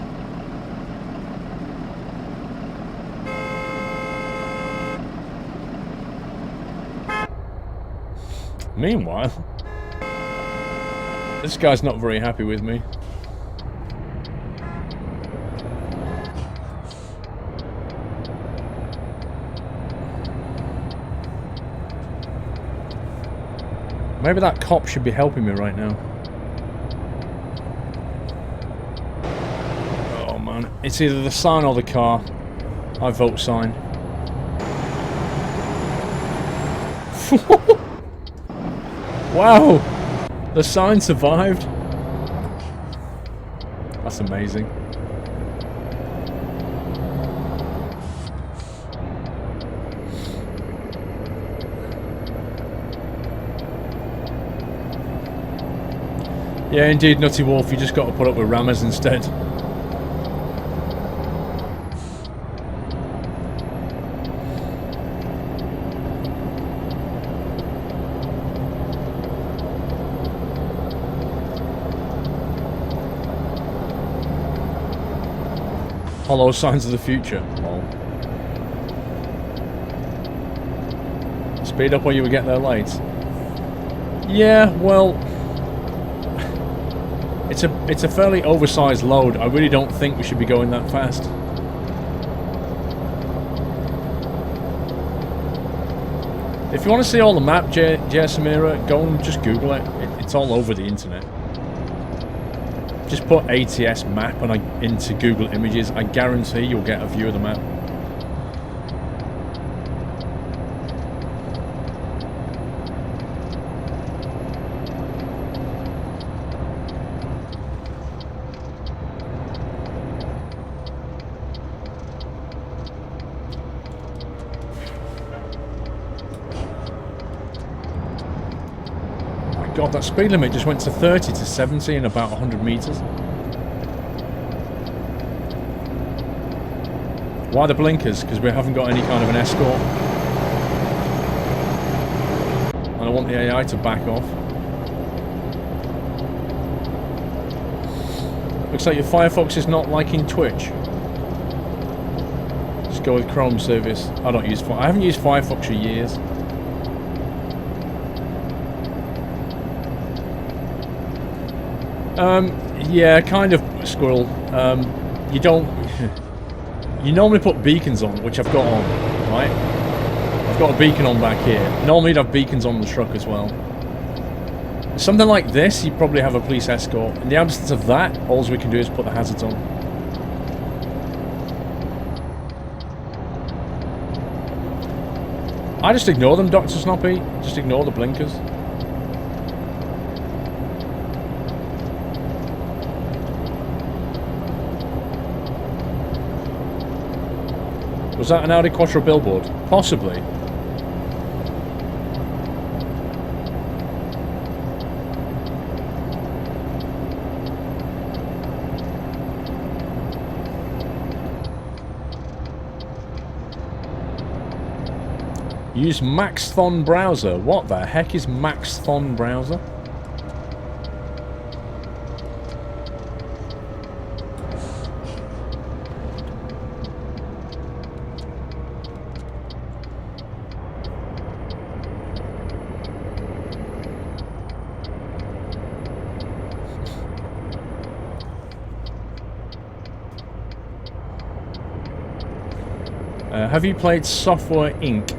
Meanwhile, this guy's not very happy with me. Maybe that cop should be helping me right now. Oh man, it's either the sign or the car. I vote sign. Wow! The sign survived. That's amazing. Yeah, indeed, Nutty Wolf, you just got to put up with rammers instead. Hollow signs of the future. Oh. Speed up or you would get there late. Yeah, well, it's a fairly oversized load. I really don't think we should be going that fast. If you want to see all the map, Samira, go and just Google it. It's all over the internet. Just put ATS map into Google Images. I guarantee you'll get a view of the map. God, that speed limit just went to 30 to 70 in about 100 meters. Why the blinkers? Because we haven't got any kind of an escort. And I want the AI to back off. Looks like your Firefox is not liking Twitch. Just go with Chrome service. I haven't used Firefox for years. Yeah, kind of, Squirrel. You don't... You normally put beacons on, which I've got on, right? I've got a beacon on back here. Normally you'd have beacons on the truck as well. Something like this, you probably have a police escort. In the absence of that, all we can do is put the hazards on. I just ignore them, Dr. Snoppy. Just ignore the blinkers. Was that an Audi Quattro billboard? Possibly. Use Maxthon browser. What the heck is Maxthon browser? Have you played Software Inc?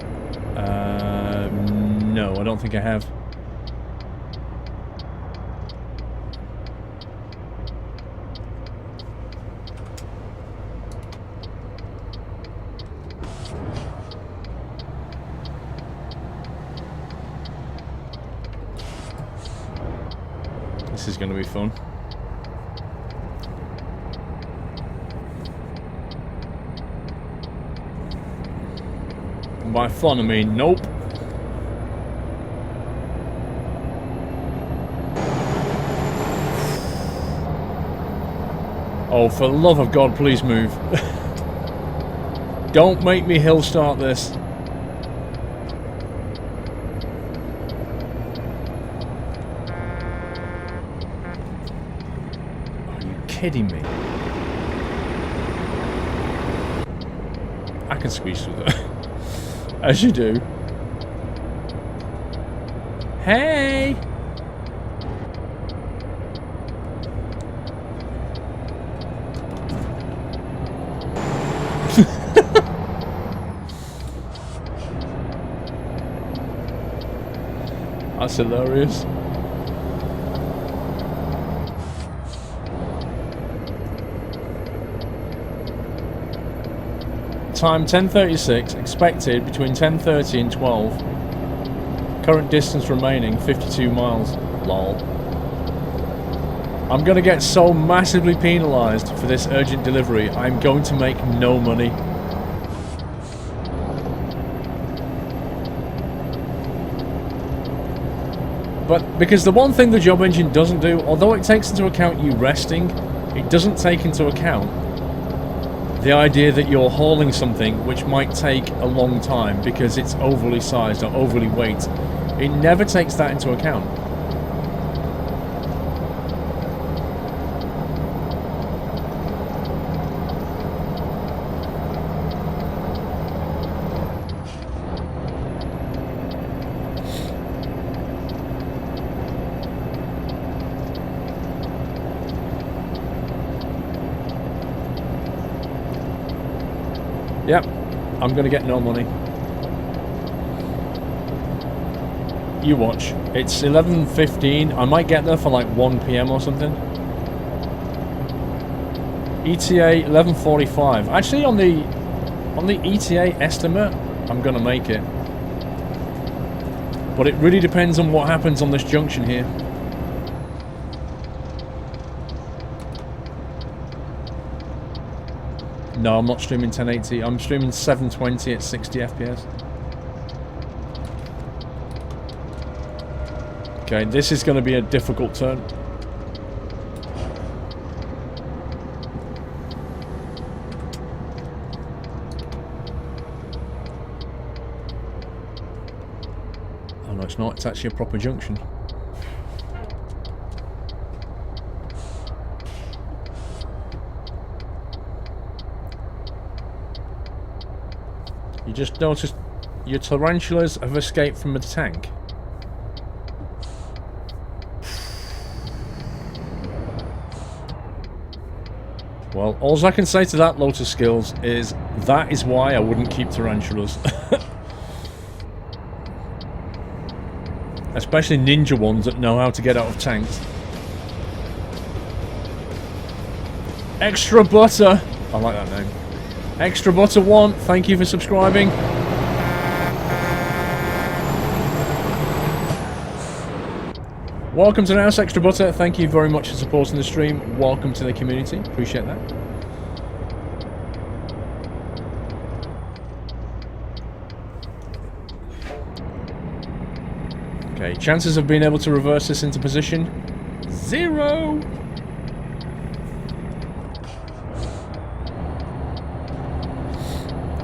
No, I don't think I have. This is going to be fun. By fun, I mean nope. Oh, for the love of God, please move. Don't make me hill start this. Are you kidding me? I can squeeze through that. As you do. Hey! That's hilarious. Time 10:36, expected between 10:30 and 12. Current distance remaining 52 miles. Lol. I'm gonna get so massively penalised for this urgent delivery, I'm going to make no money. But because the one thing the job engine doesn't do, although it takes into account you resting, it doesn't take into account the idea that you're hauling something which might take a long time because it's overly sized or overly weight. It never takes that into account. Yep, I'm going to get no money. You watch. It's 11:15. I might get there for like 1 PM or something. ETA 11:45. Actually, on the ETA estimate, I'm going to make it. But it really depends on what happens on this junction here. No, I'm not streaming 1080. I'm streaming 720 at 60 FPS. Okay, this is going to be a difficult turn. Oh no, it's not. It's actually a proper junction. You just noticed your tarantulas have escaped from the tank. Well, all I can say to that, Lotus Skills, is that is why I wouldn't keep tarantulas. Especially ninja ones that know how to get out of tanks. Extra Butter! I like that name. Extra Butter 1, thank you for subscribing. Welcome to the house, Extra Butter. Thank you very much for supporting the stream. Welcome to the community. Appreciate that. Okay, chances of being able to reverse this into position? 0!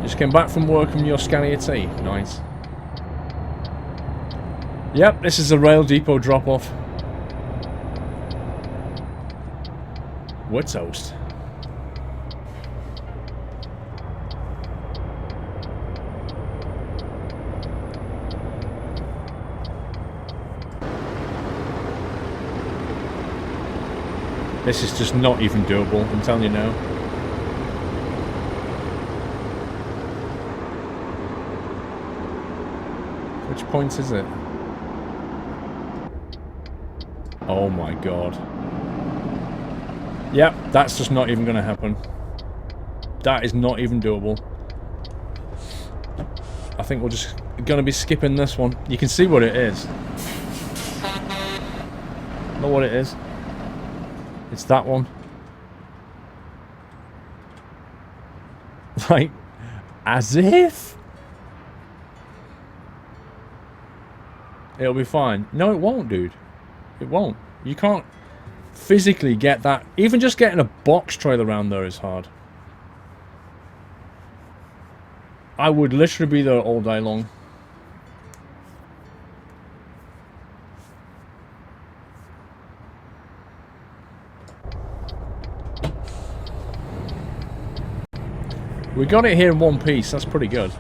Just came back from work from your Scania tea. Nice. Yep, this is a rail depot drop-off. We're toast. This is just not even doable, I'm telling you now. Which point is it? Oh my god. Yep, that's just not even going to happen. That is not even doable. I think we're just going to be skipping this one. You can see what it is. Know what it is? It's that one. Like, as if? It'll be fine. No, it won't, dude. It won't. You can't physically get that. Even just getting a box trailer around there is hard. I would literally be there all day long. We got it here in one piece. That's pretty good.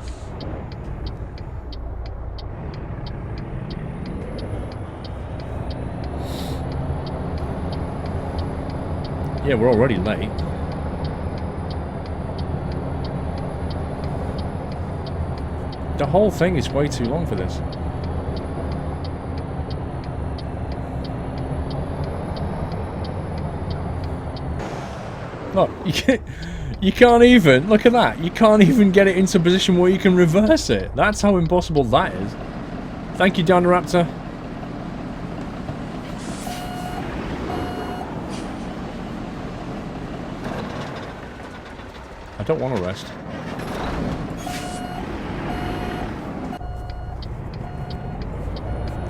Yeah, we're already late. The whole thing is way too long for this. Look, you can't even, look at that, you can't even get it into a position where you can reverse it. That's how impossible that is. Thank you, Donna Raptor. I don't want to rest.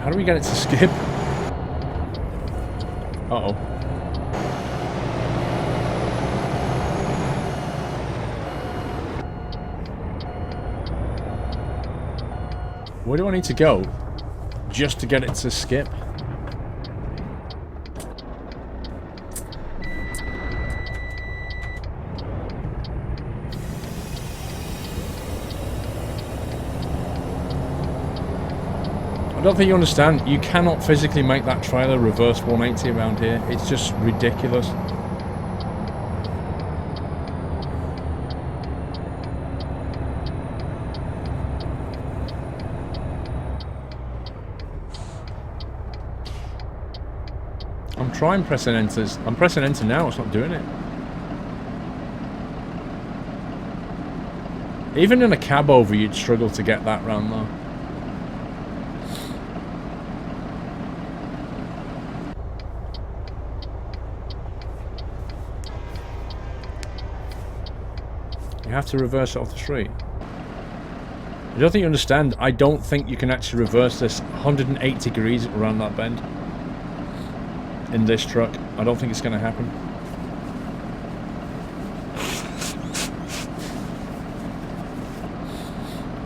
How do we get it to skip? Uh-oh. Where do I need to go just to get it to skip? I don't think you understand. You cannot physically make that trailer reverse 180 around here. It's just ridiculous. trying pressing enters. I'm pressing enter now, it's not doing it. Even in a cab over, you'd struggle to get that round though. You have to reverse it off the street. I don't think you understand. I don't think you can actually reverse this 180 degrees around that bend. In this truck. I don't think it's going to happen.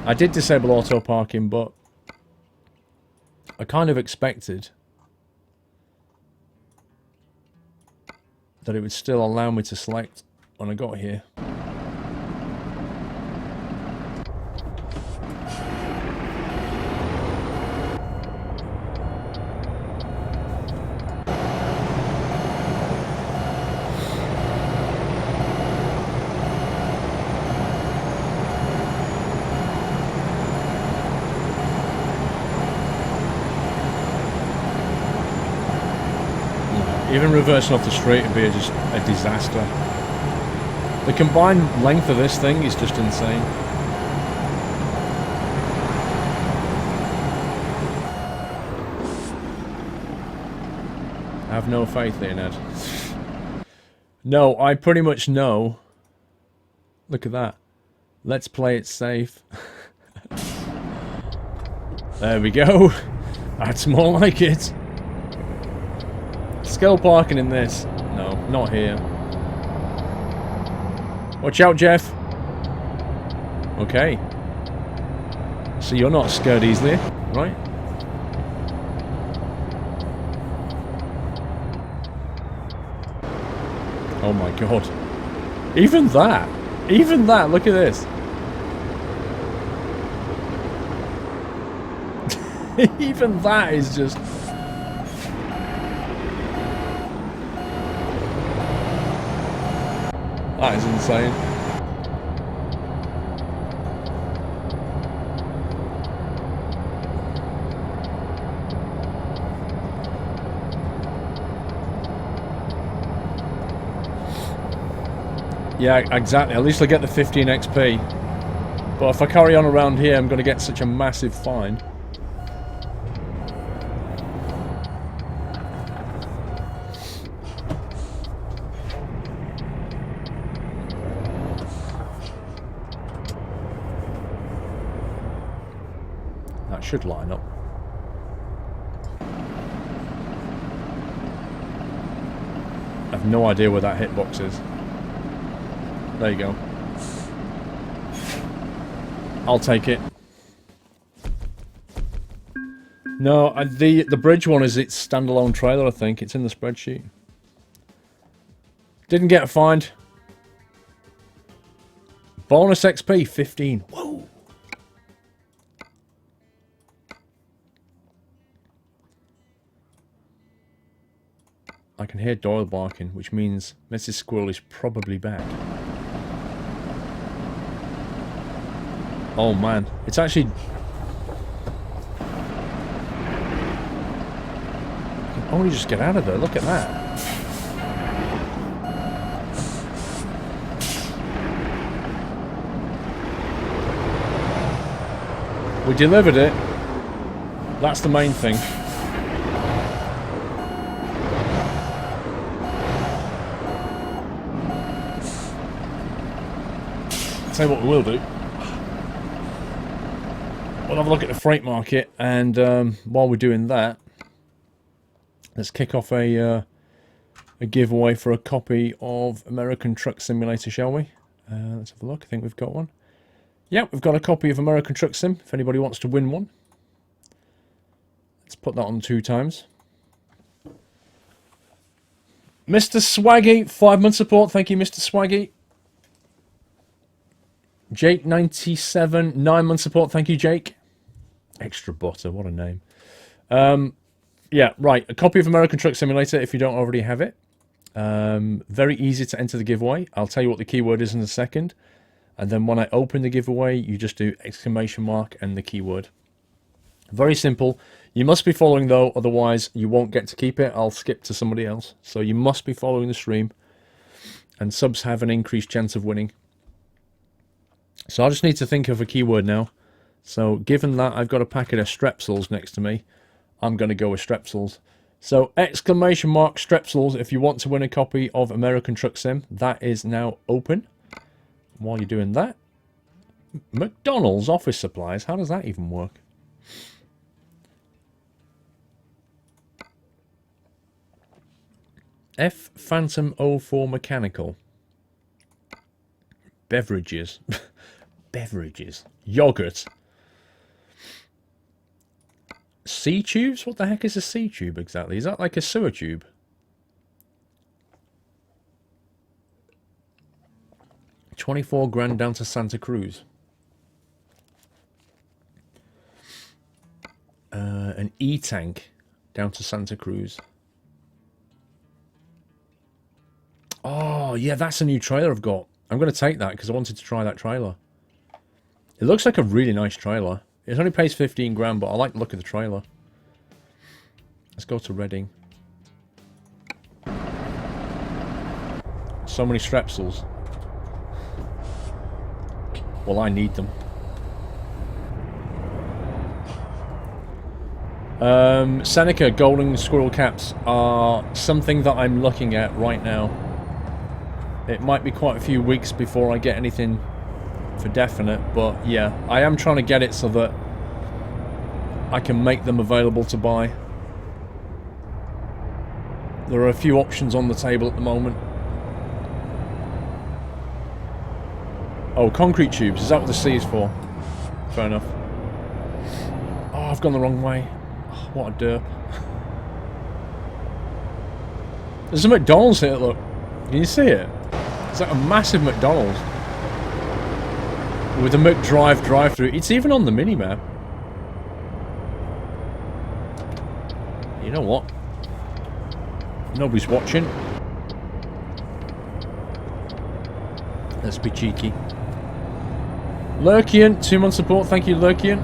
I did disable auto parking, but I kind of expected that it would still allow me to select when I got here. Even reversing off the street would be just a disaster. The combined length of this thing is just insane. I have no faith there, Ned. No, I pretty much know. Look at that. Let's play it safe. There we go. That's more like it. Skill parking in this. No, not here. Watch out, Jeff. Okay. So you're not scared easily, right? Oh my god. Even that. Even that. Look at this. Even that is just... That is insane. Yeah, exactly. At least I get the 15 XP. But if I carry on around here, I'm going to get such a massive fine. Should line up. I have no idea where that hitbox is. There you go. I'll take it. No, the bridge one is its standalone trailer, I think. It's in the spreadsheet. Didn't get a find. Bonus XP, 15. Whoa. I can hear Doyle barking, which means Mrs. Squirrel is probably back. Oh man, it's actually... I can only just get out of there, look at that. We delivered it. That's the main thing. Tell you what we will do. We'll have a look at the freight market, and while we're doing that, let's kick off a giveaway for a copy of American Truck Simulator, shall we? Let's have a look. I think we've got one. Yep, we've got a copy of American Truck Sim, if anybody wants to win one. Let's put that on 2 times. Mr. Swaggy, 5-month support. Thank you, Mr. Swaggy. Jake 97, 9-month support. Thank you, Jake. Extra butter, what a name. Yeah, right. A copy of American Truck Simulator if you don't already have it. Very easy to enter the giveaway. I'll tell you what the keyword is in a second. And then when I open the giveaway, you just do exclamation mark and the keyword. Very simple. You must be following though, otherwise you won't get to keep it. I'll skip to somebody else. So you must be following the stream. And subs have an increased chance of winning. So I just need to think of a keyword now. So given that I've got a packet of Strepsils next to me, I'm going to go with Strepsils. So exclamation mark Strepsils if you want to win a copy of American Truck Sim. That is now open. While you're doing that, McDonald's office supplies, how does that even work? F Phantom 04 Mechanical. Beverages. Beverages. Yogurt. Sea tubes? What the heck is a sea tube exactly? Is that like a sewer tube? $24,000 down to Santa Cruz. An E-tank down to Santa Cruz. Oh, yeah, that's a new trailer I've got. I'm going to take that because I wanted to try that trailer. It looks like a really nice trailer. It only pays $15,000, but I like the look of the trailer. Let's go to Reading. So many Strepsils. Well, I need them. Seneca golden squirrel caps are something that I'm looking at right now. It might be quite a few weeks before I get anything for definite, but yeah, I am trying to get it so that I can make them available to buy. There are a few options on the table at the moment. Oh, concrete tubes. Is that what the C is for? Fair enough. Oh, I've gone the wrong way. Oh, what a derp. There's a McDonald's here, look. Can you see it? It's like a massive McDonald's. With a McDrive drive-thru. It's even on the mini-map. You know what? Nobody's watching. Let's be cheeky. Lurkian, 2-month support. Thank you, Lurkian.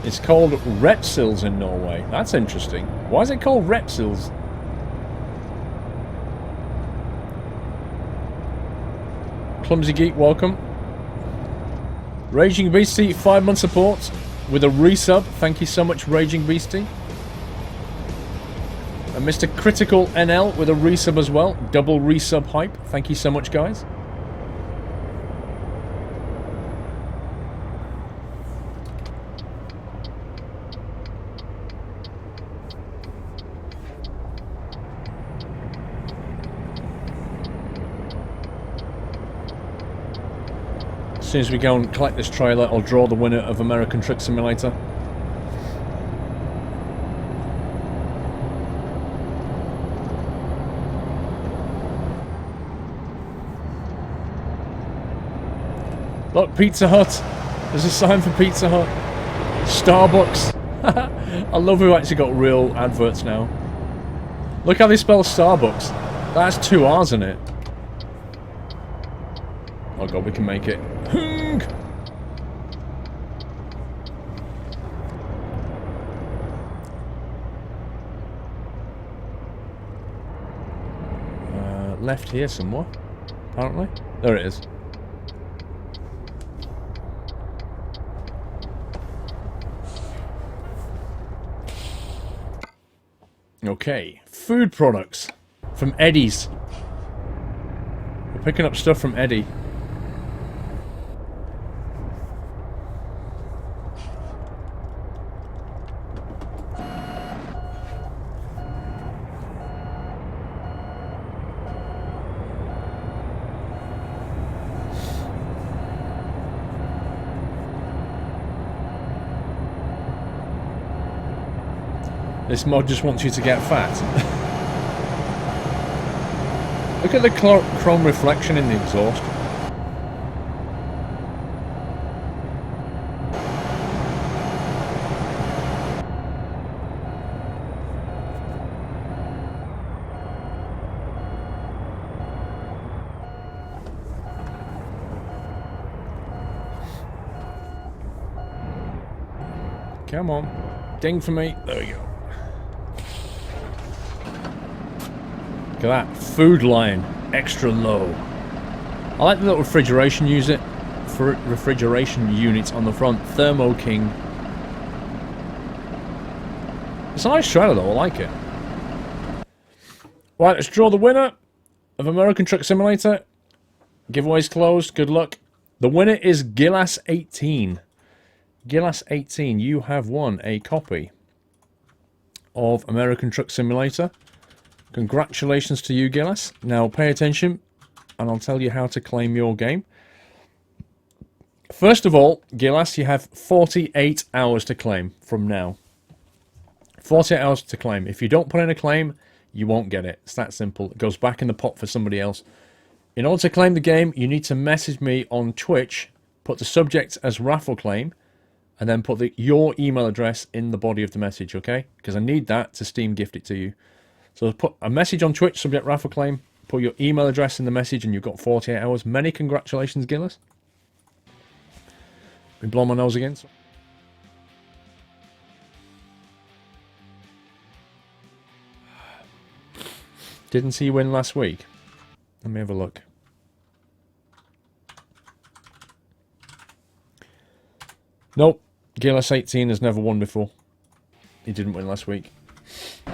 It's called Repsils in Norway. That's interesting. Why is it called Repsils? Clumsy Geek, welcome. Raging Beastie, 5-month support with a resub. Thank you so much, Raging Beastie. And Mr. Critical NL with a resub as well. Double resub hype. Thank you so much, guys. As soon as we go and collect this trailer, I'll draw the winner of American Truck Simulator. Look, Pizza Hut. There's a sign for Pizza Hut. Starbucks. I love we've actually got real adverts now. Look how they spell Starbucks. That has 2 R's in it. Oh god, we can make it. Left here somewhere, apparently. There it is. Okay, food products from Eddie's. We're picking up stuff from Eddie. This mod just wants you to get fat. Look at the chrome reflection in the exhaust. Come on. Ding for me. There we go. Look at that. Food line. Extra low. I like the little refrigeration unit on the front. Thermo King. It's a nice trailer though. I like it. Right, let's draw the winner of American Truck Simulator. Giveaway's closed. Good luck. The winner is Gillas18. Gillas18, you have won a copy of American Truck Simulator. Congratulations to you, Gillas. Now pay attention and I'll tell you how to claim your game. First of all, Gillas, you have 48 hours to claim from now. 48 hours to claim. If you don't put in a claim, you won't get it. It's that simple. It goes back in the pot for somebody else. In order to claim the game, you need to message me on Twitch, put the subject as raffle claim, and then put your email address in the body of the message, okay? Because I need that to Steam gift it to you. So put a message on Twitch, subject raffle claim, put your email address in the message, and you've got 48 hours. Many congratulations, Gillas. Been blowing my nose again. Didn't see you win last week. Let me have a look. Nope. Gillas18 has never won before. He didn't win last week. Oh,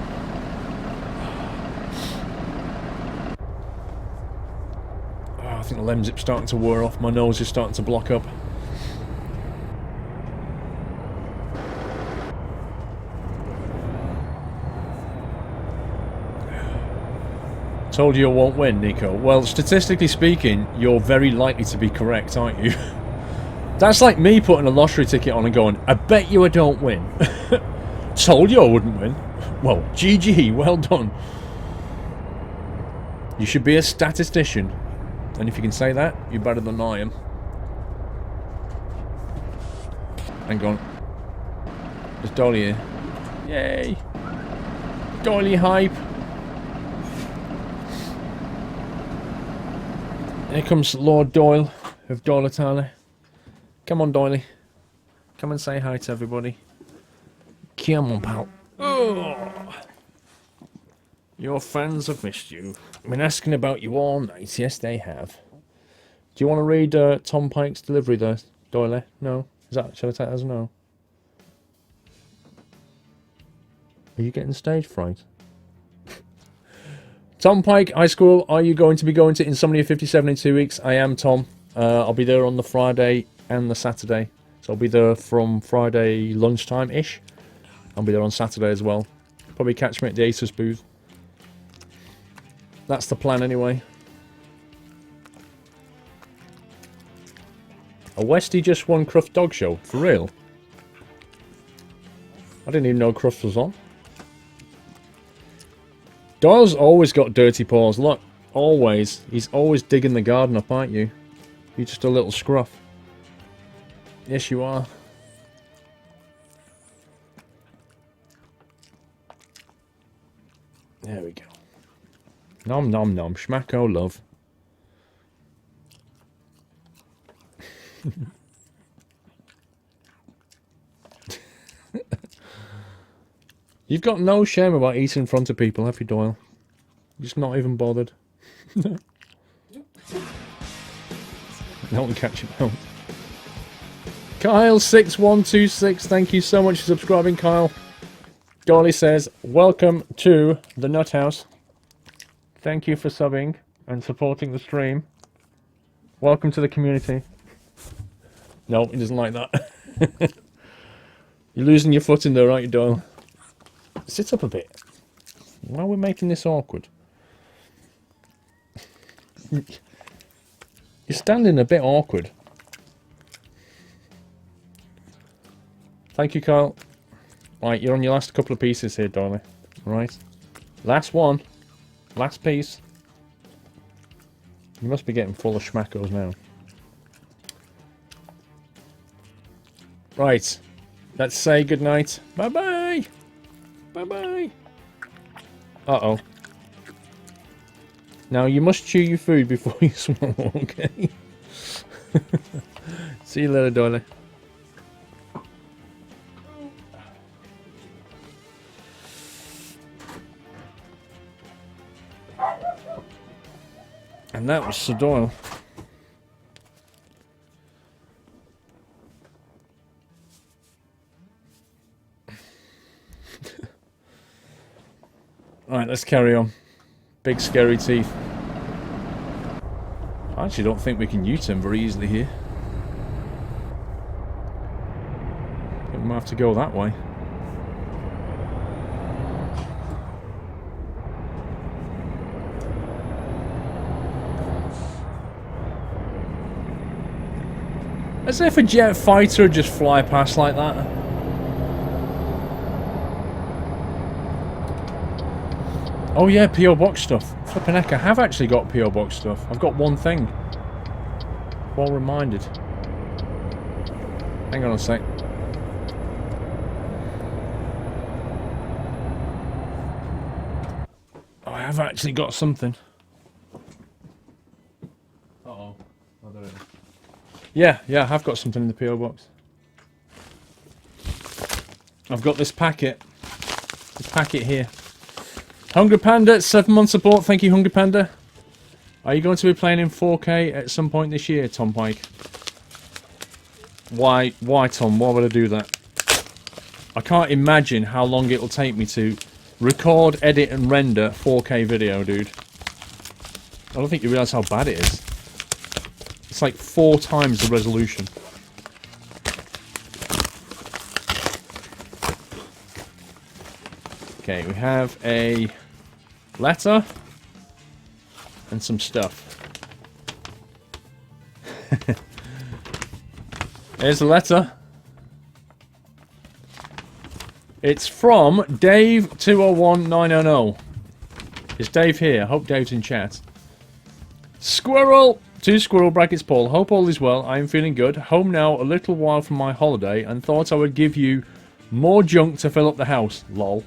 I think the lem zip's starting to wear off. My nose is starting to block up. Told you I won't win, Nico. Well, statistically speaking, you're very likely to be correct, aren't you? That's like me putting a lottery ticket on and going, I bet you I don't win. Told you I wouldn't win. Well, GG, well done. You should be a statistician. And if you can say that, you're better than I am. Hang on. There's Doyle here. Yay! Doyle hype! Here comes Lord Doyle of Doyle Tyler. Come on, Doyle. Come and say hi to everybody. Come on, pal. Oh. Your fans have missed you. I've been asking about you all night. Yes, they have. Do you want to read Tom Pike's delivery there, Doyle? No? Shall I take that as a no? Are you getting stage fright? Tom Pike, High School, are you going to be going to Insomnia 57 in 2 weeks? I am, Tom. I'll be there on the Friday and the Saturday. So I'll be there from Friday lunchtime-ish. I'll be there on Saturday as well. Probably catch me at the Asus booth. That's the plan anyway. A Westie just won Cruft Dog Show. For real? I didn't even know Cruft was on. Doyle's always got dirty paws. Look, always. He's always digging the garden up, aren't you? You're just a little scruff. Yes, you are. There we go. Nom nom nom. Schmacko love. You've got no shame about eating in front of people, have you, Doyle? You're just not even bothered. No one catch him out. Kyle6126, thank you so much for subscribing, Kyle. Dolly says, welcome to the Nut House. Thank you for subbing and supporting the stream. Welcome to the community. No, he doesn't like that. You're losing your foot in there, aren't you, Doyle? Sit up a bit. Why are we making this awkward? You're standing a bit awkward. Thank you, Kyle. Right, you're on your last couple of pieces here, Doyle. Right. Last one. Last piece. You must be getting full of schmackos now. Right. Let's say goodnight. Bye-bye. Bye-bye. Uh-oh. Now, you must chew your food before you swallow, okay? See you later, Doyle. And that was Sir Doyle. Right, let's carry on. Big scary teeth. I actually don't think we can U-turn very easily here. I think we might have to go that way. As if a jet fighter would just fly past like that. Oh yeah, P.O. Box stuff. Flippin' heck, I have actually got P.O. Box stuff. I've got one thing. Well reminded. Hang on a sec. Oh, I have actually got something. Uh-oh. I don't know. Yeah, I have got something in the P.O. Box. I've got this packet. This packet here. Hungry Panda, 7-month support. Thank you, Hungry Panda. Are you going to be playing in 4K at some point this year, Tom Pike? Why, Tom? Why would I do that? I can't imagine how long it'll take me to record, edit, and render 4K video, dude. I don't think you realise how bad it is. It's like 4 times the resolution. Okay, we have a letter and some stuff. Here's the letter. It's from Dave201900. Is Dave here? I hope Dave's in chat. Squirrel! To Squirrel brackets Paul. Hope all is well. I am feeling good. Home now a little while from my holiday and thought I would give you more junk to fill up the house. Lol.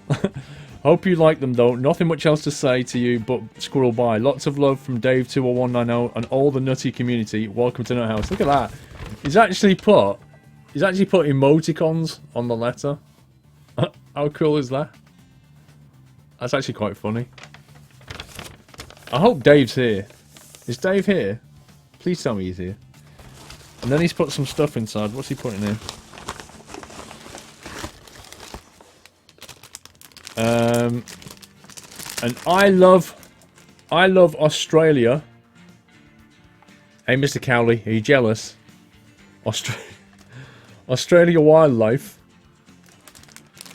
Hope you like them though. Nothing much else to say to you but Squirrel bye. Lots of love from Dave20190 and all the nutty community. Welcome to Nut House. Look at that. He's actually put emoticons on the letter. How cool is that? That's actually quite funny. I hope Dave's here. Is Dave here? Please tell me he's here. And then he's put some stuff inside. What's he putting in? And I love Australia. Hey, Mr. Cowley, are you jealous? Australia wildlife.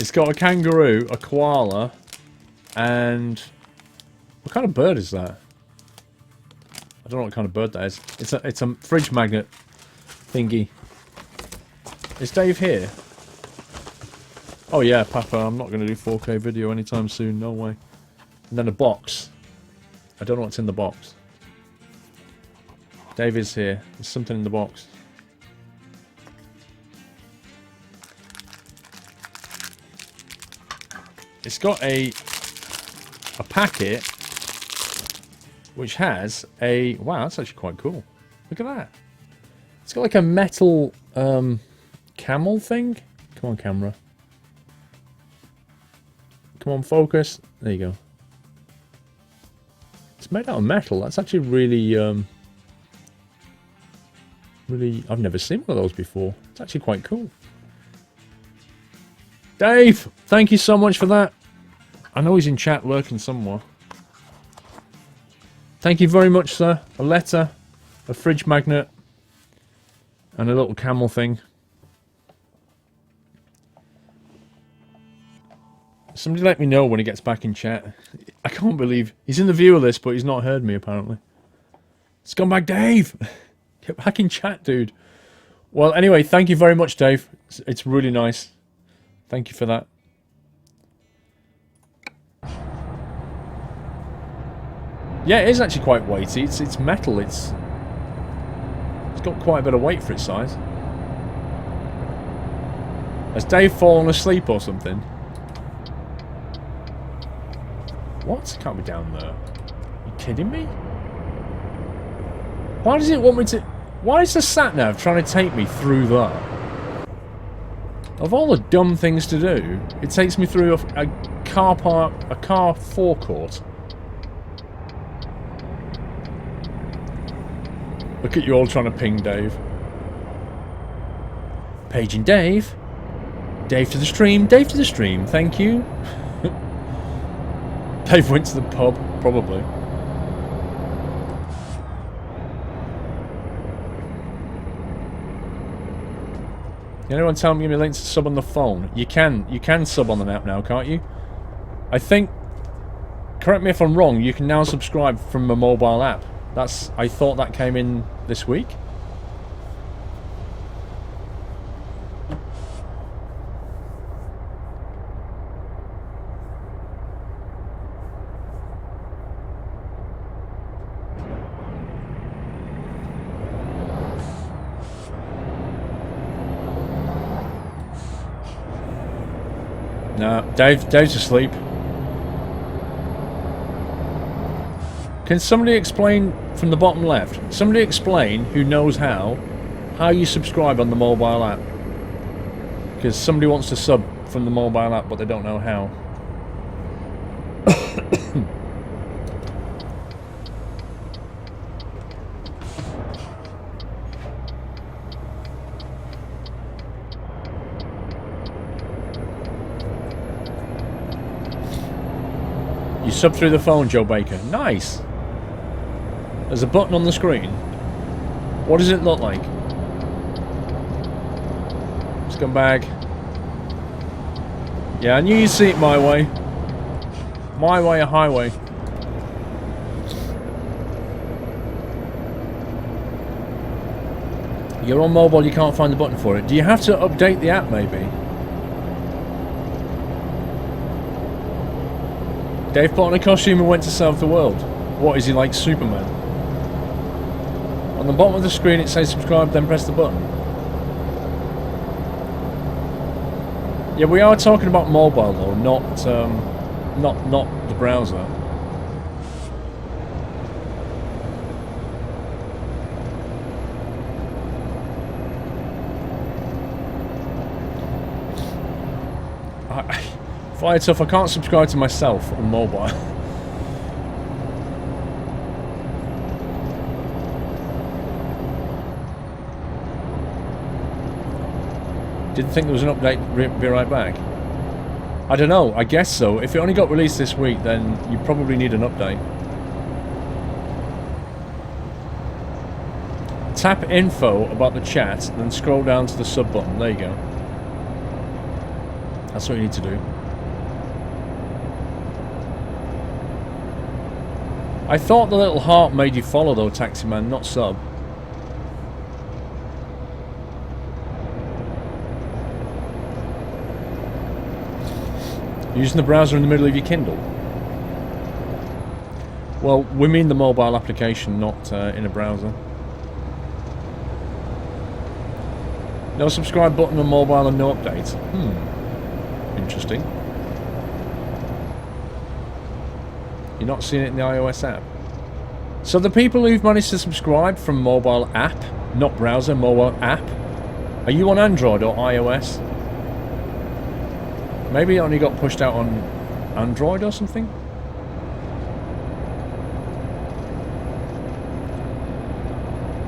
It's got a kangaroo, a koala, and what kind of bird is that? I don't know what kind of bird that is. It's a fridge magnet thingy. Is Dave here? Oh yeah, Papa, I'm not going to do 4K video anytime soon, no way. And then a box. I don't know what's in the box. Dave is here. There's something in the box. It's got a packet which has a... Wow, that's actually quite cool. Look at that. It's got like a metal camel thing. Come on, camera. Come on, focus. There you go. It's made out of metal. That's actually really... I've never seen one of those before. It's actually quite cool. Dave! Thank you so much for that. I know he's in chat lurking somewhere. Thank you very much, sir. A letter, a fridge magnet, and a little camel thing. Somebody let me know when he gets back in chat. I can't believe... He's in the viewer list, but he's not heard me, apparently. Scumbag Dave! Get back in chat, dude. Well, anyway, thank you very much, Dave. It's really nice. Thank you for that. Yeah, it is actually quite weighty. It's metal. It's got quite a bit of weight for its size. Has Dave fallen asleep or something? What? Can't be down there. Are you kidding me? Why does it want me to... Why is the sat-nav trying to take me through that? Of all the dumb things to do, it takes me through a car park, a car forecourt. Look at you all trying to ping Dave. Paging Dave. Dave to the stream. Dave to the stream. Thank you. Dave went to the pub. Probably. Anyone tell me give me a link to sub on the phone? You can sub on the app now, can't you? I think, correct me if I'm wrong, you can now subscribe from a mobile app. I thought that came in this week. No, Dave's asleep. Can somebody explain from the bottom left? Somebody explain who knows how you subscribe on the mobile app. Because somebody wants to sub from the mobile app, but they don't know how. You sub through the phone, Joe Baker. Nice. There's a button on the screen. What does it look like? Scumbag. Yeah, I knew you'd see it my way. My way or highway. You're on mobile, you can't find the button for it. Do you have to update the app, maybe? Dave put on a costume and went to save the world. What, is he like Superman? On the bottom of the screen it says subscribe, then press the button. Yeah, we are talking about mobile though, not the browser. Fire Tough, I can't subscribe to myself on mobile. Didn't think there was an update, be right back. I don't know, I guess so. If it only got released this week, then you probably need an update. Tap info about the chat, then scroll down to the sub button. There you go. That's what you need to do. I thought the little heart made you follow though, Taximan, not sub. Using the browser in the middle of your Kindle? Well, we mean the mobile application, not in a browser. No subscribe button on mobile and no update. Interesting. You're not seeing it in the iOS app. So the people who've managed to subscribe from mobile app, not browser, mobile app, are you on Android or iOS? Maybe it only got pushed out on Android or something?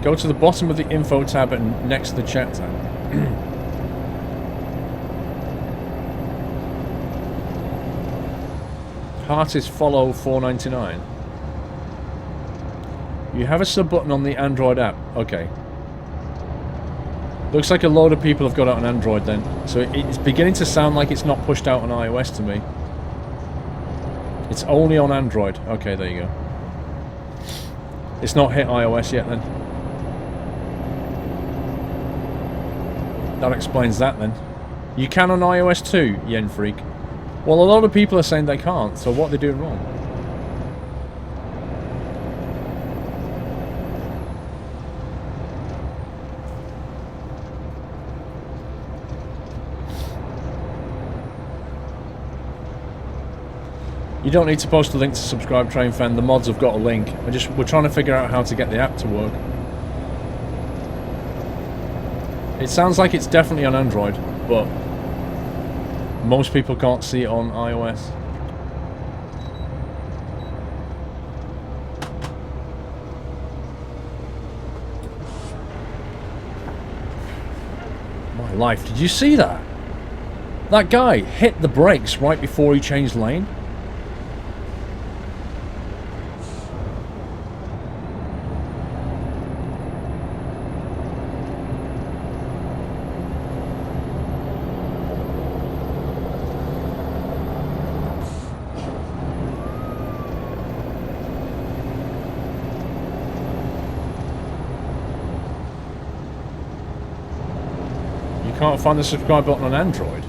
Go to the bottom of the info tab and next to the chat tab. Heart is follow 4.99. You have a sub button on the Android app. Okay. Looks like a load of people have got it on Android then. So it's beginning to sound like it's not pushed out on iOS to me. It's only on Android. Okay, there you go. It's not hit iOS yet then. That explains that then. You can on iOS too, Yen Freak. Well, a lot of people are saying they can't, so what are they doing wrong? You don't need to post a link to subscribe, Train Fan. The mods have got a link. We're trying to figure out how to get the app to work. It sounds like it's definitely on Android, but most people can't see it on iOS. my life, did you see that? That guy hit the brakes right before he changed lane. Can't find the subscribe button on Android.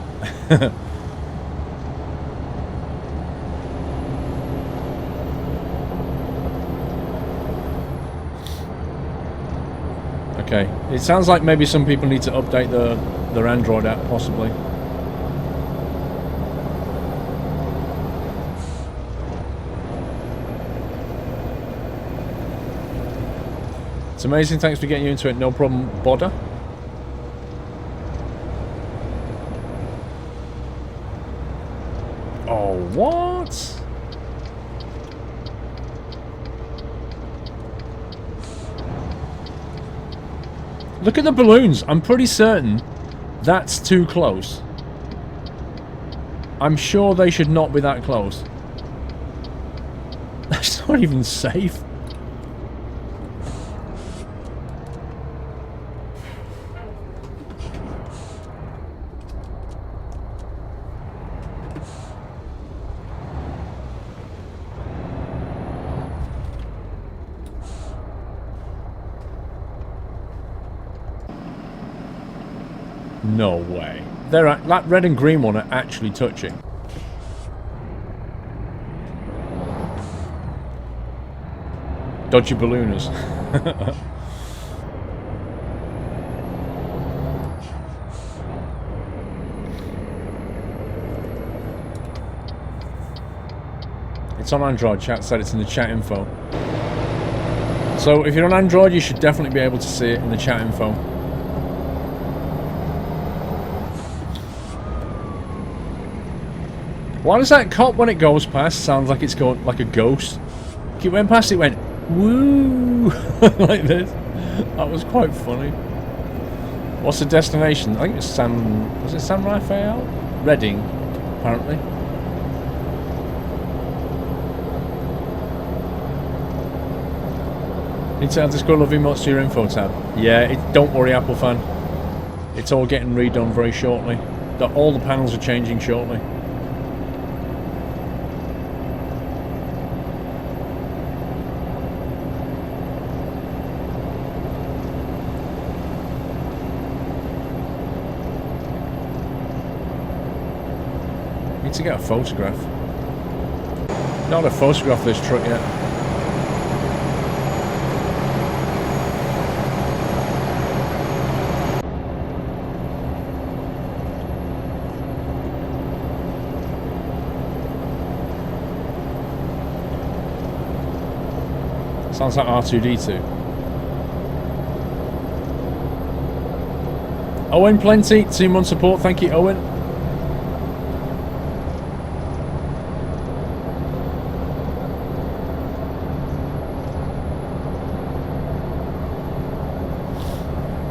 Okay, it sounds like maybe some people need to update their Android app, possibly. It's amazing, thanks for getting you into it, no problem, Bodder. Oh, what? Look at the balloons. I'm pretty certain that's too close. I'm sure they should not be that close. That's not even safe. No way. That red and green one are actually touching. Dodgy ballooners. It's on Android, chat said it's in the chat info. So if you're on Android, you should definitely be able to see it in the chat info. Why does that cop, when it goes past, sounds like it's going like a ghost? It went past, it went woo like this. That was quite funny. What's the destination? I think it's was it San Rafael? Reading, apparently. Need to add the Squirrel Love emotes to your info tab. Yeah, don't worry, Apple fan. It's all getting redone very shortly. All the panels are changing shortly. Need to get a photograph. Not a photograph of this truck yet. Sounds like R2-D2. Owen, plenty. 2 months support. Thank you, Owen.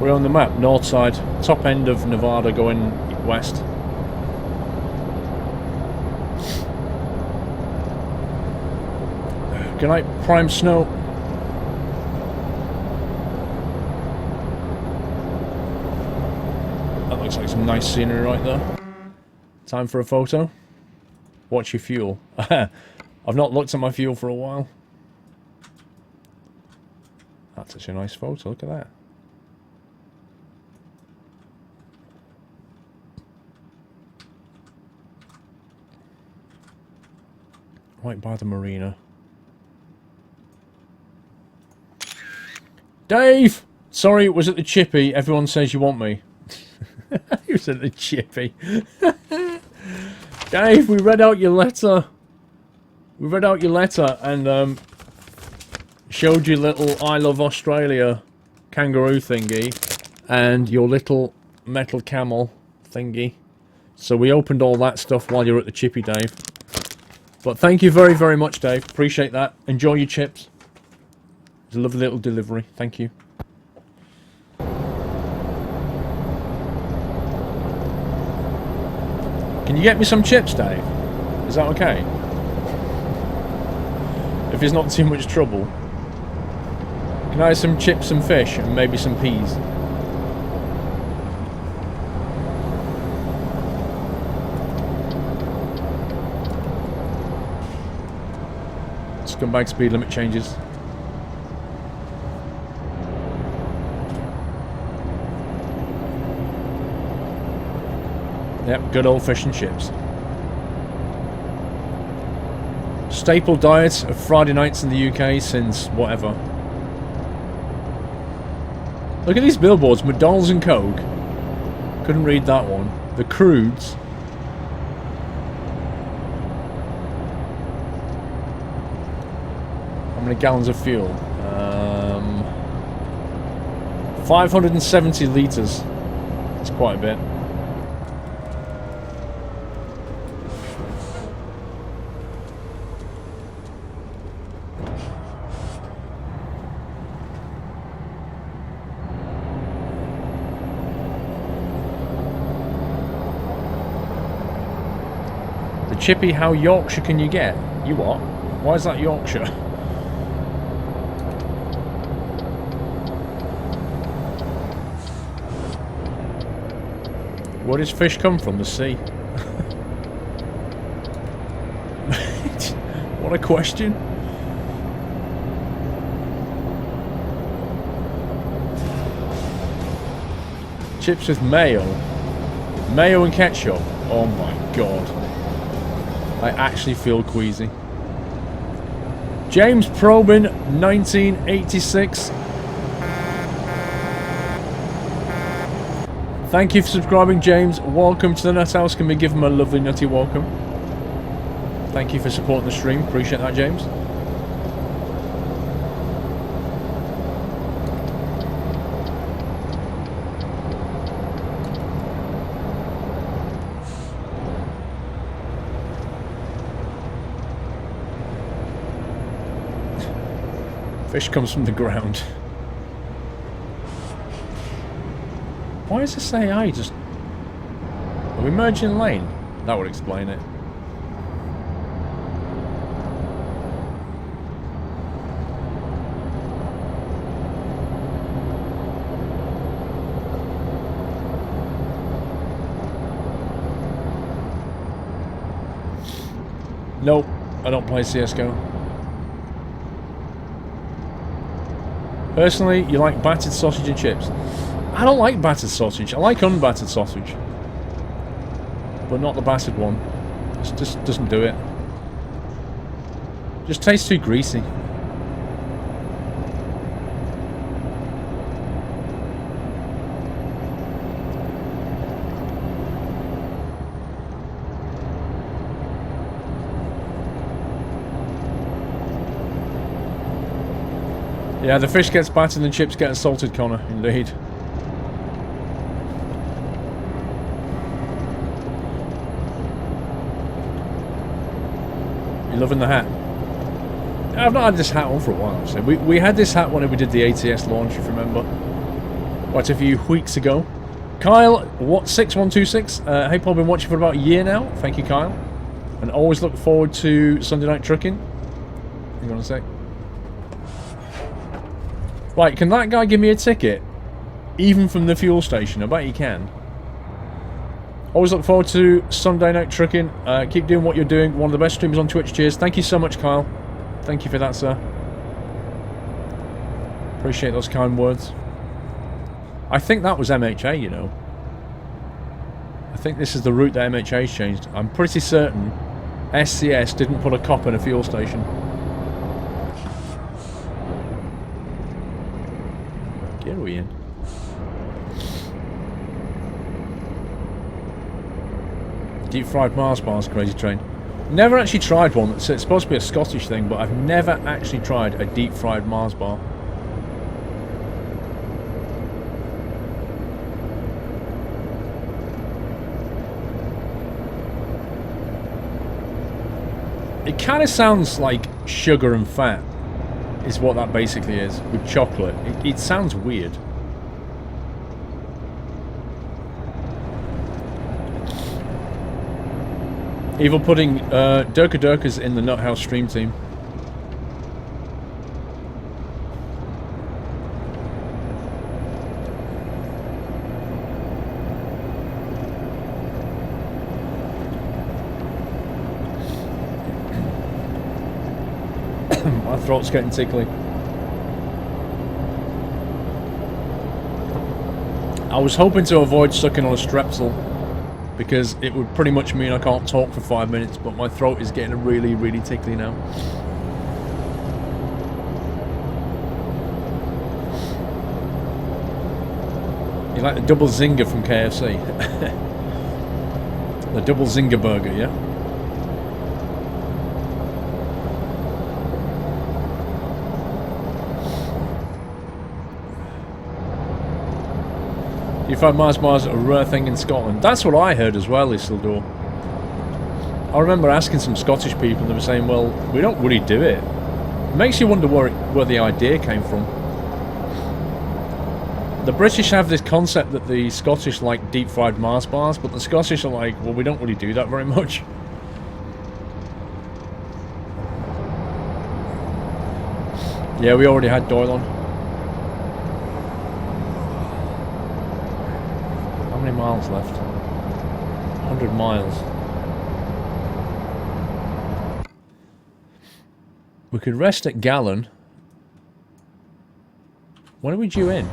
We're on the map, north side, top end of Nevada going west. Good night, Prime Snow. That looks like some nice scenery right there. Time for a photo. Watch your fuel. I've not looked at my fuel for a while. That's such a nice photo, look at that. Right by the marina. Dave! Sorry, it was at the Chippy. Everyone says you want me. It was at the Chippy. Dave, we read out your letter. We read out your letter and showed you little I Love Australia kangaroo thingy and your little metal camel thingy. So we opened all that stuff while you were at the Chippy, Dave. But thank you very, very much, Dave. Appreciate that. Enjoy your chips. It's a lovely little delivery. Thank you. you get me some chips, Dave? Is that okay? If it's not too much trouble. Can I have some chips and fish and maybe some peas? Scumbag speed limit changes. Yep, good old fish and chips. Staple diet of Friday nights in the UK since whatever. Look at these billboards, McDonald's and Coke. Couldn't read that one. The Crudes. How many gallons of fuel? 570 litres. It's quite a bit. Chippy, how Yorkshire can you get? You what? Why is that Yorkshire? Where does fish come from? The sea. What a question. Chips with mayo. Mayo and ketchup. Oh my god. I actually feel queasy. James Probin, 1986. Thank you for subscribing, James. Welcome to the Nut House. Can we give him a lovely nutty welcome? Thank you for supporting the stream. Appreciate that, James. Fish comes from the ground. Why does it say I just... Are we merging lane? That would explain it. Nope, I don't play CSGO. Personally, you like battered sausage and chips. I don't like battered sausage. I like unbattered sausage. But not the battered one. It just doesn't do it. Just tastes too greasy. Yeah, the fish gets battered and chips get salted, Connor. Indeed. You loving the hat? I've not had this hat on for a while, actually. We had this hat when we did the ATS launch, if you remember. Quite a few weeks ago. Kyle, what 6126? Hey, Paul, been watching for about a year now. Thank you, Kyle. And always look forward to Sunday Night Trucking. Hang on a sec. Right, can that guy give me a ticket? Even from the fuel station? I bet he can. Always look forward to Sunday Night Trucking. Keep doing what you're doing. One of the best streamers on Twitch. Cheers. Thank you so much, Kyle. Thank you for that, sir. Appreciate those kind words. I think that was MHA, you know. I think this is the route that MHA's changed. I'm pretty certain SCS didn't put a cop in a fuel station. Get we in. Deep fried Mars bars, Crazy Train. Never actually tried one. It's supposed to be a Scottish thing, but I've never actually tried a deep fried Mars bar. It kind of sounds like sugar and fat, is what that basically is, with chocolate. It sounds weird. Evil Pudding, Durka Durka's in the Nut House stream team. My throat's getting tickly. I was hoping to avoid sucking on a Strepsil, because it would pretty much mean I can't talk for 5 minutes, but my throat is getting really, really tickly now. You like the double zinger from KFC? The double zinger burger, yeah? You find Mars a rare thing in Scotland. That's what I heard as well, Isildur. I remember asking some Scottish people and they were saying, well, we don't really do it. It makes you wonder where the idea came from. The British have this concept that the Scottish like deep fried Mars bars, but the Scottish are like, well, we don't really do that very much. Yeah, we already had Doyle on. How many miles left? 100 miles. We could rest at Gallon. When are we due in?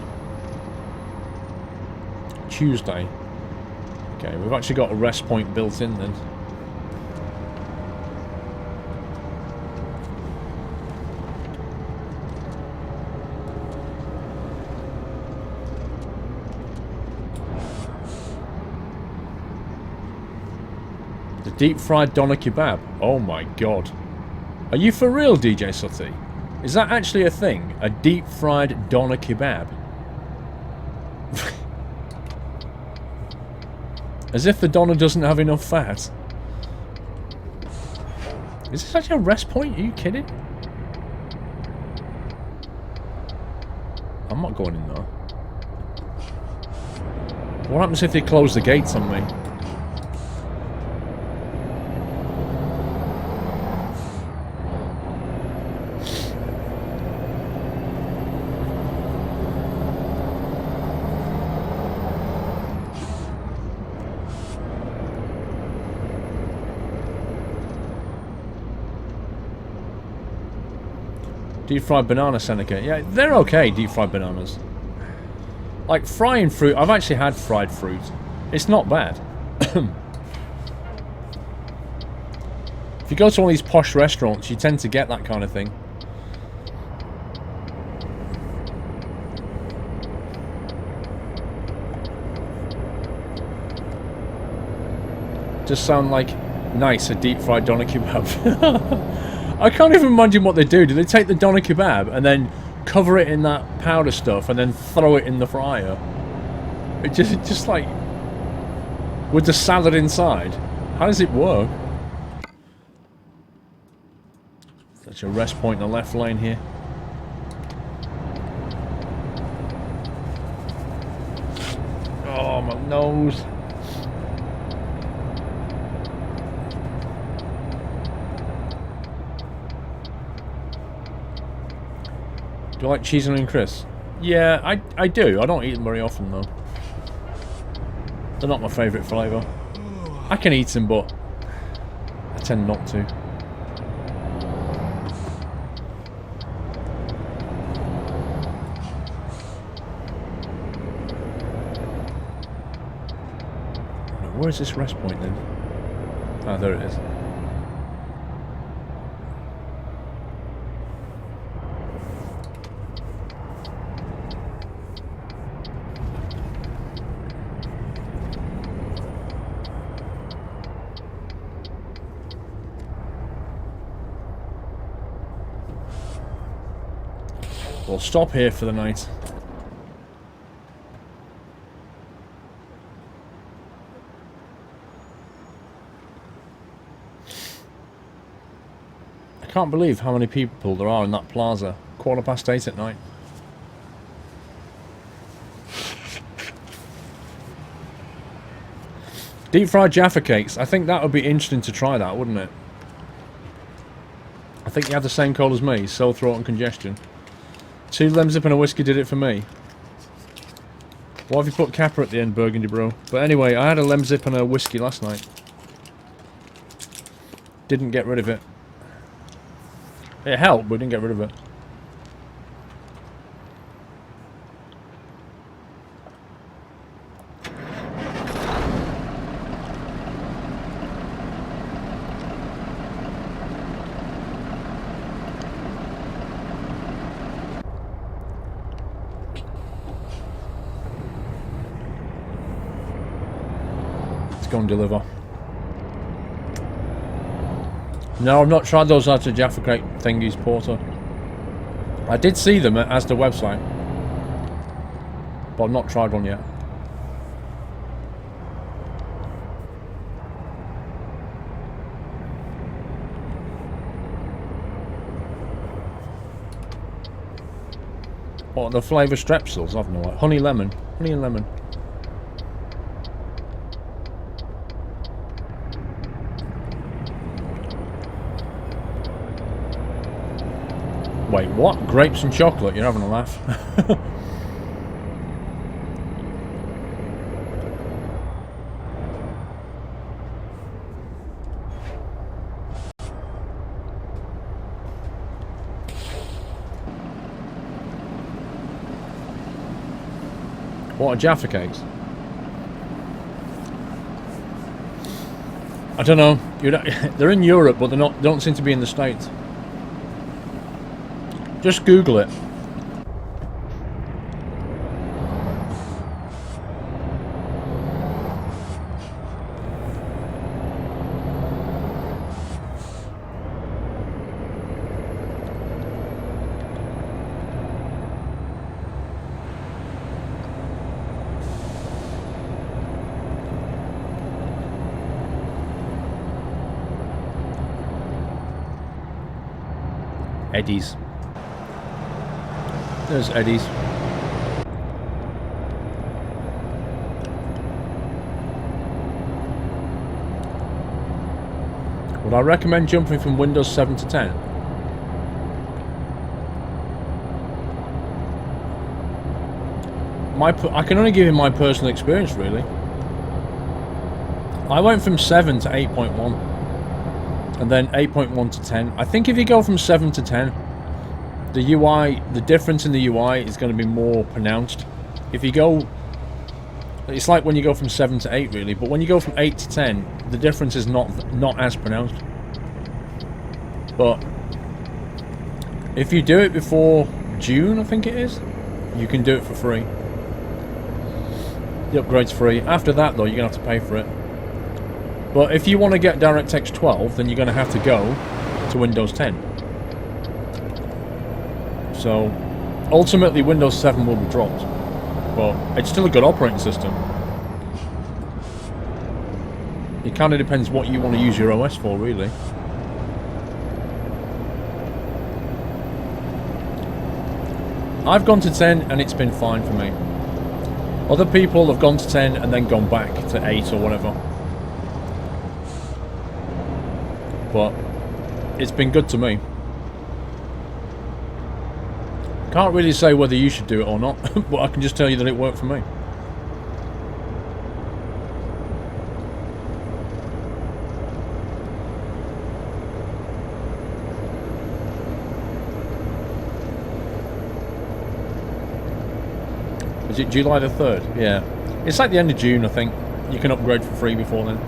Tuesday. Okay, we've actually got a rest point built in then. Deep fried doner kebab. Oh my god. Are you for real, DJ Sutty? Is that actually a thing? A deep fried doner kebab? As if the doner doesn't have enough fat. Is this actually a rest point? Are you kidding? I'm not going in there. What happens if they close the gates on me? Deep fried banana, Seneca. Yeah, they're okay, deep fried bananas. Like frying fruit, I've actually had fried fruit. It's not bad. If you go to one of these posh restaurants, you tend to get that kind of thing. Just sound like nice, a deep fried doner kebab. I can't even imagine what they do. Do they take the doner kebab and then cover it in that powder stuff and then throw it in the fryer? It just like with the salad inside. How does it work? Such a rest point in the left lane here. Oh, my nose. Do you like cheese and onion crisps? Yeah, I do. I don't eat them very often though. They're not my favourite flavour. I can eat them, but I tend not to. Where's this rest point then? Ah, there it is. We'll stop here for the night. I can't believe how many people there are in that plaza. 8:15 at night. Deep fried Jaffa cakes. I think that would be interesting to try that, wouldn't it? I think you have the same cold as me, sore throat and congestion. 2 lemon and a whiskey did it for me. Why have you put Kappa at the end, Burgundy bro? But anyway, I had a lemon zip and a whiskey last night. Didn't get rid of it. It helped, but didn't get rid of it. Go and deliver. No, I've not tried those out of Jaffa Cake thingies, Porter. I did see them at Asda website, but I've not tried one yet. What, the flavour strepsils? I've no idea. Honey lemon. Honey and lemon. Wait, what? Grapes and chocolate? You're having a laugh. What are Jaffa cakes? I don't know. They're in Europe, but they don't seem to be in the States. Just Google it. Eddie's. There's Eddie's. Would I recommend jumping from Windows 7 to 10? I can only give you my personal experience, really. I went from 7 to 8.1. And then 8.1 to 10. I think if you go from 7 to 10, the UI, the difference in the UI is going to be more pronounced. If you go, it's like when you go from 7 to 8 really, but when you go from 8 to 10, the difference is not as pronounced. But if you do it before June, I think it is, you can do it for free. The upgrade's free. After that though, you're going to have to pay for it. But if you want to get DirectX 12, then you're going to have to go to Windows 10. So, ultimately Windows 7 will be dropped, but it's still a good operating system. It kind of depends what you want to use your OS for, really. I've gone to 10 and it's been fine for me. Other people have gone to 10 and then gone back to 8 or whatever. But it's been good to me. Can't really say whether you should do it or not, but I can just tell you that it worked for me. Is it July the 3rd? Yeah. It's like the end of June, I think. You can upgrade for free before then.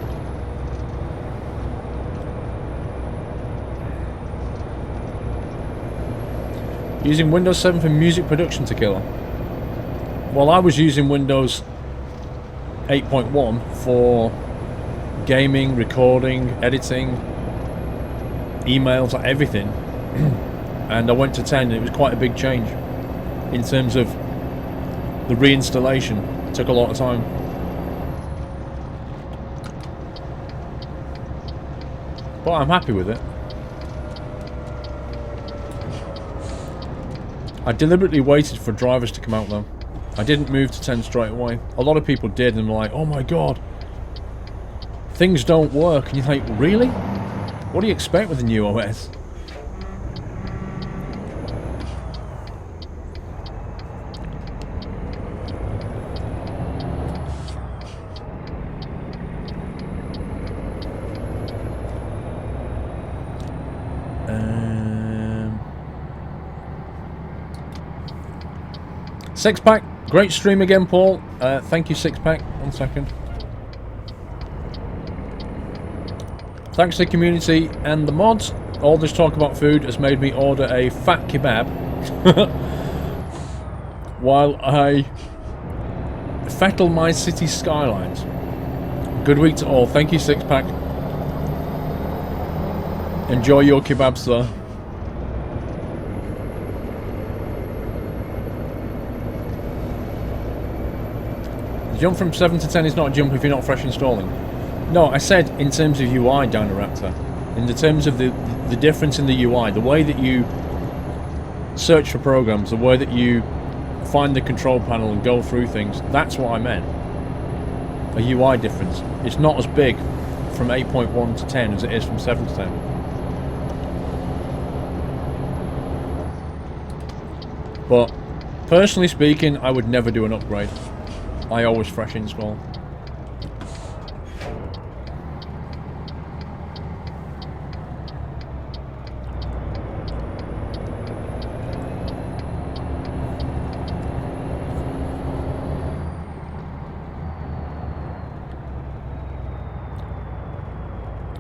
Using Windows 7 for music production to kill. Well, I was using Windows 8.1 for gaming, recording, editing, emails, like everything. And I went to 10 and it was quite a big change in terms of the reinstallation. It took a lot of time. But I'm happy with it. I deliberately waited for drivers to come out though. I didn't move to 10 straight away. A lot of people did and were like, oh my god. things don't work. And you're like, really? What do you expect with the new OS? Six Pack, great stream again, Paul. Thank you, Six Pack. 1 second. Thanks to the community and the mods. All this talk about food has made me order a fat kebab while I fettle my city skylines. Good week to all. Thank you, Six Pack. Enjoy your kebabs, sir. Jump from 7 to 10 is not a jump if you're not fresh installing. No, I said in terms of UI, Dynaraptor. In the terms of the difference in the UI, the way that you search for programs, the way that you find the control panel and go through things, that's what I meant. A UI difference. It's not as big from 8.1 to 10 as it is from 7 to 10. But, personally speaking, I would never do an upgrade. I always fresh install.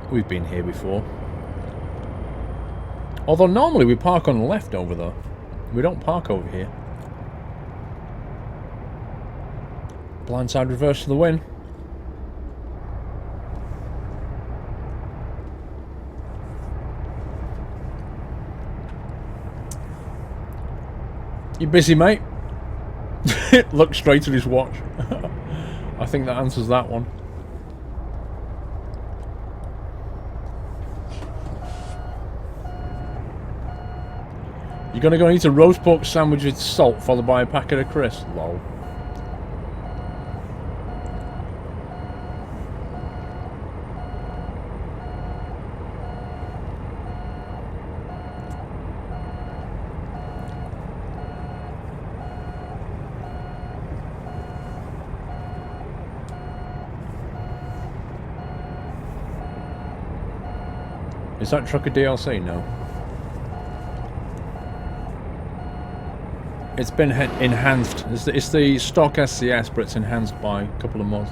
We've been here before. Although normally we park on the left over there. We don't park over here. Blindside reverse to the win. You busy, mate? Look straight at his watch. I think that answers that one. You're gonna go eat a roast pork sandwich with salt followed by a packet of crisps? Lol. Is that truck a DLC? No. It's been enhanced. It's the stock SCS, but it's enhanced by a couple of mods.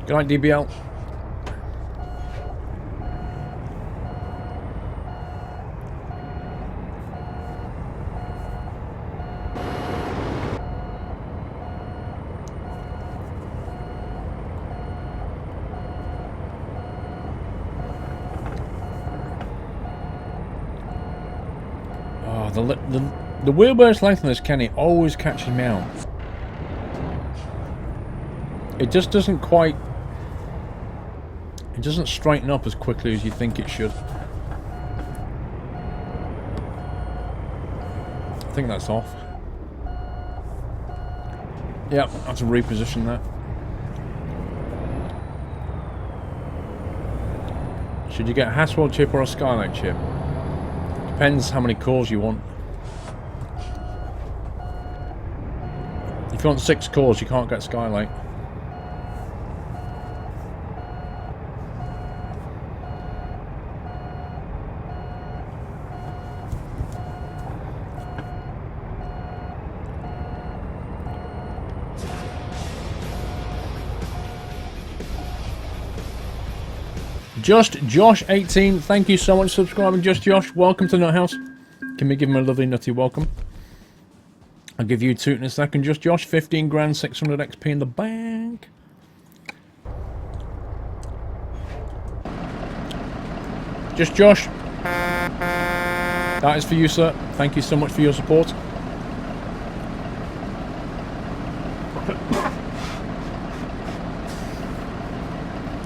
Good night, DBL. Oh, the wheelbase length on this Kenny always catches me out. It just doesn't quite... It doesn't straighten up as quickly as you think it should. I think that's off. Yep, I have to reposition that. Should you get a Haswell chip or a Skylight chip? Depends how many cores you want. If you want 6 cores, you can't get Skylight. Just Josh 18, thank you so much for subscribing. Just Josh, welcome to Nut House. Can we give him a lovely nutty welcome? I'll give you a toot in a second. Just Josh, 15 grand, 600 XP in the bank. Just Josh. That is for you, sir. Thank you so much for your support.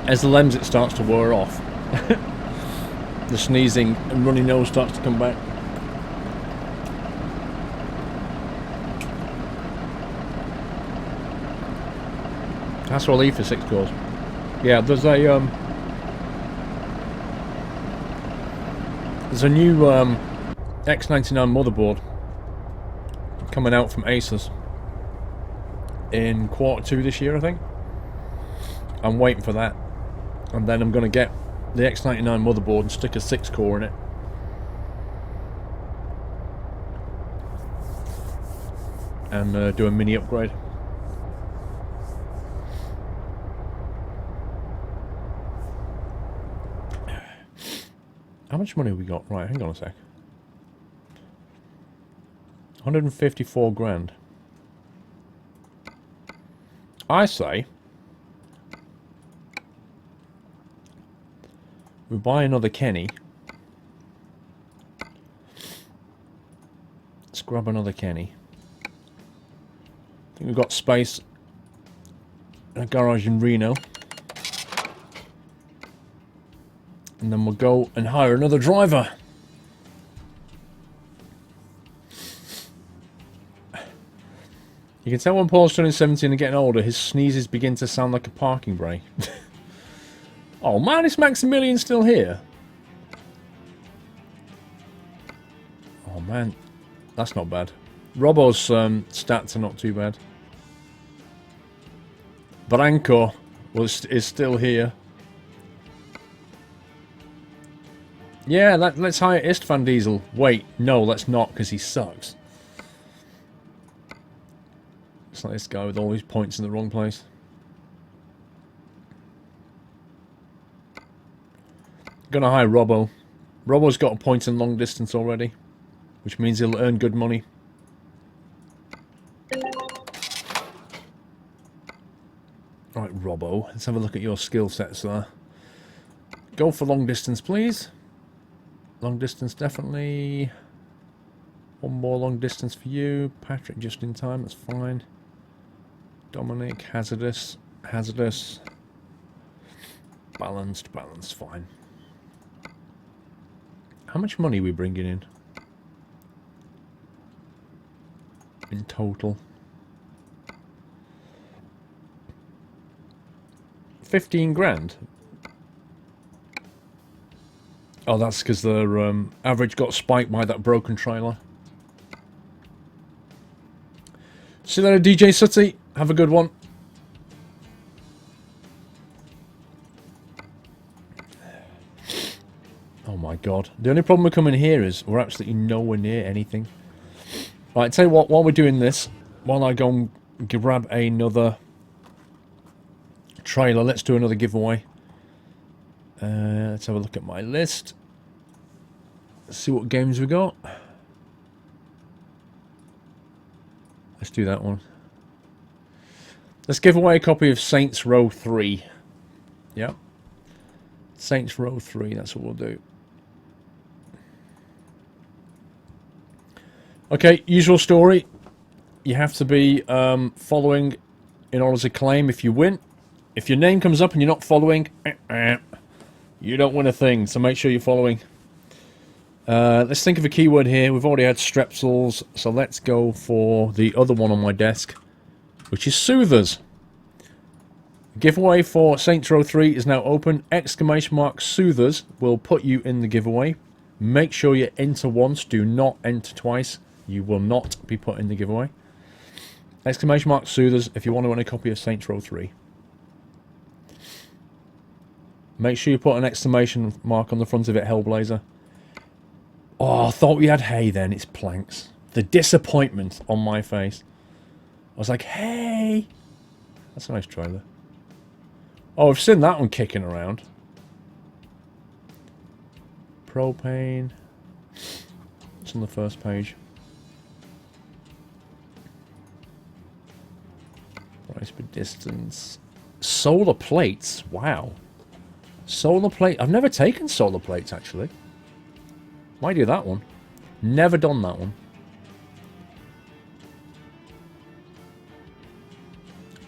As the Lemsip starts to wear off, the sneezing and runny nose starts to come back. That's what I'll leave for 6 cores. Yeah, there's a new X99 motherboard coming out from Asus in Q2 this year, I think. I'm waiting for that, and then I'm going to get the X99 motherboard and stick a 6 core in it. And do a mini upgrade. How much money have we got? Right, hang on a sec. 154 grand. I say we buy another Kenny. Let's grab another Kenny. I think we've got space in a garage in Reno. And then we'll go and hire another driver. You can tell when Paul's turning 17 and getting older, his sneezes begin to sound like a parking brake. Oh man, is Maximilian still here? Oh man, that's not bad. Robbo's stats are not too bad. Branko is still here. Yeah, let's hire Istvan Diesel. Wait, no, let's not, because he sucks. It's like this guy with all his points in the wrong place. Gonna hire Robbo. Robbo's got a point in long distance already, which means he'll earn good money. Right, Robbo, let's have a look at your skill sets there. Go for long distance, please. Long distance, definitely. One more long distance for you. Patrick, just in time, that's fine. Dominic, hazardous. Hazardous. Balanced, fine. How much money are we bringing in total? 15 grand. Oh, that's because their average got spiked by that broken trailer. See you later, DJ Sutty. Have a good one. Oh my god. The only problem with coming here is we're absolutely nowhere near anything. Right, tell you what, while we're doing this, while I go and grab another trailer, let's do another giveaway. Let's have a look at my list. Let's see what games we got. Let's do that one. Let's give away a copy of Saints Row 3. Yep. Saints Row 3, that's what we'll do. Okay, usual story. You have to be following in order to claim if you win. If your name comes up and you're not following, you don't win a thing, so make sure you're following. Let's think of a keyword here. We've already had strepsils, so let's go for the other one on my desk, which is soothers. Giveaway for Saints Row 3 is now open. Exclamation mark soothers will put you in the giveaway. Make sure you enter once, do not enter twice. You will not be put in the giveaway. Exclamation mark soothers if you want to win a copy of Saints Row 3. Make sure you put an exclamation mark on the front of it, Hellblazer. Oh, I thought we had hay then. It's planks. The disappointment on my face. I was like, hey! That's a nice trailer. Oh, I've seen that one kicking around. Propane. It's on the first page. Price per distance. Solar plates. Wow. Solar plate. I've never taken solar plates, actually. Might do that one. Never done that one.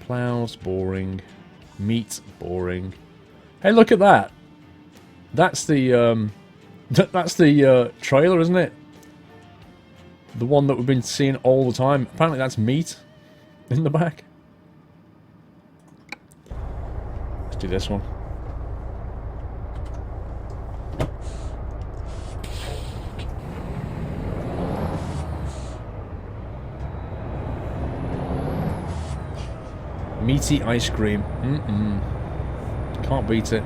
Plows, boring. Meat, boring. Hey, look at that. That's the, that's the trailer, isn't it? The one that we've been seeing all the time. Apparently that's meat in the back. Let's do this one. Meaty ice cream. Can't beat it.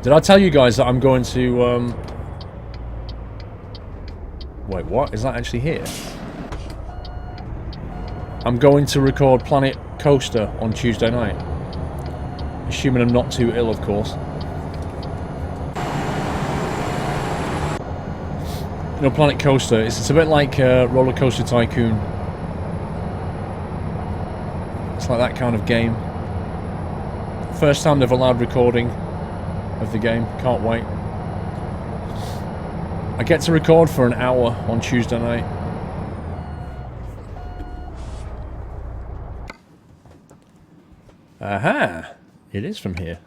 Did I tell you guys that I'm going to, Wait, what? Is that actually here? I'm going to record Planet Coaster on Tuesday night. Assuming I'm not too ill, of course. You know, Planet Coaster, it's a bit like Roller Coaster Tycoon. It's like that kind of game. First time they've allowed recording of the game. Can't wait. I get to record for an hour on Tuesday night. Aha! It is from here.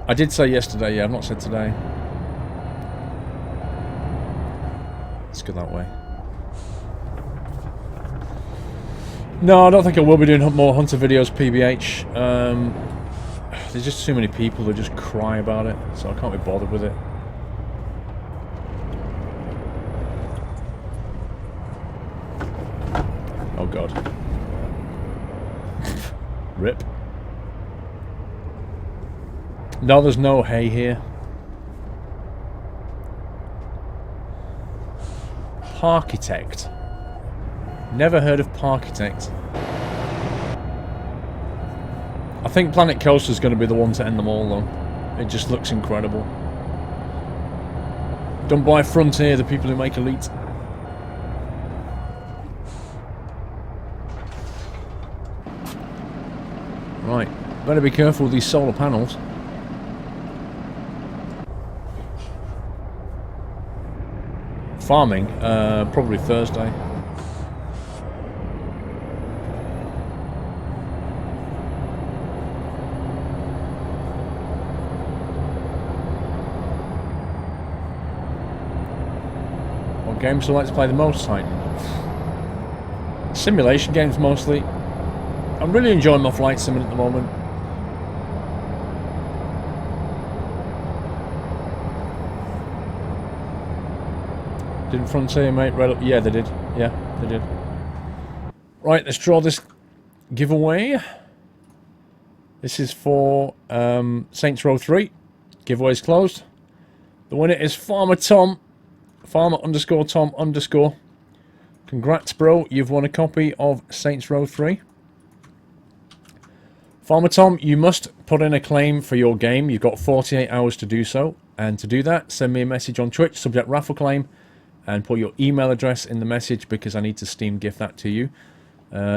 I did say yesterday, yeah, I've not said today. Let's go that way. No, I don't think I will be doing more Hunter videos, PBH. There's just too many people that just cry about it, so I can't be bothered with it. Oh god. Rip. No, there's no hay here. Parkitect. Never heard of Parkitect. I think Planet Coaster is going to be the one to end them all, though. It just looks incredible. Done by Frontier, the people who make Elite. Right, better be careful with these solar panels. Farming, probably Thursday. What games do I like to play the most, Titan? Simulation games mostly. I'm really enjoying my flight sim at the moment. Didn't Frontier mate read up? Yeah, they did. Yeah, they did. Right, let's draw this giveaway. This is for Saints Row 3. Giveaway's closed. The winner is Farmer Tom. Farmer_Tom_. Congrats, bro. You've won a copy of Saints Row 3. Farmer Tom, you must put in a claim for your game. You've got 48 hours to do so. And to do that, send me a message on Twitch, subject raffle claim, and put your email address in the message because I need to Steam gift that to you.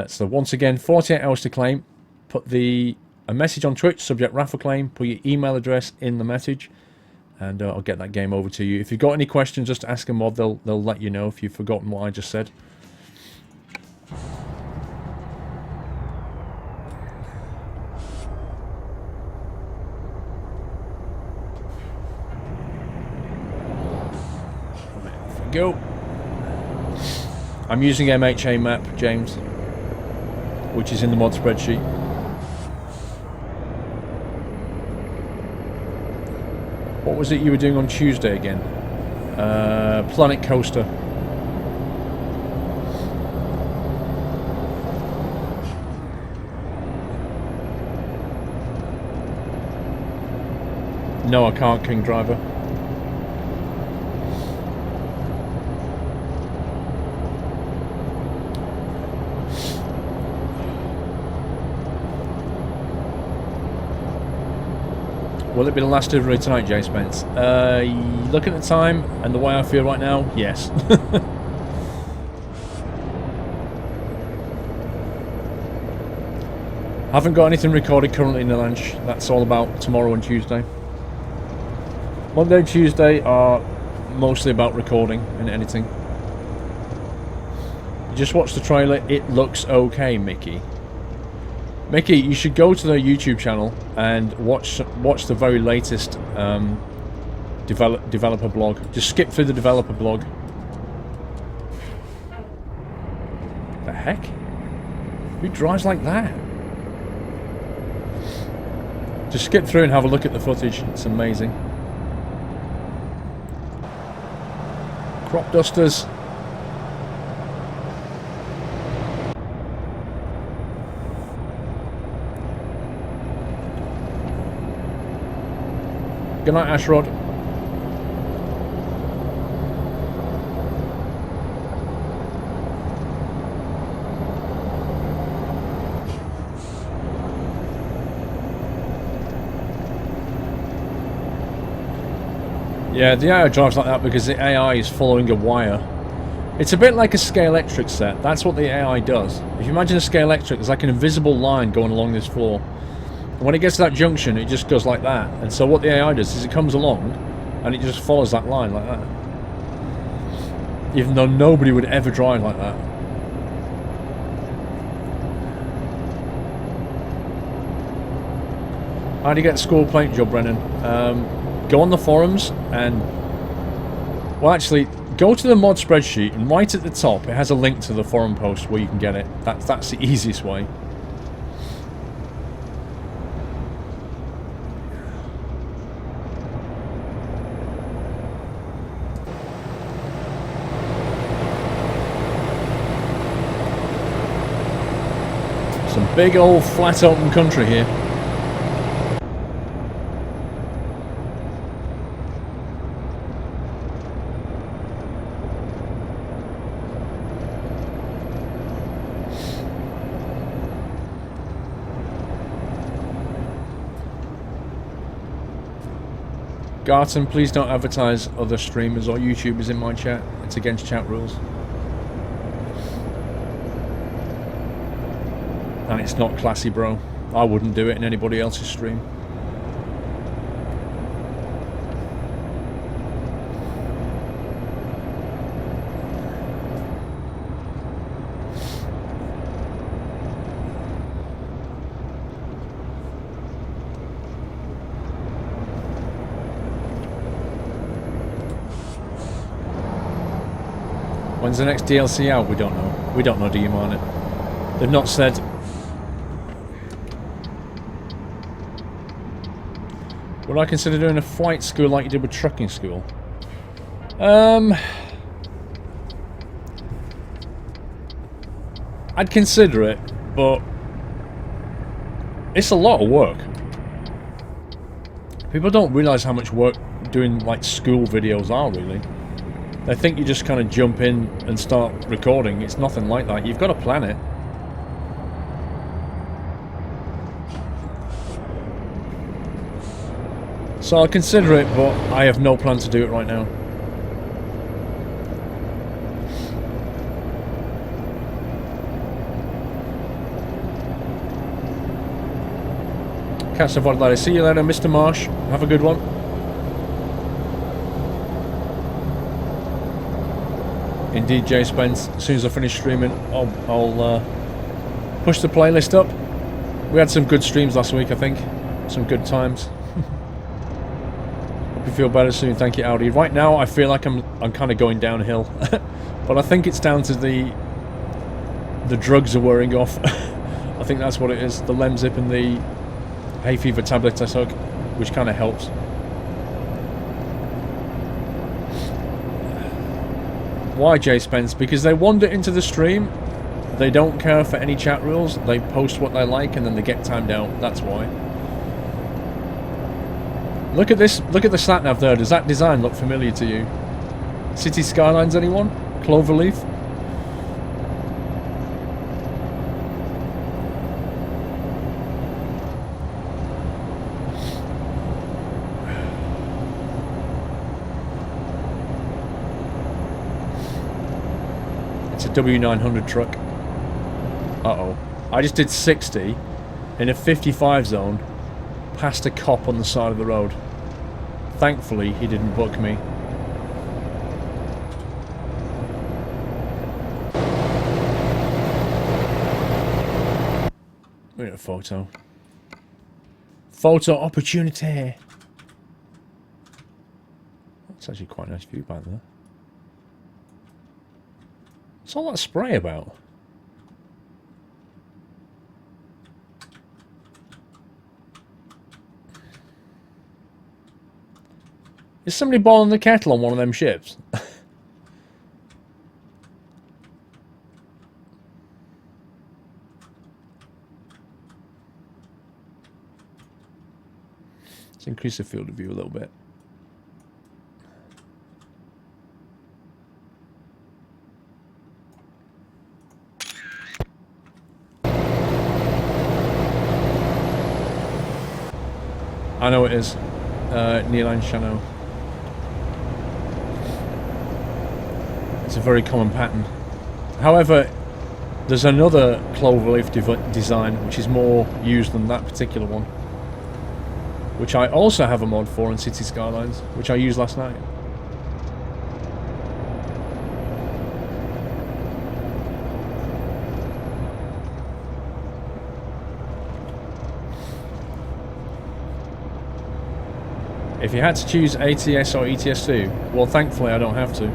So once again, 48 hours to claim. Put a message on Twitch, subject raffle claim, put your email address in the message, and I'll get that game over to you. If you've got any questions, just ask a mod. They'll let you know if you've forgotten what I just said. Go. I'm using MHA map, James, which is in the mod spreadsheet. What was it you were doing on Tuesday again? Planet Coaster. No, I can't, King Driver. Will it be the last delivery tonight, Jay Spence? Looking at the time and the way I feel right now, yes. Haven't got anything recorded currently in the lunch. That's all about tomorrow and Tuesday. Monday and Tuesday are mostly about recording and editing. You just watch the trailer. It looks okay, Mickey. Mickey, you should go to their YouTube channel and watch the very latest developer blog. Just skip through the developer blog. The heck? Who drives like that? Just skip through and have a look at the footage. It's amazing. Crop dusters. Good night, Ashrod. Yeah, the AI drives like that because the AI is following a wire. It's a bit like a Scalextric set. That's what the AI does. If you imagine a Scalextric, there's like an invisible line going along this floor. And when it gets to that junction, it just goes like that. And so what the AI does is it comes along and it just follows that line like that. Even though nobody would ever drive like that. How do you get a school paint job, Brennan? Go on the forums and... Well, actually, go to the mod spreadsheet and right at the top it has a link to the forum post where you can get it. That's the easiest way. Some big old flat open country here. Garton, please don't advertise other streamers or YouTubers in my chat. It's against chat rules. And it's not classy, bro. I wouldn't do it in anybody else's stream. When's the next DLC out? We don't know. We don't know, do you, Marnet? They've not said. Would I consider doing a flight school like you did with trucking school? I'd consider it, but it's a lot of work. People don't realise how much work doing like school videos are, really. They think you just kind of jump in and start recording. It's nothing like that. You've got to plan it. So I'll consider it, but I have no plan to do it right now. Catch the VOD later. See you later, Mr. Marsh. Have a good one. Indeed, Jay Spence. As soon as I finish streaming, I'll push the playlist up. We had some good streams last week, I think. Some good times. Hope you feel better soon. Thank you, Audi. Right now, I feel like I'm kind of going downhill, but I think it's down to the drugs are wearing off. I think that's what it is. The Lemsip and the hay fever tablets I took, which kind of helps. Why, Jay Spence? Because they wander into the stream, they don't care for any chat rules, they post what they like and then they get timed out. That's why. Look at this, look at the sat nav there. Does that design look familiar to you? City Skylines, anyone? Cloverleaf? W900 truck. Uh-oh. I just did 60 in a 55 zone past a cop on the side of the road. Thankfully, he didn't book me. Look at a photo. Photo opportunity. That's actually quite a nice view back there. What's all that spray about? Is somebody boiling the kettle on one of them ships? Let's increase the field of view a little bit. I know it is. Nearline Channel. It's a very common pattern. However, there's another cloverleaf design which is more used than that particular one, which I also have a mod for in City Skylines, which I used last night. If you had to choose ATS or ETS2, well, thankfully I don't have to.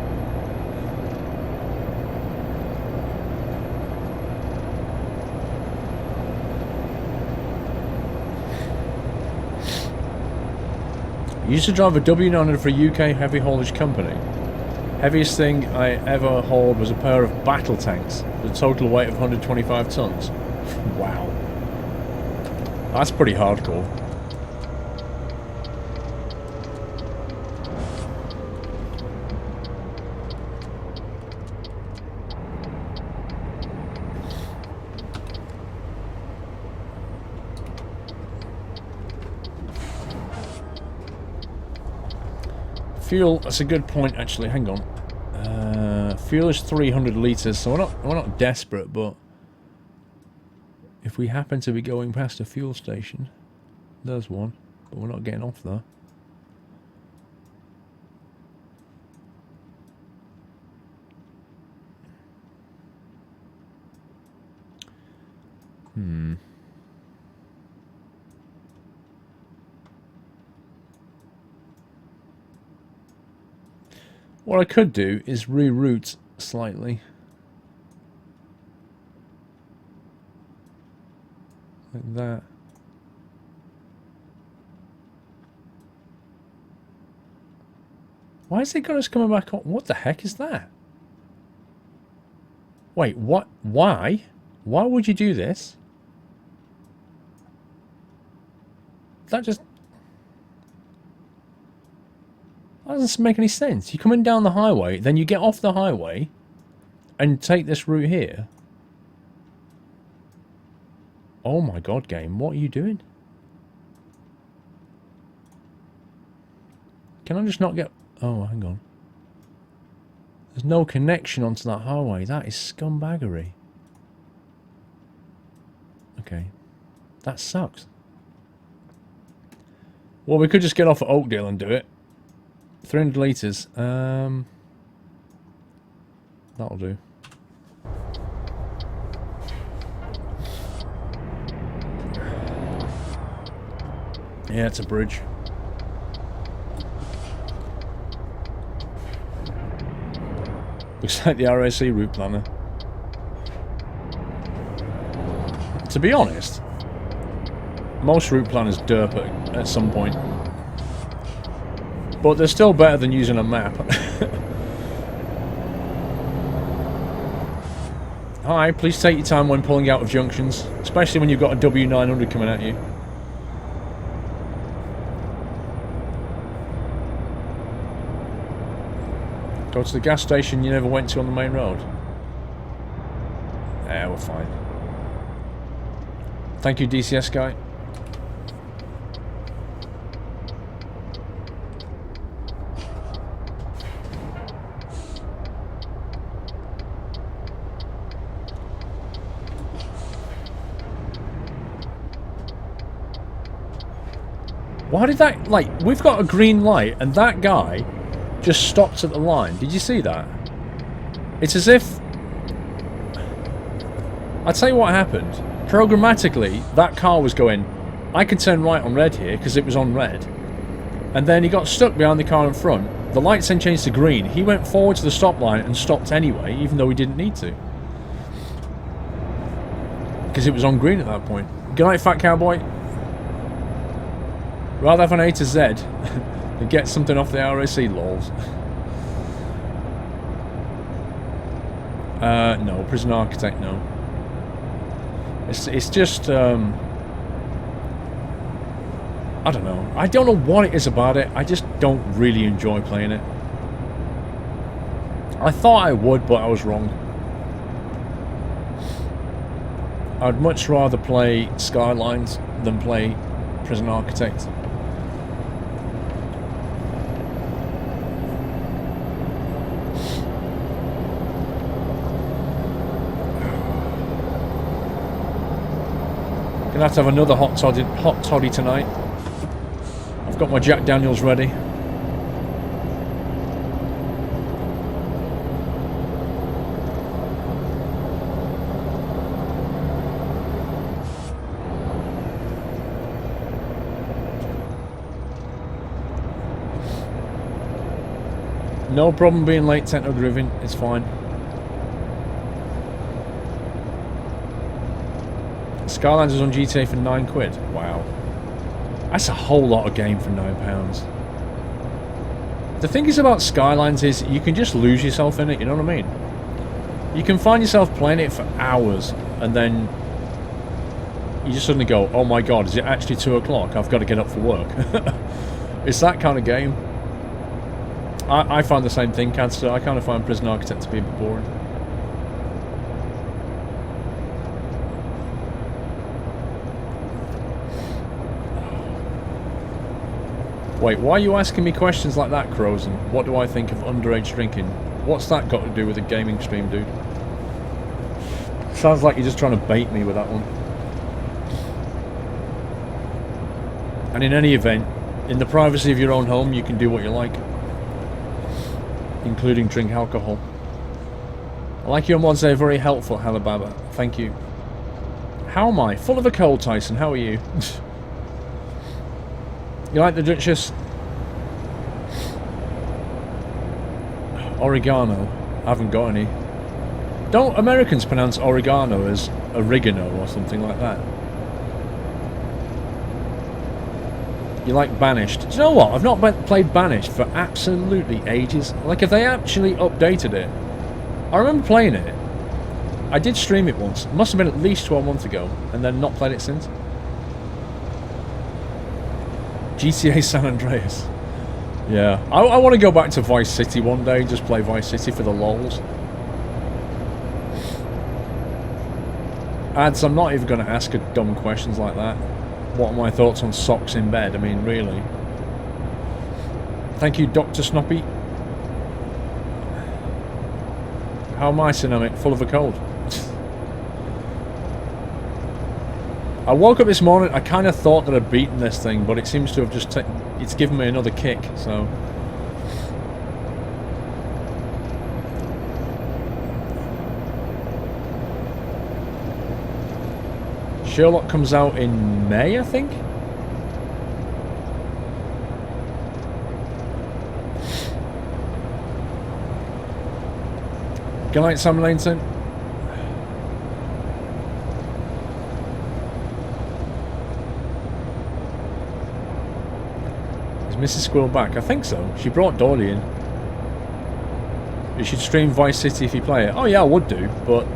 I used to drive a W900 for a UK heavy haulage company. Heaviest thing I ever hauled was a pair of battle tanks with a total weight of 125 tons. Wow. That's pretty hardcore. Fuel, that's a good point actually, hang on. Fuel is 300 litres, so we're not desperate, but if we happen to be going past a fuel station, there's one, but we're not getting off there. What I could do is reroute slightly. Like that. Why has it got us coming back on? What the heck is that? Wait, what? Why? Why would you do this? That doesn't make any sense. You're coming down the highway, then you get off the highway and take this route here. Oh my god, game, what are you doing? Can I just not get... Oh, hang on. There's no connection onto that highway. That is scumbaggery. Okay. That sucks. Well, we could just get off at Oakdale and do it. 300 litres. That'll do. Yeah, it's a bridge. Looks like the RAC route planner. To be honest, most route planners derp at some point. But they're still better than using a map. Hi, please take your time when pulling out of junctions, especially when you've got a W900 coming at you. Go to the gas station you never went to on the main road. Yeah, we're fine. Thank you, DCS guy. Why did that... Like, we've got a green light, and that guy just stopped at the line. Did you see that? It's as if... I'll tell you what happened. Programmatically, that car was going, I can turn right on red here, because it was on red. And then he got stuck behind the car in front. The lights then changed to green. He went forward to the stop line and stopped anyway, even though he didn't need to. Because it was on green at that point. Good night, fat cowboy. Rather have an A to Z than get something off the RAC, lols. No. Prison Architect, no. It's just, I don't know. I don't know what it is about it. I just don't really enjoy playing it. I thought I would, but I was wrong. I'd much rather play Skylines than play Prison Architect. Gonna have to have another hot toddy tonight. I've got my Jack Daniels ready. No problem being late, Tento Grooving. It's fine. Skylines is on GTA for £9. Wow. That's a whole lot of game for £9. The thing is about Skylines is you can just lose yourself in it, you know what I mean? You can find yourself playing it for hours and then you just suddenly go, oh my god, is it actually 2 o'clock? I've got to get up for work. It's that kind of game. I find the same thing, Cadster. I kind of find Prison Architect to be a bit boring. Wait, why are you asking me questions like that, Crozen? What do I think of underage drinking? What's that got to do with a gaming stream, dude? Sounds like you're just trying to bait me with that one. And in any event, in the privacy of your own home, you can do what you like. Including drink alcohol. I like your mods, they're very helpful, Halababa. Thank you. How am I? Full of a cold, Tyson. How are you? You like the Duchess? Oregano. I haven't got any. Don't Americans pronounce oregano as oregano or something like that? You like Banished. Do you know what? I've not played Banished for absolutely ages. Like, if they actually updated it... I remember playing it. I did stream it once. It must have been at least 12 months ago. And then not played it since. GTA San Andreas. Yeah. I want to go back to Vice City one day. Just play Vice City for the lols. Ads, I'm not even going to ask her dumb questions like that. What are my thoughts on socks in bed? I mean, really. Thank you, Dr. Snoppy. How am I, Cinnamic? Full of a cold. I woke up this morning, I kind of thought that I'd beaten this thing, but it seems to have just it's given me another kick, so... Sherlock comes out in May, I think? Good night, Sam Laneson. Is Mrs. Squirrel back? I think so. She brought Doyle in. You should stream Vice City if you play it. Oh yeah, I would do, but...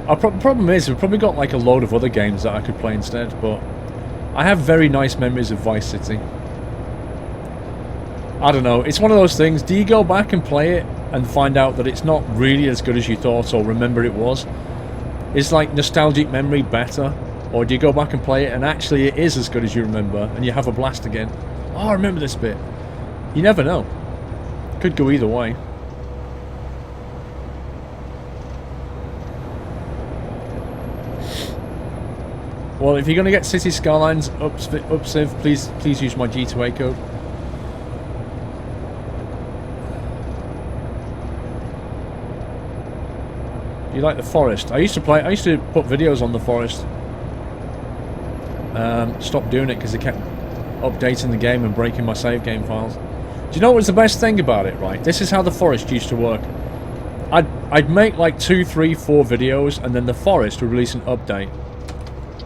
Our problem is, we've probably got like a load of other games that I could play instead, but I have very nice memories of Vice City. I don't know, it's one of those things, do you go back and play it and find out that it's not really as good as you thought or remember it was? Is like nostalgic memory better? Or do you go back and play it and actually it is as good as you remember and you have a blast again? Oh, I remember this bit. You never know. Could go either way. Well, if you're going to get City Skylines upsiv, please use my G2A code. You like the forest? I used to put videos on the forest. Stopped doing it because they kept updating the game and breaking my save game files. Do you know what's the best thing about it, right? This is how the forest used to work. I'd make like 2, 3, 4 videos, and then the forest would release an update.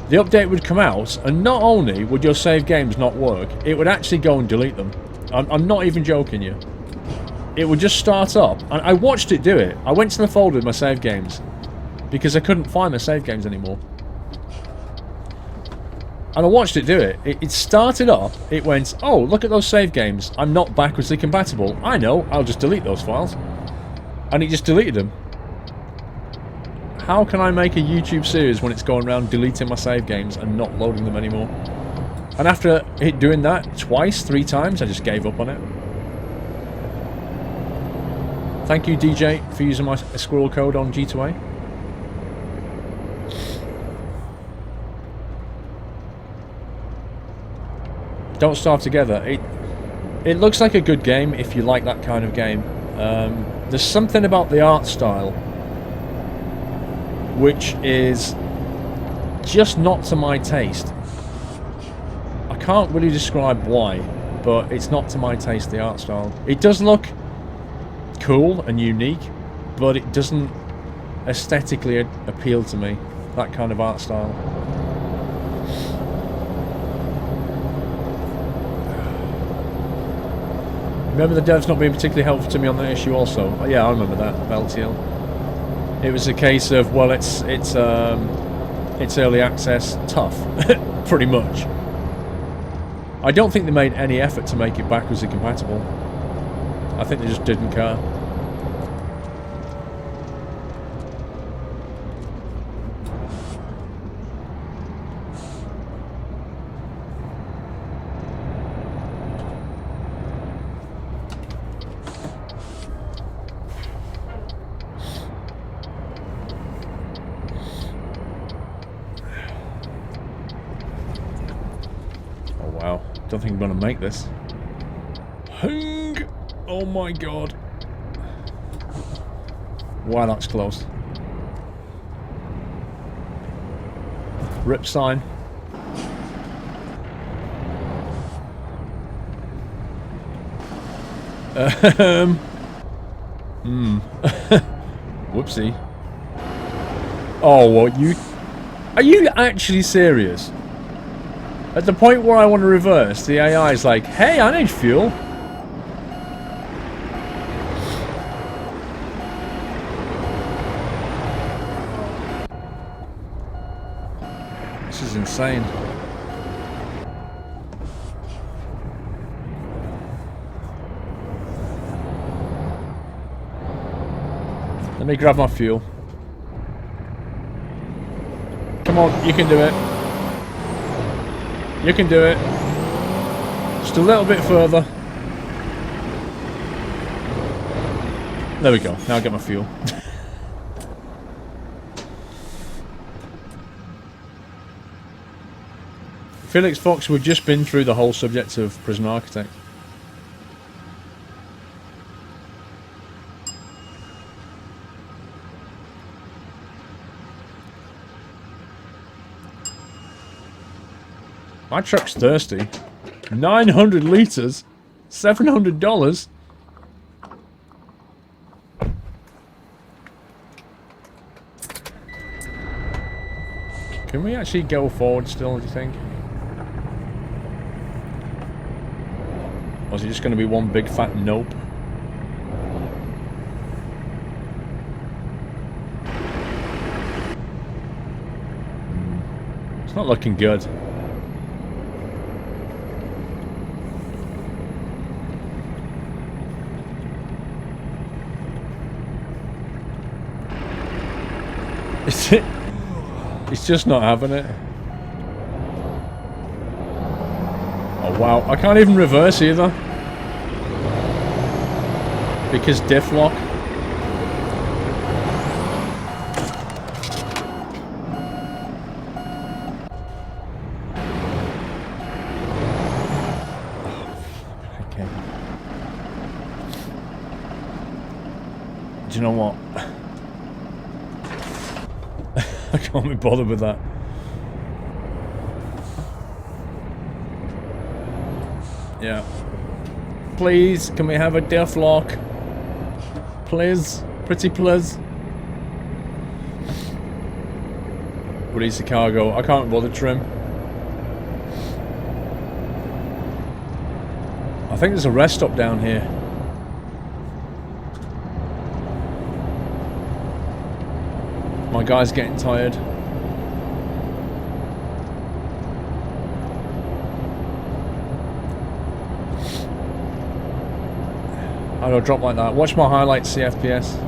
The update would come out, and not only would your save games not work, it would actually go and delete them. I'm not even joking you. It would just start up, and I watched it do it. I went to the folder with my save games, because I couldn't find my save games anymore. And I watched it do it. It started up, it went, oh, look at those save games. I'm not backwardsly compatible. I know, I'll just delete those files. And it just deleted them. How can I make a YouTube series when it's going around deleting my save games and not loading them anymore? And after it doing that twice, 3 times, I just gave up on it. Thank you, DJ, for using my squirrel code on G2A. Don't Starve Together. It looks like a good game if you like that kind of game. There's something about the art style which is just not to my taste. I can't really describe why, but it's not to my taste, the art style. It does look cool and unique, but it doesn't aesthetically appeal to me, that kind of art style. Remember the devs not being particularly helpful to me on that issue also? Oh, yeah, I remember that, LTL. It was a case of, well, it's early access, tough, pretty much. I don't think they made any effort to make it backwards compatible. I think they just didn't care. Don't think I'm gonna make this. Hung! Oh my god. Wow, that's close. Rip sign. Whoopsie. Oh, what you... Are you actually serious? At the point where I want to reverse, the AI is like, hey, I need fuel. This is insane. Let me grab my fuel. Come on, you can do it. You can do it. Just a little bit further. There we go. Now I get my fuel. Felix Fox, we've just been through the whole subject of Prison Architect. My truck's thirsty. 900 litres? $700? Can we actually go forward still, do you think? Or is it just going to be one big fat nope? It's not looking good. It's just not having it. Oh wow, I can't even reverse either. Because diff lock. Do you know what? I can't be bothered with that. Yeah. Please, can we have a death lock? Please. Pretty please. Release the cargo. I can't bother trim. I think there's a rest stop down here. My guy's getting tired. How do I drop like that? Watch my highlights, see FPS.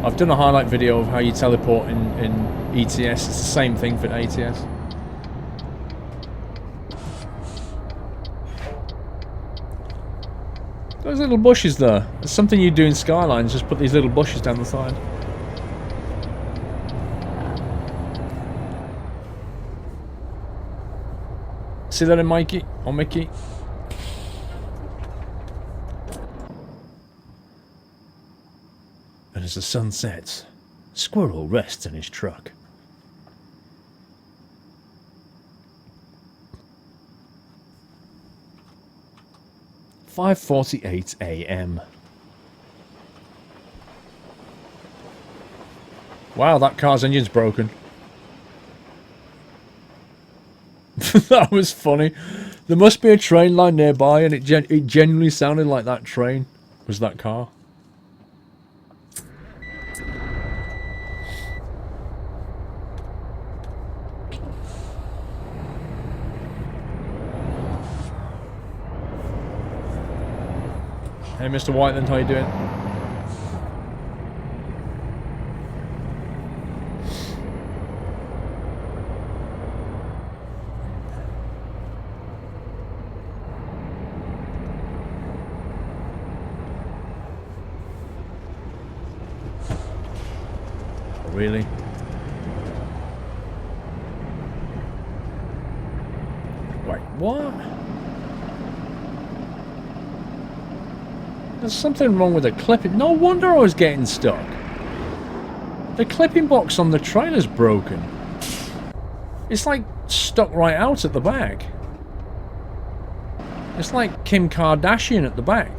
I've done a highlight video of how you teleport in ETS. It's the same thing for ATS. Those little bushes there. It's something you do in Skylines, just put these little bushes down the side. See that in Mikey? Or Mickey? And as the sun sets, Squirrel rests in his truck. "5:48 a.m. Wow, that car's engine's broken. That was funny. There must be a train line nearby, and it genuinely sounded like that train was that car. Hey, Mr. Whiteland, how you doing? Really? Wait, what? There's something wrong with the clipping. No wonder I was getting stuck. The clipping box on the trailer's broken. It's like stuck right out at the back. It's like Kim Kardashian at the back.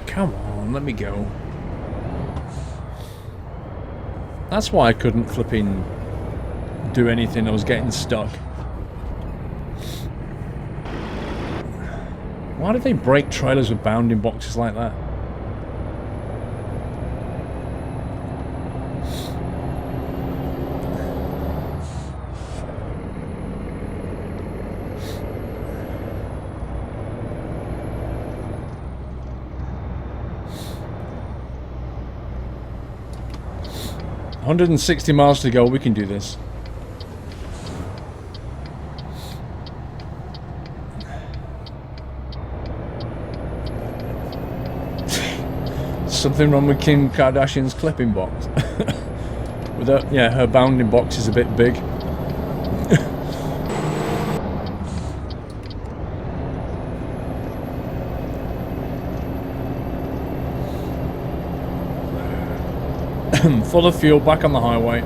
Come on, let me go. That's why I couldn't flipping do anything. I was getting stuck. Why do they break trailers with bounding boxes like that? "160 miles to go, we can do this." Something wrong with Kim Kardashian's clipping box. With her, yeah, her bounding box is a bit big. Full of fuel, back on the highway.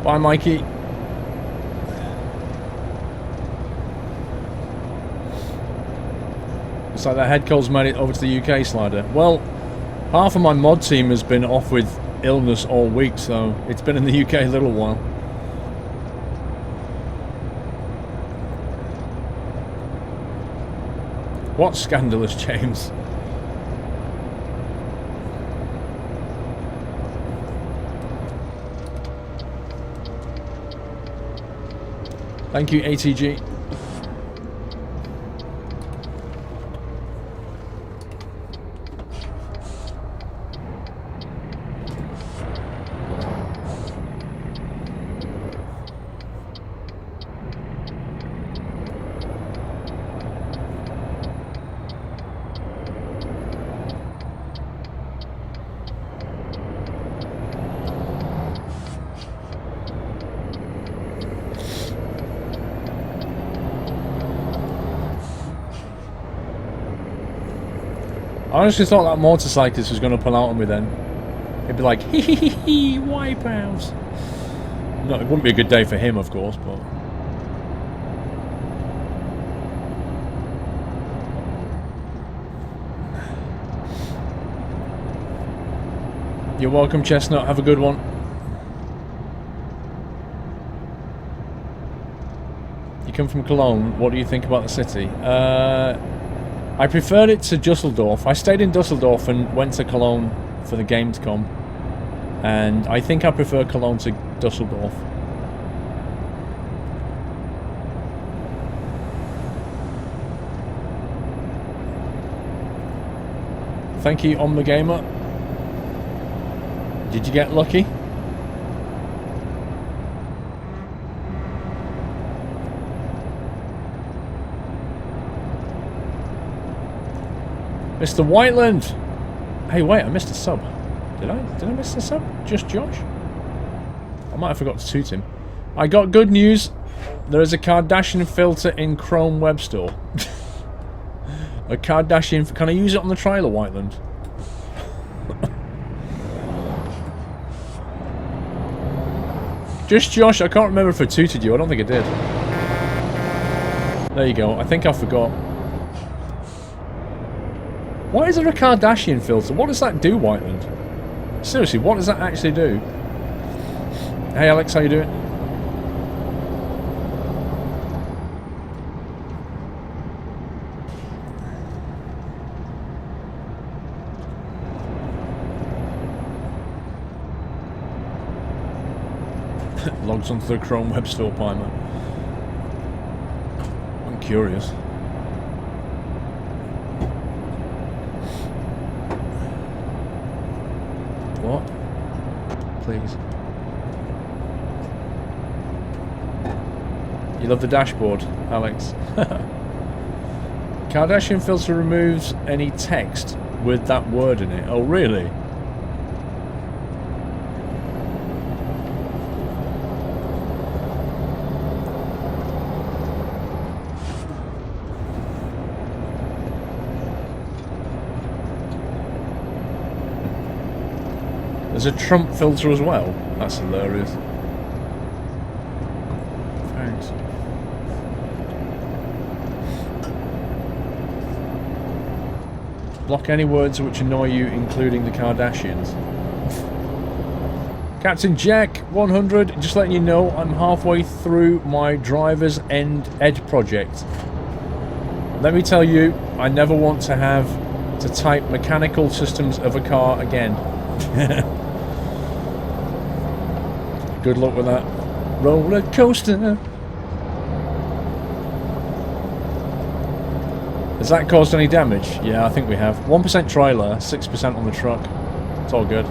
Bye, Mikey. It's like that head cold's made it over to the UK slider. Well, half of my mod team has been off with illness all week, so it's been in the UK a little while. What scandalous, James? Thank you, ATG. I honestly thought that motorcyclist was going to pull out on me then. He'd be like, hee hee hee hee, wipe out. No, it wouldn't be a good day for him, of course, but... You're welcome, Chestnut. Have a good one. You come from Cologne. What do you think about the city? I preferred it to Dusseldorf. I stayed in Dusseldorf and went to Cologne for the Gamescom. And I think I prefer Cologne to Dusseldorf. Thank you, On The Gamer. Did you get lucky? Mr. Whiteland! Hey, wait, I missed a sub. Did I miss a sub? Just Josh? I might have forgot to toot him. I got good news. There is a Kardashian filter in Chrome Web Store. A Kardashian... Can I use it on the trailer, Whiteland? Just Josh, I can't remember if I tooted you. I don't think I did. There you go. I think I forgot. Why is there a Kardashian filter? What does that do, Whiteland? Seriously, what does that actually do? Hey Alex, how you doing? Logs onto the Chrome Web Store, Pimer. I'm curious. What? Please. You love the dashboard, Alex. Kardashian filter removes any text with that word in it. Oh, really? There's a Trump filter as well. That's hilarious. Thanks. Block any words which annoy you, including the Kardashians. Captain Jack 100, just letting you know I'm halfway through my driver's ed project. Let me tell you, I never want to have to type mechanical systems of a car again. Good luck with that. Roller coaster. Has that caused any damage? Yeah, I think we have. 1% trailer, 6% on the truck. It's all good.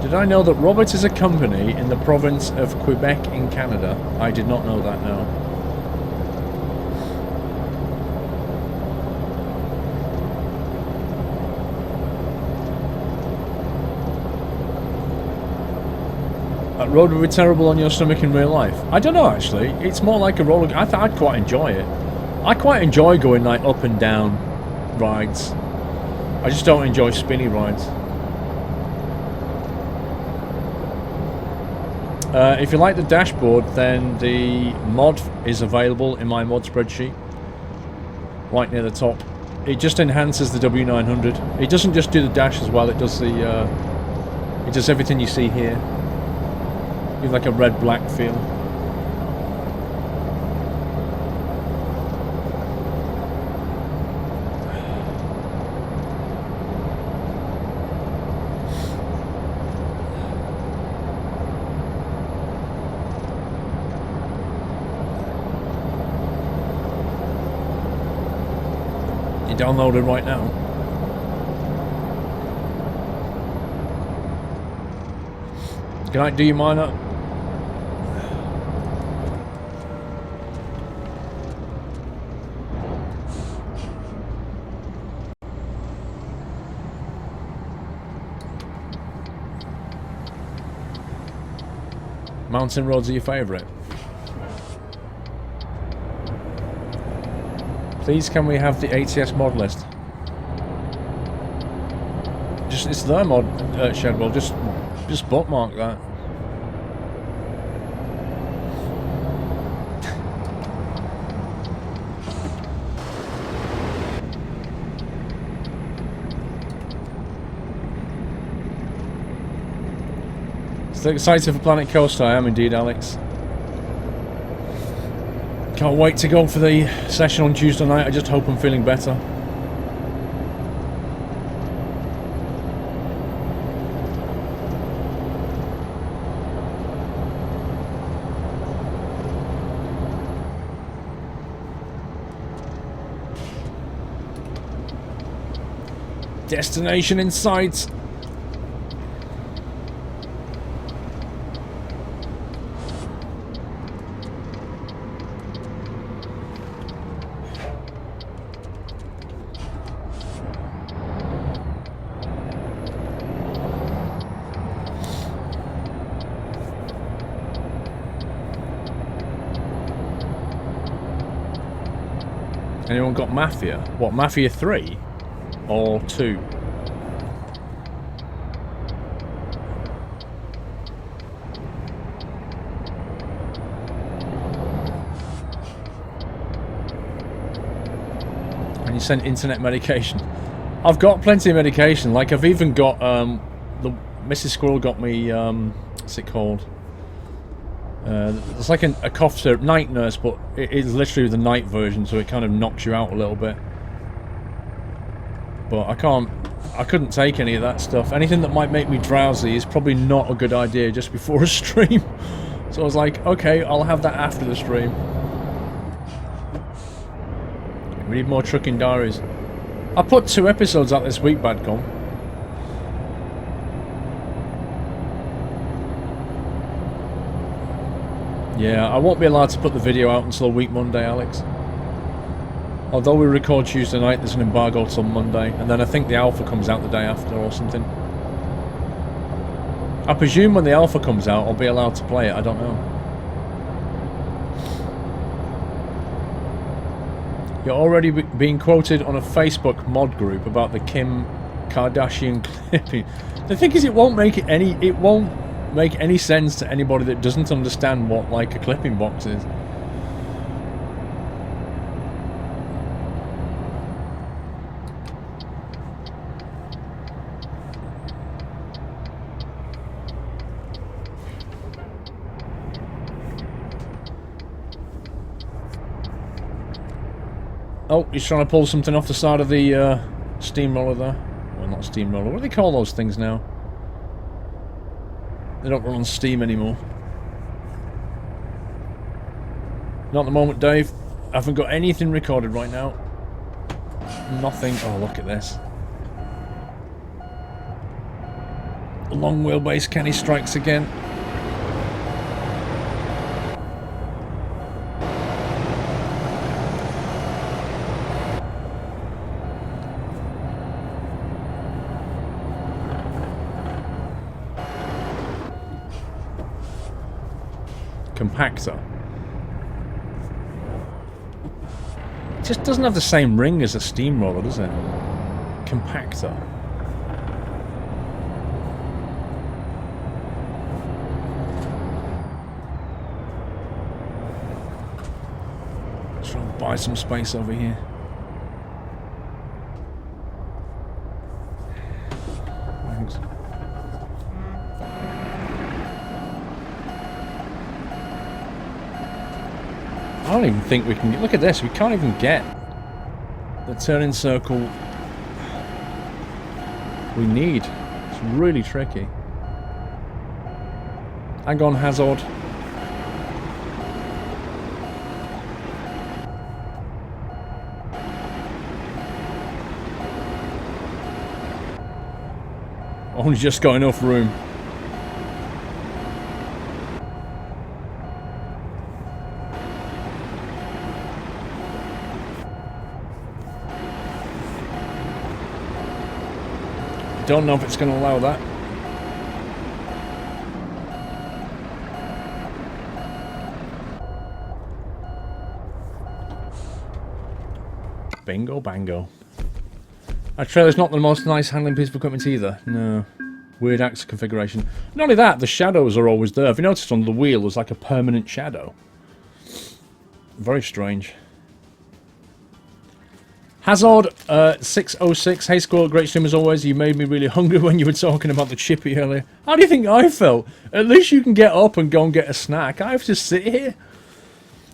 Did I know that Robert is a company in the province of Quebec in Canada? I did not know that, no. That road would be terrible on your stomach in real life. I don't know, actually. It's more like a roller... I thought I'd quite enjoy it. I quite enjoy going like up and down rides. I just don't enjoy spinny rides. If you like the dashboard, then the mod is available in my mod spreadsheet. Right near the top. It just enhances the W900. It doesn't just do the dash as well, it does the... it does everything you see here. Gives like a red-black feel. Downloaded right now. Can I do you mine up? Mountain roads are your favourite? Please, can we have the ATS mod list? Just, it's their mod, Shedwell. Just bookmark that. Still excited for Planet Coaster? I am indeed, Alex. Can't wait to go for the session on Tuesday night. I just hope I'm feeling better. Destination in sight. Anyone got Mafia? What, Mafia 3? Or 2? And you sent internet medication. I've got plenty of medication. Like, I've even got, the Mrs. Squirrel got me, what's it called? It's like a cough syrup, night nurse, but it is literally the night version, so it kind of knocks you out a little bit. But I couldn't take any of that stuff. Anything that might make me drowsy is probably not a good idea just before a stream. So I was like, okay, I'll have that after the stream. We need more trucking diaries. I put 2 episodes out this week, Badcom. Yeah, I won't be allowed to put the video out until a week Monday, Alex. Although we record Tuesday night, there's an embargo till Monday, and then I think the alpha comes out the day after or something. I presume when the alpha comes out, I'll be allowed to play it, I don't know. You're already being quoted on a Facebook mod group about the Kim Kardashian clipping. The thing is, it won't make any sense to anybody that doesn't understand what, like, a clipping box is. Oh, he's trying to pull something off the side of the steamroller there. Well, not steamroller. What do they call those things now? They don't run on steam anymore. Not at the moment, Dave. I haven't got anything recorded right now. Nothing. Oh, look at this. Long wheelbase Kenny strikes again. Compactor. It just doesn't have the same ring as a steamroller, does it? Compactor. Let's try and buy some space over here. Thanks. I don't even think we can get... Look at this, we can't even get the turning circle we need. It's really tricky. Hang on, Hazard. Only just got enough room. Don't know if it's going to allow that. Bingo bango. That trailer's not the most nice handling piece of equipment either. No. Weird axle configuration. Not only that, the shadows are always there. Have you noticed on the wheel there's like a permanent shadow? Very strange. Hazard 606. Hey Squirrel, great stream as always. You made me really hungry when you were talking about the chippy earlier. How do you think I felt? At least you can get up and go and get a snack. I have to sit here.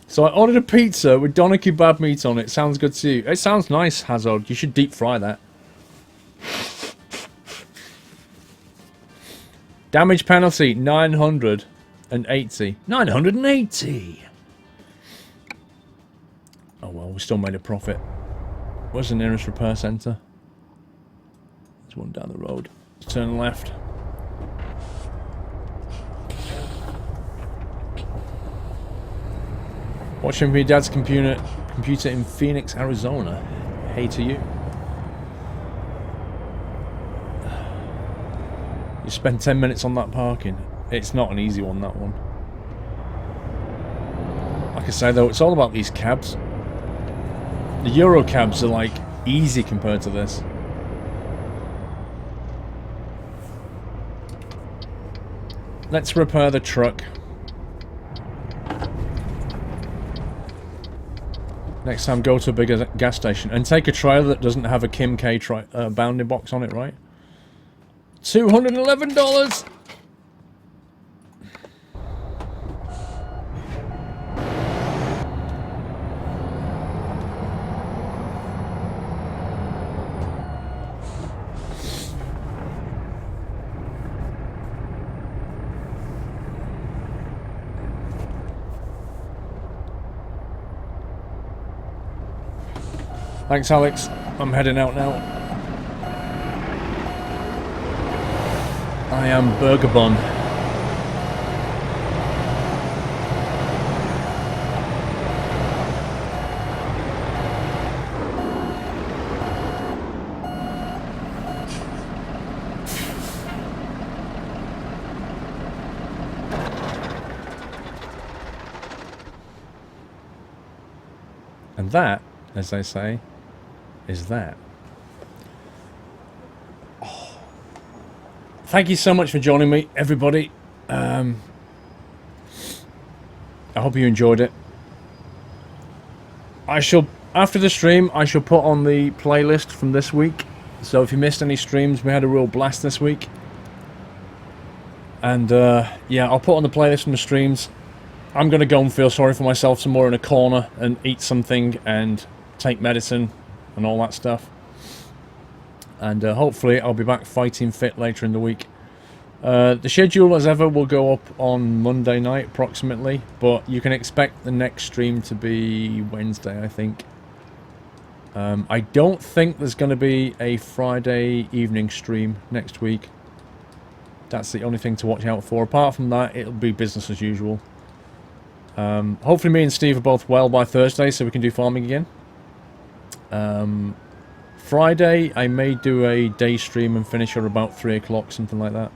So I ordered a pizza with doner kebab meat on it. Sounds good to you. It sounds nice, Hazard. You should deep fry that. Damage penalty, 980. 980! Oh well, we still made a profit. Where's the nearest repair centre? There's one down the road. Let's turn left. Watching from your dad's computer in Phoenix, Arizona. Hey to you. You spend 10 minutes on that parking. It's not an easy one, that one. Like I say though, it's all about these cabs. The Euro cabs are like easy compared to this. Let's repair the truck. Next time go to a bigger gas station and take a trailer that doesn't have a Kim K bounding box on it, right? $211! Thanks, Alex. I'm heading out now. I am Burger Bun. And that, as they say, is that. Oh. Thank you so much for joining me, everybody. I hope you enjoyed it. I shall, after the stream, I shall put on the playlist from this week. So if you missed any streams, we had a real blast this week. And yeah, I'll put on the playlist from the streams. I'm going to go and feel sorry for myself some more in a corner and eat something and take medicine and all that stuff. And hopefully I'll be back fighting fit later in the week. The schedule, as ever, will go up on Monday night approximately, but you can expect the next stream to be Wednesday, I think. I don't think there's going to be a Friday evening stream next week. That's the only thing to watch out for. Apart from that, it'll be business as usual. Hopefully me and Steve are both well by Thursday, so we can do farming again. Friday, I may do a day stream and finish at about 3 o'clock, something like that.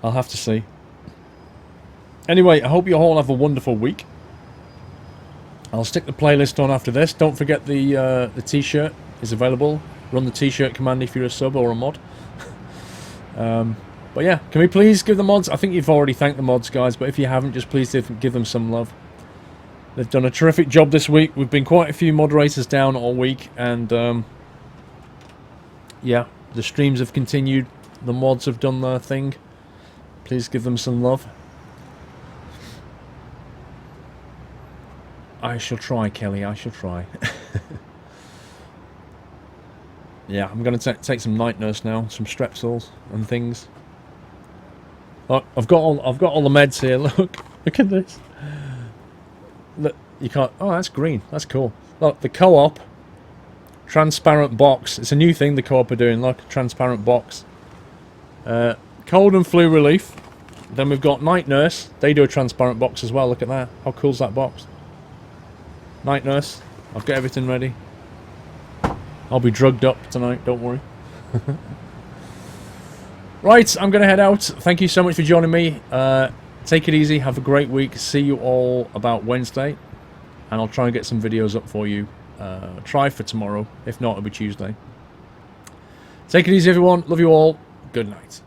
I'll have to see. Anyway, I hope you all have a wonderful week. I'll stick the playlist on after this. Don't forget the t-shirt is available. Run the t-shirt command if you're a sub or a mod. But yeah, can we please give the mods... I think you've already thanked the mods, guys, but if you haven't, just please give them some love. They've done a terrific job this week. We've been quite a few moderators down all week, and yeah, the streams have continued. The mods have done their thing. Please give them some love. I shall try, Kelly. I shall try. Yeah, I'm going to take some night nurse now, some strepsils and things. Oh, I've got all the meds here. Look at this. Look, you can't. Oh, that's green. That's cool. Look, the co-op transparent box. It's a new thing the co-op are doing. Look, transparent box. Cold and flu relief. Then we've got night nurse. They do a transparent box as well. Look at that. How cool's that box? Night nurse. I've got everything ready. I'll be drugged up tonight. Don't worry. Right, I'm going to head out. Thank you so much for joining me. Take it easy. Have a great week. See you all about Wednesday. And I'll try and get some videos up for you try for tomorrow. If not, it'll be Tuesday. Take it easy, everyone. Love you all. Good night.